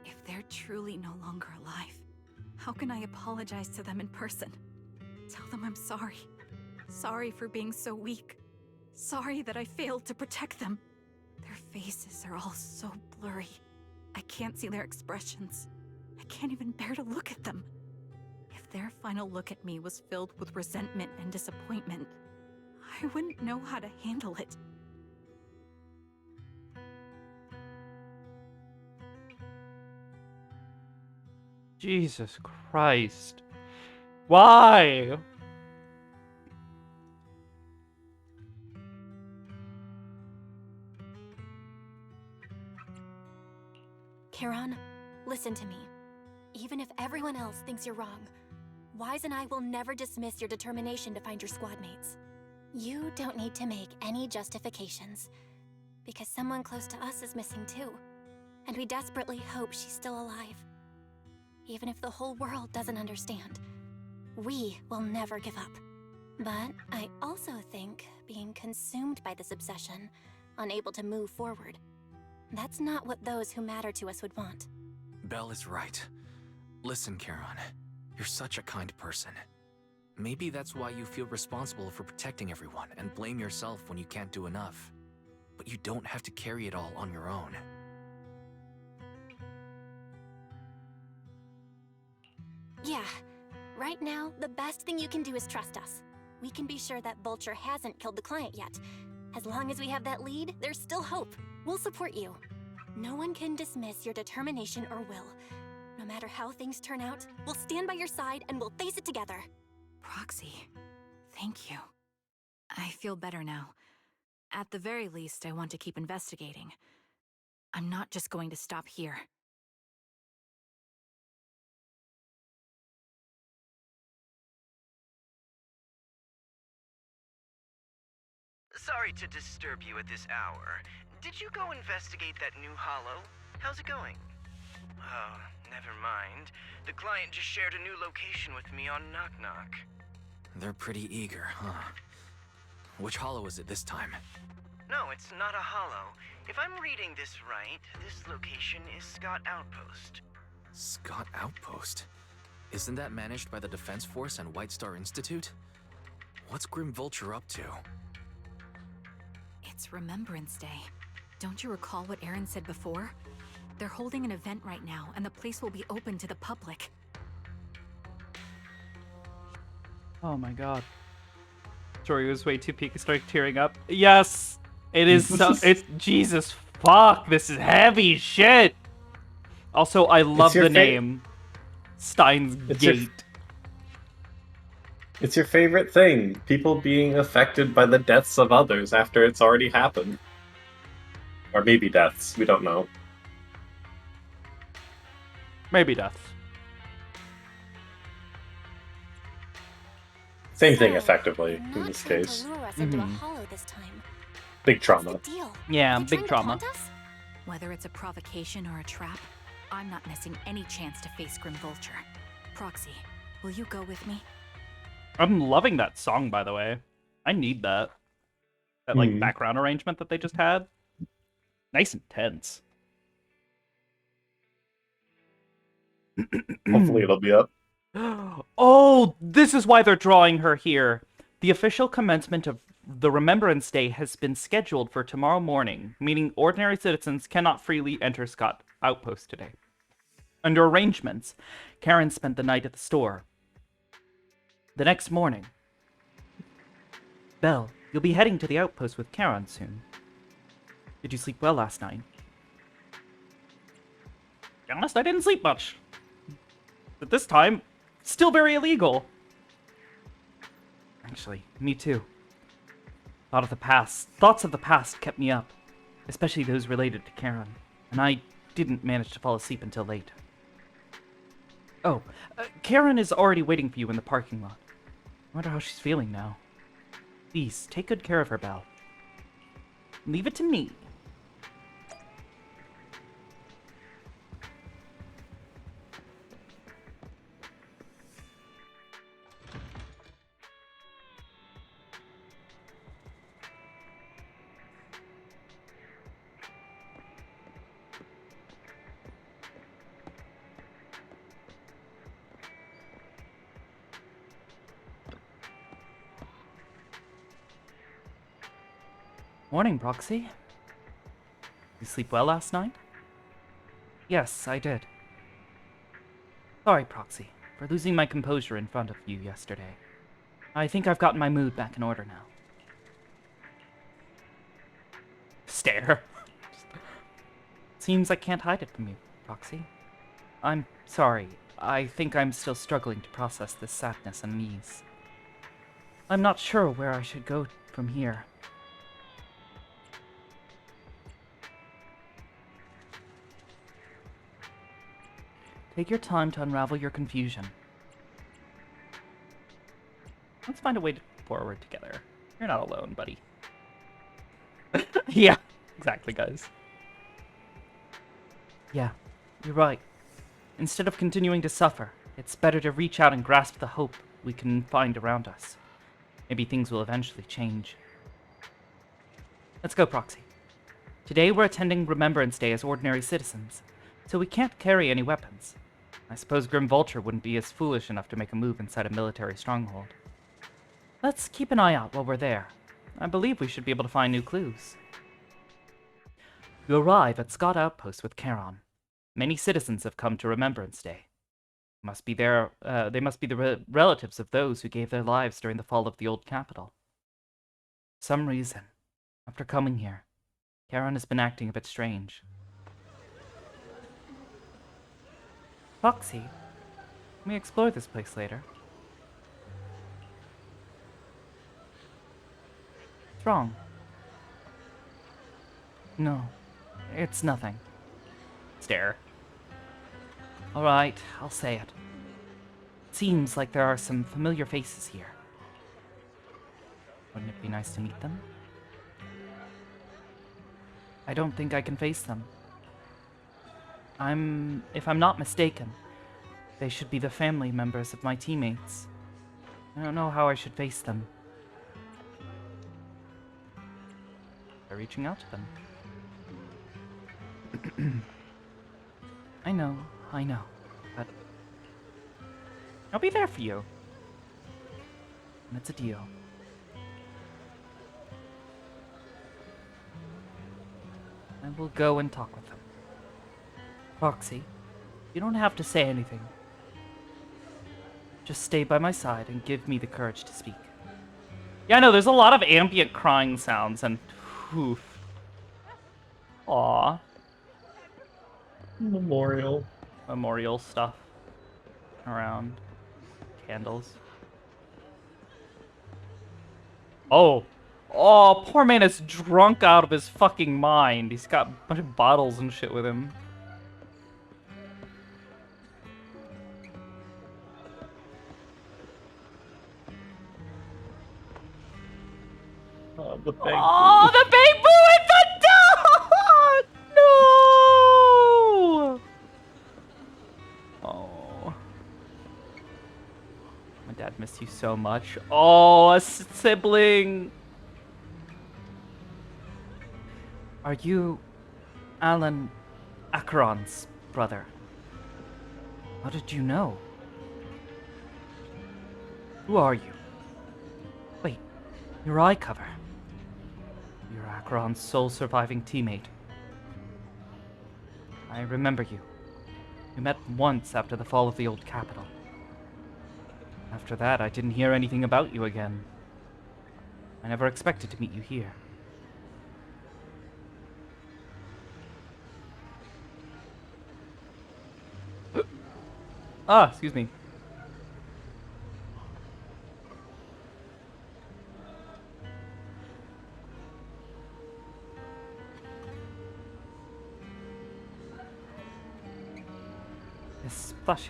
If they're truly no longer alive, how can I apologize to them in person? Tell them I'm sorry. Sorry for being so weak. Sorry that I failed to protect them. Their faces are all so blurry. I can't see their expressions. I can't even bear to look at them. If their final look at me was filled with resentment and disappointment, I wouldn't know how to handle it. Jesus Christ. Why? Charon, listen to me. Even if everyone else thinks you're wrong, Wise and I will never dismiss your determination to find your squad mates. You don't need to make any justifications, because someone close to us is missing too, and we desperately hope she's still alive. Even if the whole world doesn't understand, we will never give up. But I also think being consumed by this obsession, unable to move forward, that's not what those who matter to us would want. Belle is right. Listen, Charon, you're such a kind person. Maybe that's why you feel responsible for protecting everyone and blame yourself when you can't do enough. But you don't have to carry it all on your own. Yeah. Right now, the best thing you can do is trust us. We can be sure that Vulture hasn't killed the client yet. As long as we have that lead, there's still hope. We'll support you. No one can dismiss your determination or will. No matter how things turn out, we'll stand by your side and we'll face it together. Proxy, thank you. I feel better now. At the very least, I want to keep investigating. I'm not just going to stop here. Sorry to disturb you at this hour. Did you go investigate that new hollow? How's it going? Oh, never mind. The client just shared a new location with me on Knock Knock. They're pretty eager, huh? Which hollow is it this time? No, it's not a hollow. If I'm reading this right, this location is Scott Outpost. Scott Outpost? Isn't that managed by the Defense Force and White Star Institute? What's Grim Vulture up to? It's Remembrance Day. Don't you recall what Aaron said before? They're holding an event right now, and the place will be open to the public. Oh my god. Tori was way too peak, started tearing up. Yes! It is so. It's. Jesus fuck, this is heavy shit! Also, I love the name Steins Gate. It's your favorite thing. People being affected by the deaths of others after it's already happened. Or maybe deaths, we don't know. Maybe deaths. Same thing, effectively, in this case. Big trauma. Yeah, big trauma. Whether it's a provocation or a trap, I'm not missing any chance to face Grim Vulture. Proxy, will you go with me? I'm loving that song, by the way. I need that. That, like, background arrangement that they just had. Nice and tense. Hopefully it'll be up. Oh, this is why they're drawing her here. The official commencement of the Remembrance Day has been scheduled for tomorrow morning, meaning ordinary citizens cannot freely enter Scott Outpost today. Under arrangements, Karen spent the night at the store. The next morning, Belle, you'll be heading to the outpost with Karen soon. Did you sleep well last night? To be honest, I didn't sleep much. But this time, still very illegal. Actually, me too. Thoughts of the past kept me up, especially those related to Karen, and I didn't manage to fall asleep until late. Oh, Karen is already waiting for you in the parking lot. I wonder how she's feeling now. Please, take good care of her, Belle. Leave it to me. Morning, Proxy. You sleep well last night? Yes, I did. Sorry, Proxy, for losing my composure in front of you yesterday. I think I've gotten my mood back in order now. Stare. Seems I can't hide it from you, Proxy. I'm sorry. I think I'm still struggling to process this sadness and unease. I'm not sure where I should go from here. Take your time to unravel your confusion. Let's find a way forward together. You're not alone, buddy. Yeah, exactly, guys. Yeah, you're right. Instead of continuing to suffer, it's better to reach out and grasp the hope we can find around us. Maybe things will eventually change. Let's go, Proxy. Today we're attending Remembrance Day as ordinary citizens, so we can't carry any weapons. I suppose Grim Vulture wouldn't be as foolish enough to make a move inside a military stronghold. Let's keep an eye out while we're there. I believe we should be able to find new clues. You arrive at Scott Outpost with Charon. Many citizens have come to Remembrance Day. They must be the relatives of those who gave their lives during the fall of the old capital. For some reason, after coming here, Charon has been acting a bit strange. Foxy, let me explore this place later. What's wrong? No, it's nothing. Stare. Alright, I'll say it. Seems like there are some familiar faces here. Wouldn't it be nice to meet them? I don't think I can face them. If I'm not mistaken, they should be the family members of my teammates. I don't know how I should face them. By reaching out to them. I know, but I'll be there for you. And it's a deal. I will go and talk with them. Foxy, you don't have to say anything. Just stay by my side and give me the courage to speak. Yeah, no, there's a lot of ambient crying sounds and oof. Aww. Memorial stuff around. Candles. Oh, poor man is drunk out of his fucking mind. He's got a bunch of bottles and shit with him. The big Oh, the big boo and the dog! No! Oh. My dad missed you so much. Oh, a sibling! Are you Alan Acheron's brother? How did you know? Who are you? Wait, your eye cover. You're Acheron's sole surviving teammate. I remember you. We met once after the fall of the old capital. After that, I didn't hear anything about you again. I never expected to meet you here. Ah, excuse me. This plushie.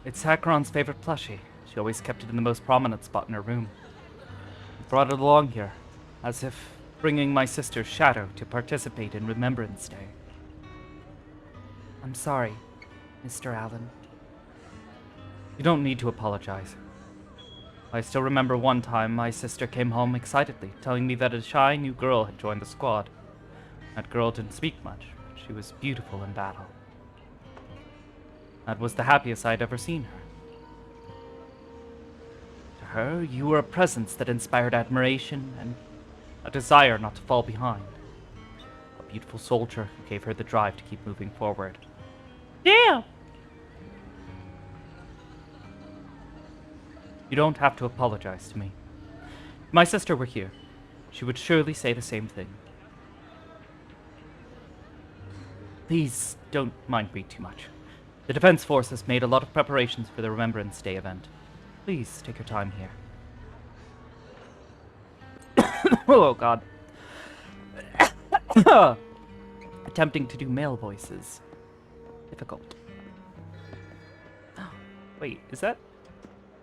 It's Acheron's favorite plushie. She always kept it in the most prominent spot in her room. I brought it along here, as if bringing my sister's shadow to participate in Remembrance Day. I'm sorry, Mr. Allen. You don't need to apologize. I still remember one time my sister came home excitedly, telling me that a shy new girl had joined the squad. That girl didn't speak much, but she was beautiful in battle. That was the happiest I'd ever seen her. To her, you were a presence that inspired admiration and a desire not to fall behind. A beautiful soldier who gave her the drive to keep moving forward. Yeah! You don't have to apologize to me. If my sister were here, she would surely say the same thing. Please don't mind me too much. The Defense Force has made a lot of preparations for the Remembrance Day event. Please take your time here. Oh, God. Attempting to do male voices. Difficult. Oh, wait, is that...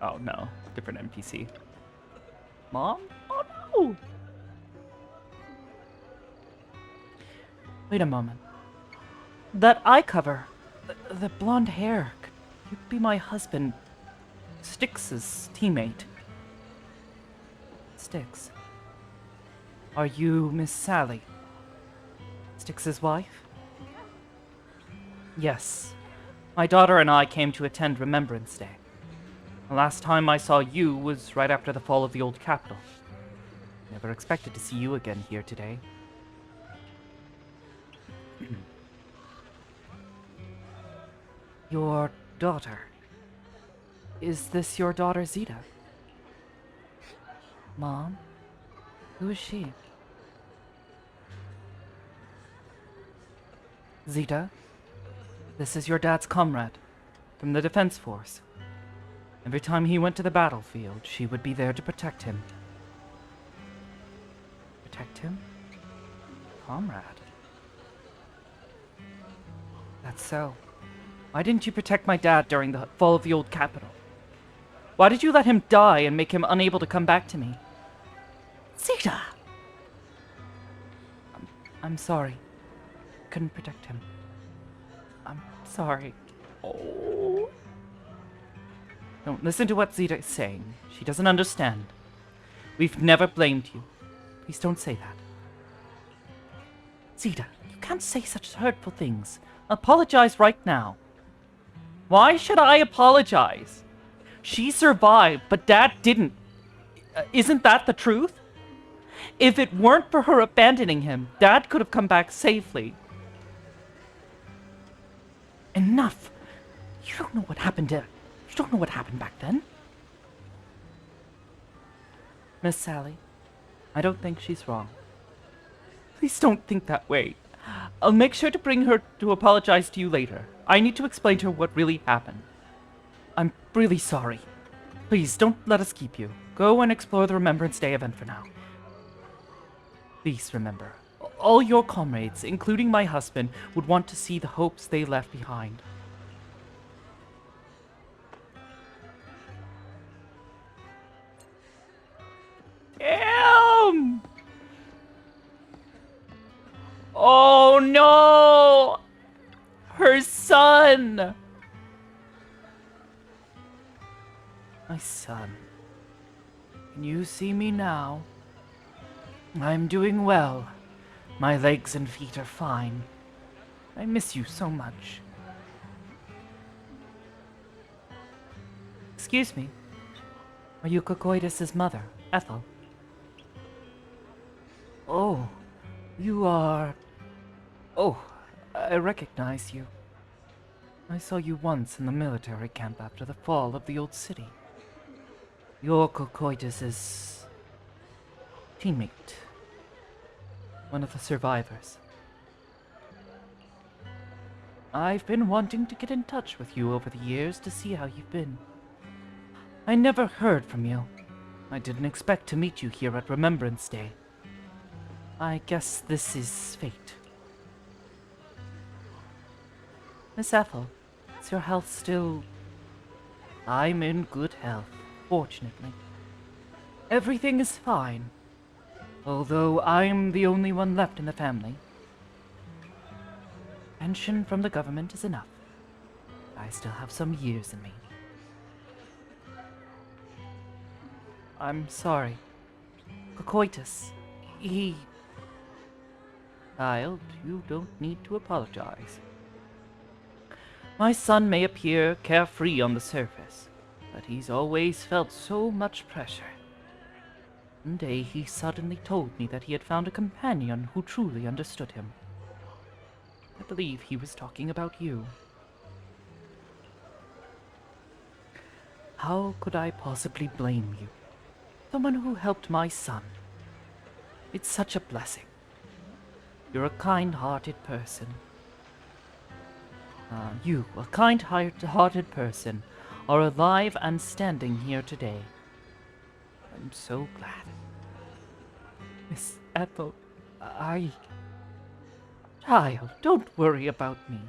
Oh, no. Different NPC. Mom? Oh, no! Wait a moment. That eye cover. The blonde hair. Could you be my husband? Styx's teammate. Styx. Are you Miss Sally? Styx's wife? Yes. My daughter and I came to attend Remembrance Day. The last time I saw you was right after the fall of the old capital. Never expected to see you again here today. Your daughter. Is this your daughter, Zeta? Mom? Who is she? Zeta? This is your dad's comrade, from the Defense Force. Every time he went to the battlefield, she would be there to protect him. Protect him? Comrade? That's so. Why didn't you protect my dad during the fall of the old capital? Why did you let him die and make him unable to come back to me? Zeta! I'm sorry. Couldn't protect him. I'm sorry. Oh. Don't listen to what Zeta is saying. She doesn't understand. We've never blamed you. Please don't say that. Zeta, you can't say such hurtful things. Apologize right now. Why should I apologize? She survived, but Dad didn't. Isn't that the truth? If it weren't for her abandoning him, Dad could have come back safely. Enough! You don't know what happened back then. Miss Sally, I don't think she's wrong. Please don't think that way. I'll make sure to bring her to apologize to you later. I need to explain to her what really happened. I'm really sorry. Please, don't let us keep you. Go and explore the Remembrance Day event for now. Please remember, all your comrades, including my husband, would want to see the hopes they left behind. Damn! Oh no! Her son! My son. Can you see me now? I'm doing well. My legs and feet are fine. I miss you so much. Excuse me. Are you Cocoidus' mother, Ethel? Oh, you are... Oh, I recognize you. I saw you once in the military camp after the fall of the old city. You're Cocoidus' teammate. One of the survivors. I've been wanting to get in touch with you over the years to see how you've been. I never heard from you. I didn't expect to meet you here at Remembrance Day. I guess this is fate. Miss Ethel, is your health still... I'm in good health, fortunately. Everything is fine. Although I'm the only one left in the family. Pension from the government is enough. I still have some years in me. I'm sorry. Cocoitus, he... Child, you don't need to apologize. My son may appear carefree on the surface, but he's always felt so much pressure. One day he suddenly told me that he had found a companion who truly understood him. I believe he was talking about you. How could I possibly blame you? Someone who helped my son. It's such a blessing. You're a kind-hearted person. You, a kind-hearted person, are alive and standing here today. I'm so glad. Miss Ethel, Child, don't worry about me.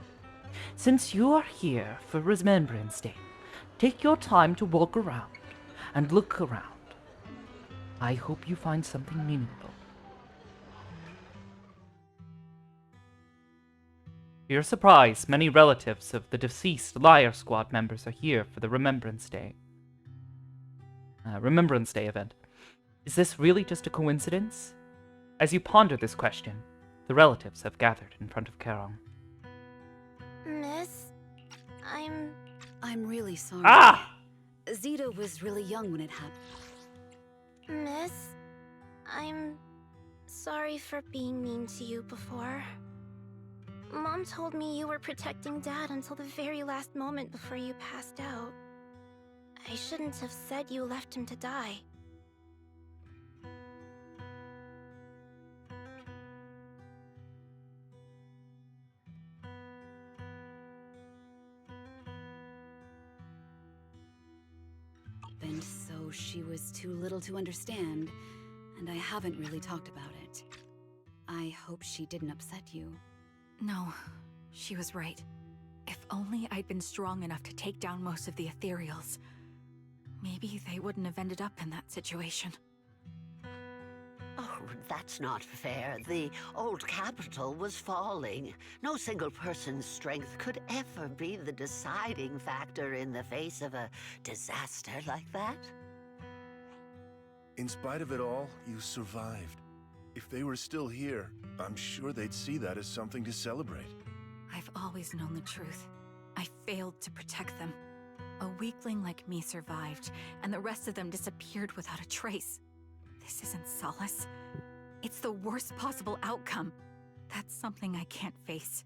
Since you are here for Remembrance Day, take your time to walk around and look around. I hope you find something meaningful. To your surprise, many relatives of the deceased Liar Squad members are here for the Remembrance Day event. Is this really just a coincidence? As you ponder this question, the relatives have gathered in front of Karong. Miss, I'm really sorry. Ah! Zeta was really young when it happened. Miss, I'm sorry for being mean to you before. Mom told me you were protecting Dad until the very last moment before you passed out. I shouldn't have said you left him to die. happened, so she was too little to understand, and I haven't really talked about it. I hope she didn't upset you. No, she was right. If only I'd been strong enough to take down most of the ethereals, maybe they wouldn't have ended up in that situation. Oh, that's not fair. The old capital was falling. No single person's strength could ever be the deciding factor in the face of a disaster like that. In spite of it all, you survived. If they were still here, I'm sure they'd see that as something to celebrate. I've always known the truth. I failed to protect them. A weakling like me survived, and the rest of them disappeared without a trace. This isn't solace. It's the worst possible outcome. That's something I can't face.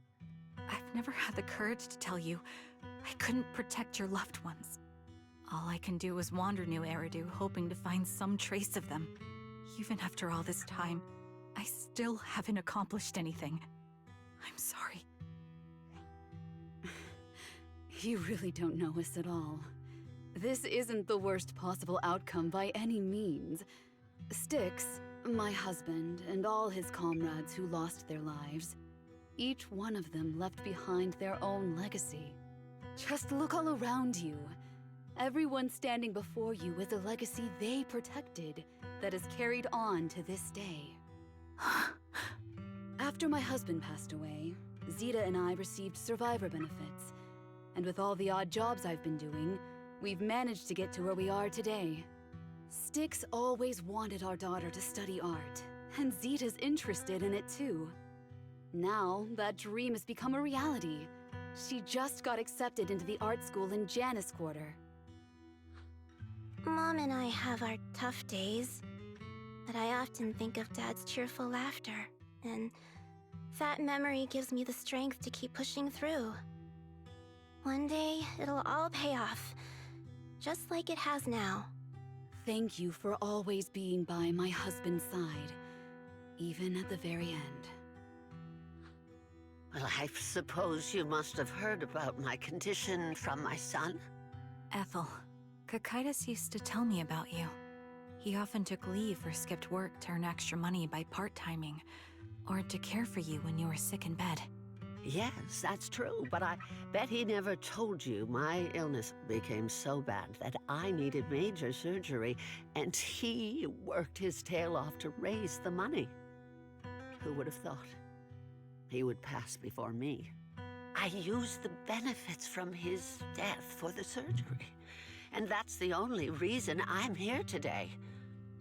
I've never had the courage to tell you I couldn't protect your loved ones. All I can do is wander New Eridu, hoping to find some trace of them. Even after all this time, I still haven't accomplished anything. I'm sorry. You really don't know us at all. This isn't the worst possible outcome by any means. Styx, my husband, and all his comrades who lost their lives, each one of them left behind their own legacy. Just look all around you. Everyone standing before you is a legacy they protected that is carried on to this day. After my husband passed away, Zeta and I received survivor benefits, and with all the odd jobs I've been doing, we've managed to get to where we are today. Styx always wanted our daughter to study art, and Zeta's interested in it too. Now, that dream has become a reality. She just got accepted into the art school in Janus Quarter. Mom and I have our tough days, but I often think of Dad's cheerful laughter, and that memory gives me the strength to keep pushing through. One day, it'll all pay off, just like it has now. Thank you for always being by my husband's side, even at the very end. Well, I suppose you must have heard about my condition from my son? Ethel, Kakaitis used to tell me about you. He often took leave or skipped work to earn extra money by part-timing, or to care for you when you were sick in bed. Yes, that's true, but I bet he never told you my illness became so bad that I needed major surgery, and he worked his tail off to raise the money. Who would have thought he would pass before me? I used the benefits from his death for the surgery, and that's the only reason I'm here today.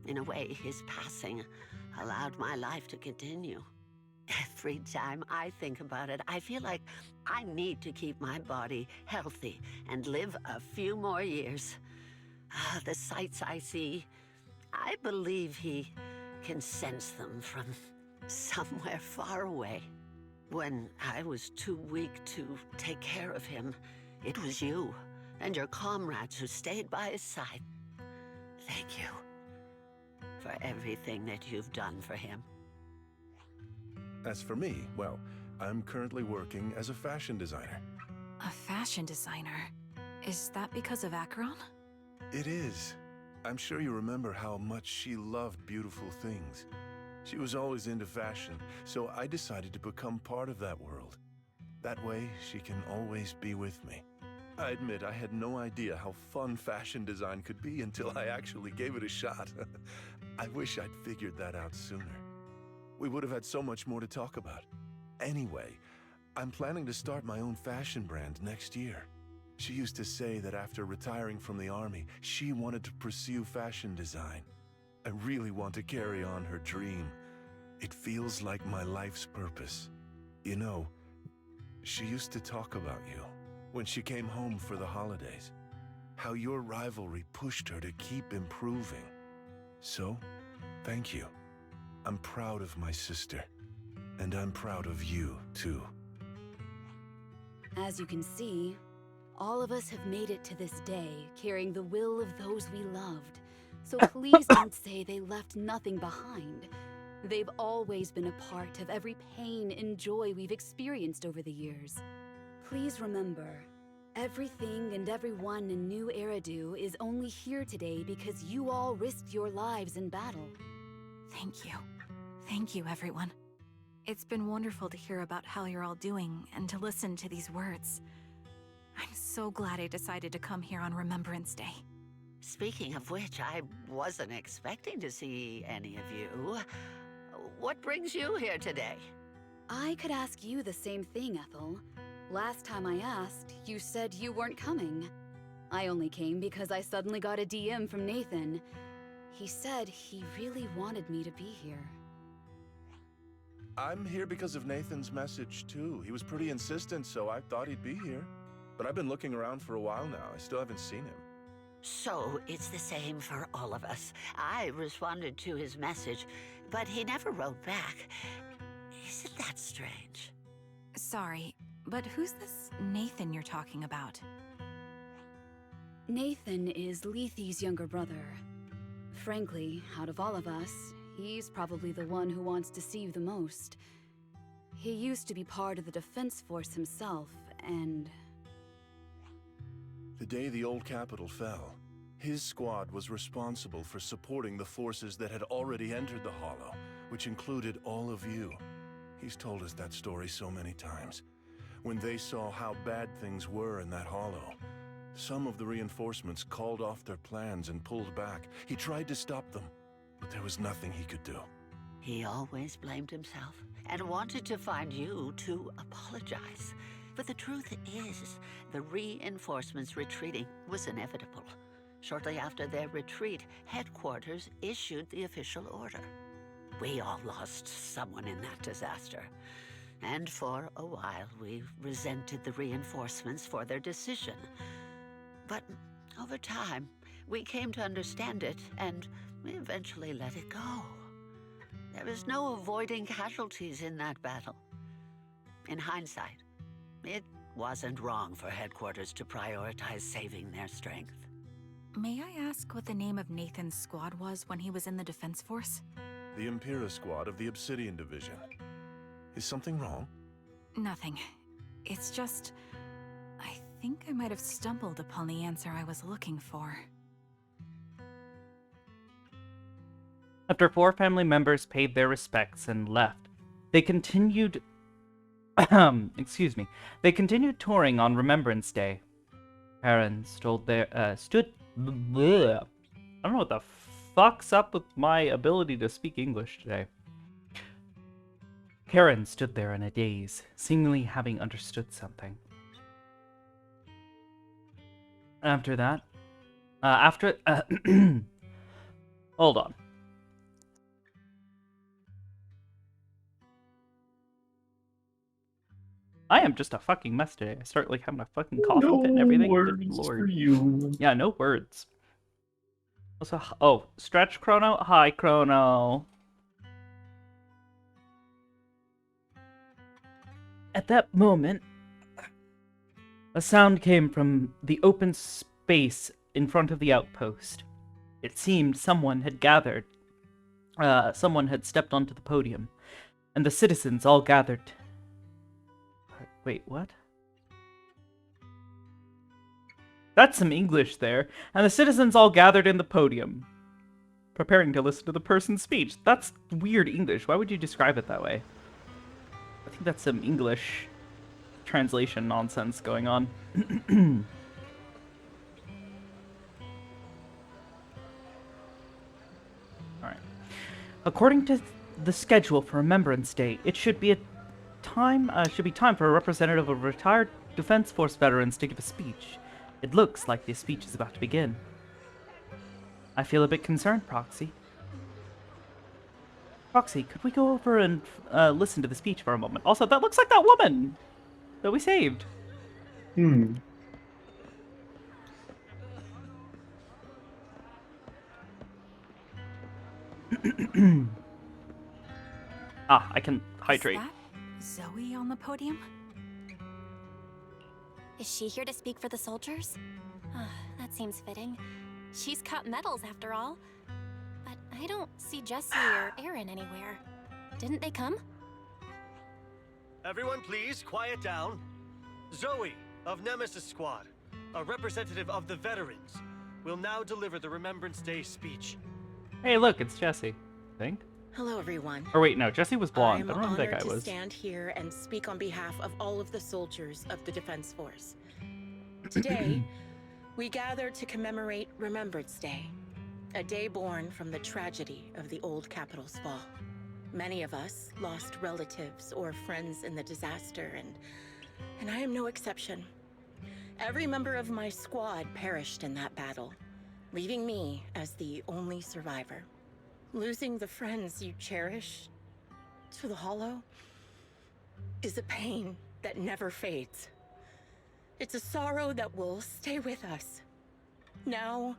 In a way, his passing allowed my life to continue. Every time I think about it, I feel like I need to keep my body healthy and live a few more years. The sights I see, I believe he can sense them from somewhere far away. When I was too weak to take care of him, it was you and your comrades who stayed by his side. Thank you for everything that you've done for him. As for me, well, I'm currently working as a fashion designer. A fashion designer? Is that because of Acheron? It is. I'm sure you remember how much she loved beautiful things. She was always into fashion, so I decided to become part of that world. That way, she can always be with me. I admit I had no idea how fun fashion design could be until I actually gave it a shot. I wish I'd figured that out sooner. We would have had so much more to talk about. Anyway, I'm planning to start my own fashion brand next year. She used to say that after retiring from the army, she wanted to pursue fashion design. I really want to carry on her dream. It feels like my life's purpose. You know, she used to talk about you when she came home for the holidays. How your rivalry pushed her to keep improving. So, thank you. I'm proud of my sister, and I'm proud of you, too. As you can see, all of us have made it to this day, carrying the will of those we loved. So please don't say they left nothing behind. They've always been a part of every pain and joy we've experienced over the years. Please remember, Everything and everyone in New Eridu is only here today because you all risked your lives in battle. Thank you. Thank you, everyone. It's been wonderful to hear about how you're all doing and to listen to these words. I'm so glad I decided to come here on Remembrance Day. Speaking of which, I wasn't expecting to see any of you. What brings you here today? I could ask you the same thing, Ethel. Last time I asked, you said you weren't coming. I only came because I suddenly got a DM from Nathan. He said he really wanted me to be here. I'm here because of Nathan's message, too. He was pretty insistent, so I thought he'd be here. But I've been looking around for a while now. I still haven't seen him. So it's the same for all of us. I responded to his message, but he never wrote back. Isn't that strange? Sorry, but who's this Nathan you're talking about? Nathan is Lethe's younger brother. Frankly, out of all of us, he's probably the one who wants to see you the most. He used to be part of the defense force himself, and... The day the old capital fell, his squad was responsible for supporting the forces that had already entered the Hollow, which included all of you. He's told us that story so many times. When they saw how bad things were in that Hollow, some of the reinforcements called off their plans and pulled back. He tried to stop them, but there was nothing he could do. He always blamed himself and wanted to find you to apologize. But the truth is, the reinforcements retreating was inevitable. Shortly after their retreat, headquarters issued the official order. We all lost someone in that disaster. And for a while, we resented the reinforcements for their decision. But over time, we came to understand it, and we eventually let it go. There was no avoiding casualties in that battle. In hindsight, it wasn't wrong for headquarters to prioritize saving their strength. May I ask what the name of Nathan's squad was when he was in the defense force? The Impera squad of the Obsidian Division. Is something wrong? Nothing. It's just... I think I might have stumbled upon the answer I was looking for. After 4 family members paid their respects and left, they continued... They continued touring on Remembrance Day. Parents stood there... Bleh. I don't know what the fuck's up with my ability to speak English today. Karen stood there in a daze, seemingly having understood something. After that... Hold on. I am just a fucking mess today. I start like having a fucking coughing fit and everything. Words Lord. for you. Yeah, no words. Also, oh, stretch Chrono? Hi, Chrono. At that moment, a sound came from the open space in front of the outpost. It seemed someone had gathered. Someone had stepped onto the podium, and the citizens all gathered. Wait, what? That's some English there. And the citizens all gathered in the podium, preparing to listen to the person's speech. That's weird English. Why would you describe it that way? I think that's some English translation nonsense going on. Alright. According to the schedule for Remembrance Day, it should be time for a representative of retired Defense Force veterans to give a speech. It looks like this speech is about to begin. I feel a bit concerned, Proxy. Proxy, could we go over and listen to the speech for a moment? Also, that looks like that woman that we saved. I can hydrate. Is that Zoe on the podium? Is she here to speak for the soldiers? That seems fitting. She's got medals after all. But I don't see Jesse or Aaron anywhere. Didn't they come? Everyone please, quiet down. Zoe, of Nemesis Squad, a representative of the veterans, will now deliver the Remembrance Day speech. Hey, look, it's Jesse, I think. Hello, everyone. Or wait, no, Jesse was blonde. I'm I don't know who that honored guy to was. stand here and speak on behalf of all of the soldiers of the Defense Force. Today, we gather to commemorate Remembrance Day, a day born from the tragedy of the old Capitol's fall. Many of us lost relatives or friends in the disaster, and I am no exception. Every member of my squad perished in that battle, leaving me as the only survivor. Losing the friends you cherish to the Hollow is a pain that never fades. It's a sorrow that will stay with us, now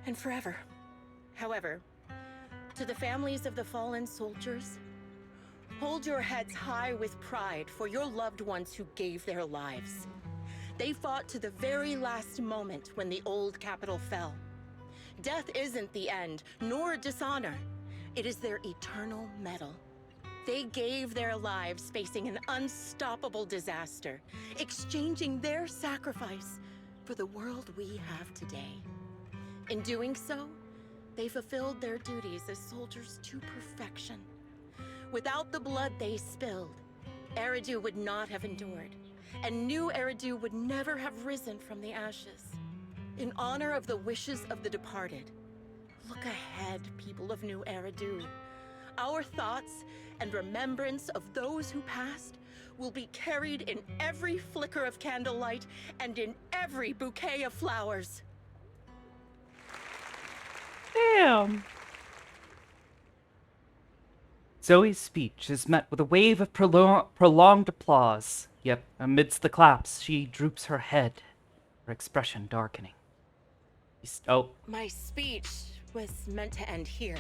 and forever. However, to the families of the fallen soldiers, hold your heads high with pride for your loved ones who gave their lives. They fought to the very last moment when the old Capitol fell. Death isn't the end, nor dishonor. It is their eternal medal. They gave their lives facing an unstoppable disaster, exchanging their sacrifice for the world we have today. In doing so, they fulfilled their duties as soldiers to perfection. Without the blood they spilled, Eridu would not have endured, and new Eridu would never have risen from the ashes. In honor of the wishes of the departed, look ahead, people of New Eridu. Our thoughts and remembrance of those who passed will be carried in every flicker of candlelight and in every bouquet of flowers. Damn. Zoe's speech is met with a wave of prolonged applause, yet amidst the claps, she droops her head, her expression darkening. My speech was meant to end here,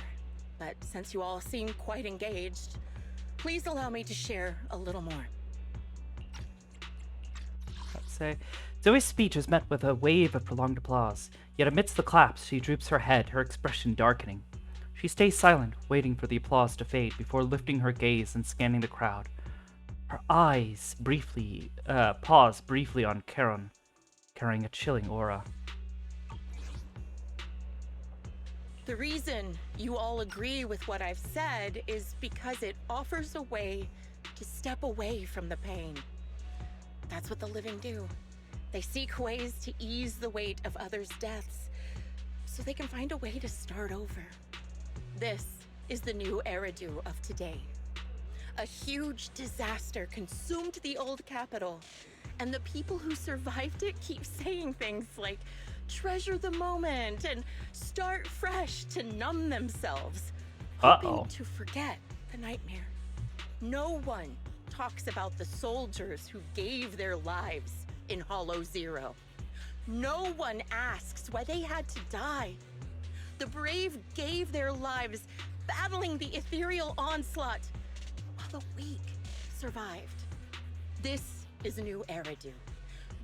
but since you all seem quite engaged, please allow me to share a little more. Let's say, Zoe's speech is met with a wave of prolonged applause, yet amidst the claps, she droops her head, her expression darkening. She stays silent, waiting for the applause to fade before lifting her gaze and scanning the crowd. Her eyes pause briefly on Charon, carrying a chilling aura. The reason you all agree with what I've said is because it offers a way to step away from the pain. That's what the living do. They seek ways to ease the weight of others' deaths, so they can find a way to start over. This is the new Eridu of today. A huge disaster consumed the old Capitol, and the people who survived it keep saying things like, treasure the moment and start fresh to numb themselves, hoping to forget the nightmare. No one talks about the soldiers who gave their lives in Hollow Zero. No one asks why they had to die. The brave gave their lives battling the ethereal onslaught, while the weak survived. This is a new Eridu,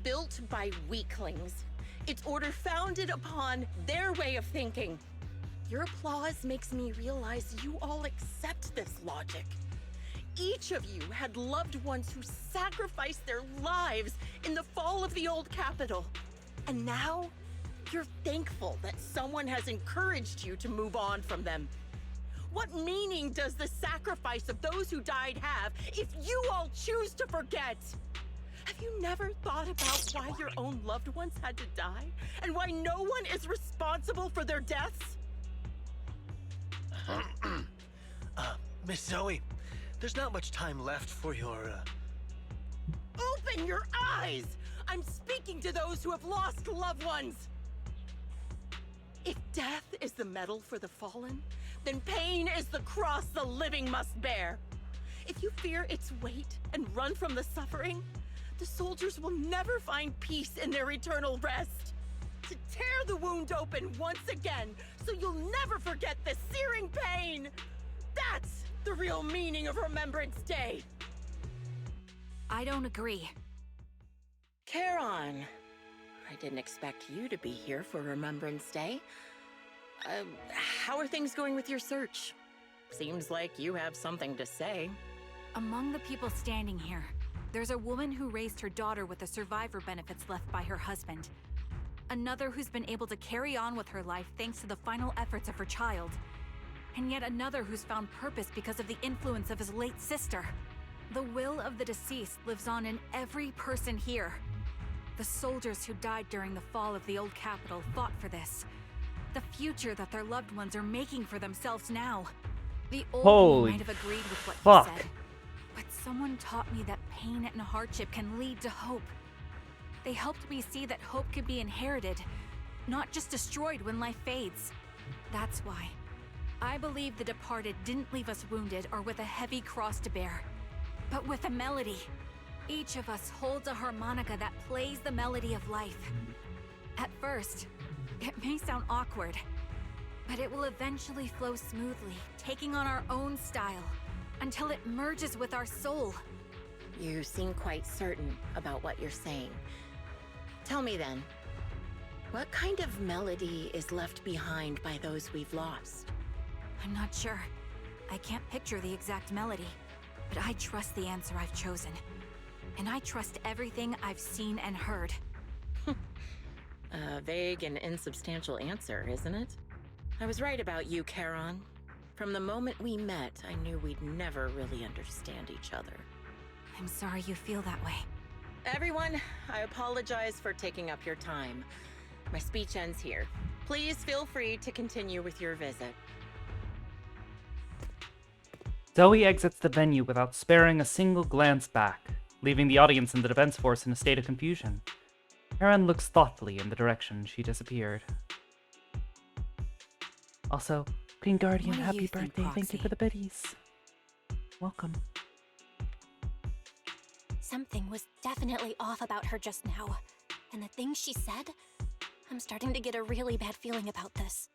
built by weaklings. Its order founded upon their way of thinking. Your applause makes me realize you all accept this logic. Each of you had loved ones who sacrificed their lives in the fall of the old Capitol. And now, you're thankful that someone has encouraged you to move on from them. What meaning does the sacrifice of those who died have if you all choose to forget? Have you never thought about why your own loved ones had to die? And why no one is responsible for their deaths? Miss Zoe, there's not much time left for your, Open your eyes! I'm speaking to those who have lost loved ones! If death is the medal for the fallen, then pain is the cross the living must bear. If you fear its weight and run from the suffering, the soldiers will never find peace in their eternal rest. To tear the wound open once again, so you'll never forget the searing pain. That's the real meaning of Remembrance Day. I don't agree. Charon, I didn't expect you to be here for Remembrance Day. How are things going with your search? Seems like you have something to say. Among the people standing here, There's a woman who raised her daughter with the survivor benefits left by her husband. Another who's been able to carry on with her life thanks to the final efforts of her child. And yet another who's found purpose because of the influence of his late sister. The will of the deceased lives on in every person here. The soldiers who died during the fall of the old capital fought for this. The future that their loved ones are making for themselves now. The old me might have agreed with what he said. But someone taught me that pain and hardship can lead to hope. They helped me see that hope could be inherited, not just destroyed when life fades. That's why I believe the departed didn't leave us wounded or with a heavy cross to bear, but with a melody. Each of us holds a harmonica that plays the melody of life. At first, it may sound awkward, but it will eventually flow smoothly, taking on our own style, until it merges with our soul. You seem quite certain about what you're saying. Tell me then, what kind of melody is left behind by those we've lost? I'm not sure. I can't picture the exact melody, but I trust the answer I've chosen. And I trust everything I've seen and heard. A vague and insubstantial answer, isn't it? I was right about you, Charon. From the moment we met, I knew we'd never really understand each other. I'm sorry you feel that way. Everyone, I apologize for taking up your time. My speech ends here. Please feel free to continue with your visit. Zoe exits the venue without sparing a single glance back, leaving the audience and the defense force in a state of confusion. Charon looks thoughtfully in the direction she disappeared. Also, Green Guardian, happy birthday. Thank you for the biddies. Welcome. Something was definitely off about her just now. And the things she said, I'm starting to get a really bad feeling about this.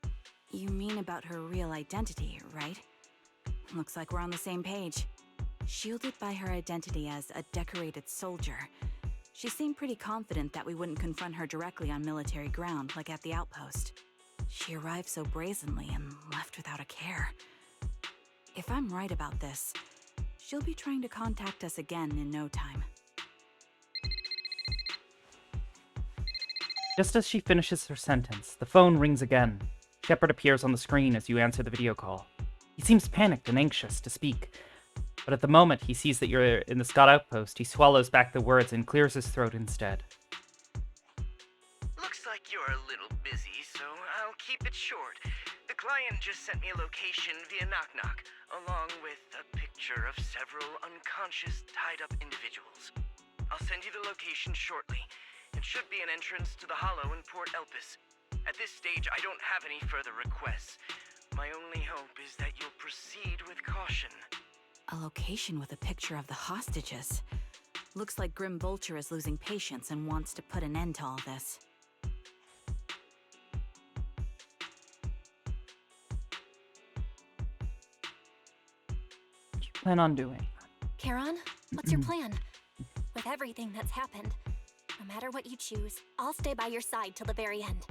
You mean about her real identity, right? Looks like we're on the same page. Shielded by her identity as a decorated soldier, she seemed pretty confident that we wouldn't confront her directly on military ground like at the outpost. She arrived so brazenly and left without a care. If I'm right about this, she'll be trying to contact us again in no time. Just as she finishes her sentence, the phone rings again. Shepard appears on the screen as you answer the video call. He seems panicked and anxious to speak, but at the moment he sees that you're in the Scott outpost, he swallows back the words and clears his throat instead. Looks like you're a little busy, so I'll keep it short. The client just sent me a location via Knock Knock, along with a picture of several unconscious, tied-up individuals. I'll send you the location shortly. It should be an entrance to the Hollow in Port Elpis. At this stage, I don't have any further requests. My only hope is that you'll proceed with caution. A location with a picture of the hostages. Looks like Grim Vulture is losing patience and wants to put an end to all this. What do you plan on doing? Charon, what's your plan? With everything that's happened, no matter what you choose, I'll stay by your side till the very end.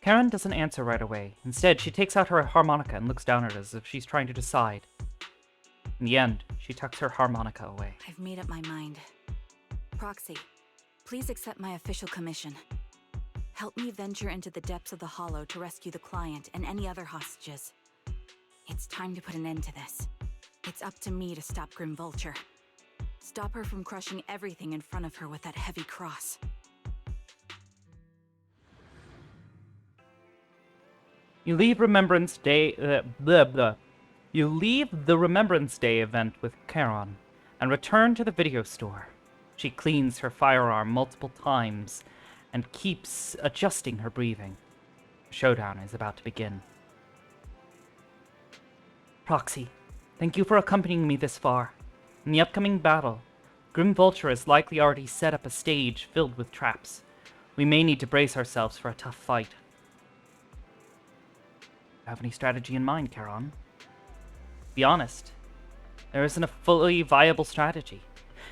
Karen doesn't answer right away. Instead, she takes out her harmonica and looks down at it as if she's trying to decide. In the end, she tucks her harmonica away. I've made up my mind. Proxy, please accept my official commission. Help me venture into the depths of the Hollow to rescue the client and any other hostages. It's time to put an end to this. It's up to me to stop Grim Vulture. Stop her from crushing everything in front of her with that heavy cross. You leave Remembrance Day, You leave the Remembrance Day event with Charon and return to the video store. She cleans her firearm multiple times and keeps adjusting her breathing. The showdown is about to begin. Proxy, thank you for accompanying me this far. In the upcoming battle, Grim Vulture has likely already set up a stage filled with traps. We may need to brace ourselves for a tough fight. Have any strategy in mind, Charon? Be honest, there isn't a fully viable strategy.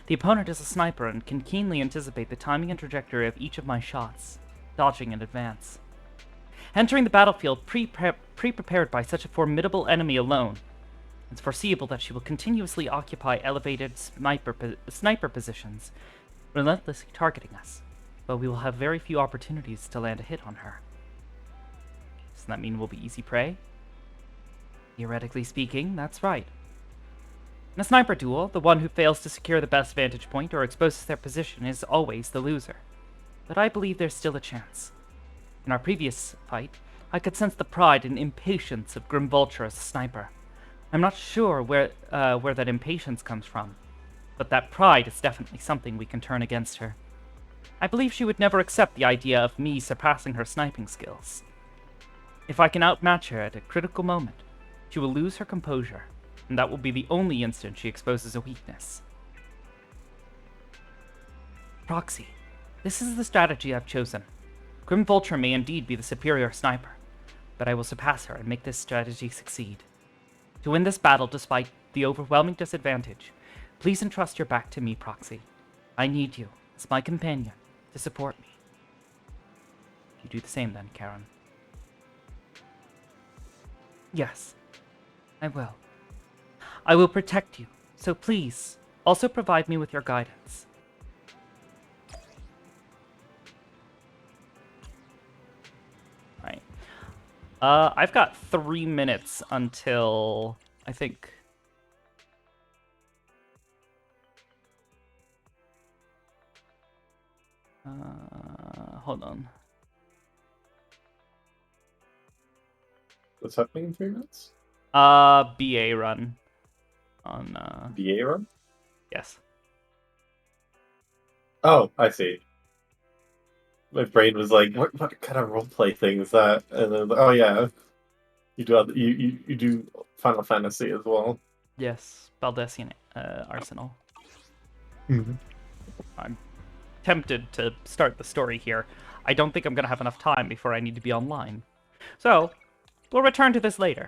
The opponent is a sniper and can keenly anticipate the timing and trajectory of each of my shots, dodging in advance. Entering the battlefield pre-prepared by such a formidable enemy alone, it's foreseeable that she will continuously occupy elevated sniper positions, relentlessly targeting us, but we will have very few opportunities to land a hit on her. Does that mean we'll be easy prey? Theoretically speaking, that's right. In a sniper duel, the one who fails to secure the best vantage point or exposes their position is always the loser. But I believe there's still a chance. In our previous fight, I could sense the pride and impatience of Grim Vulture as a sniper. I'm not sure where that impatience comes from, but that pride is definitely something we can turn against her. I believe she would never accept the idea of me surpassing her sniping skills. If I can outmatch her at a critical moment, she will lose her composure, and that will be the only instant she exposes a weakness. Proxy, this is the strategy I've chosen. Grim Vulture may indeed be the superior sniper, but I will surpass her and make this strategy succeed. To win this battle despite the overwhelming disadvantage, please entrust your back to me, Proxy. I need you, as my companion, to support me. You do the same then, Karen. Yes, I will. I will protect you, so please, also provide me with your guidance. Alright. I've got 3 minutes until, I think... hold on. What's happening in 3 minutes? BA run. On, BA run? Yes. Oh, I see. My brain was like, what kind of roleplay thing is that? And then, oh yeah, you do Final Fantasy as well. Yes, Baldessian Arsenal. Mm-hmm. I'm tempted to start the story here. I don't think I'm going to have enough time before I need to be online. So, we'll return to this later.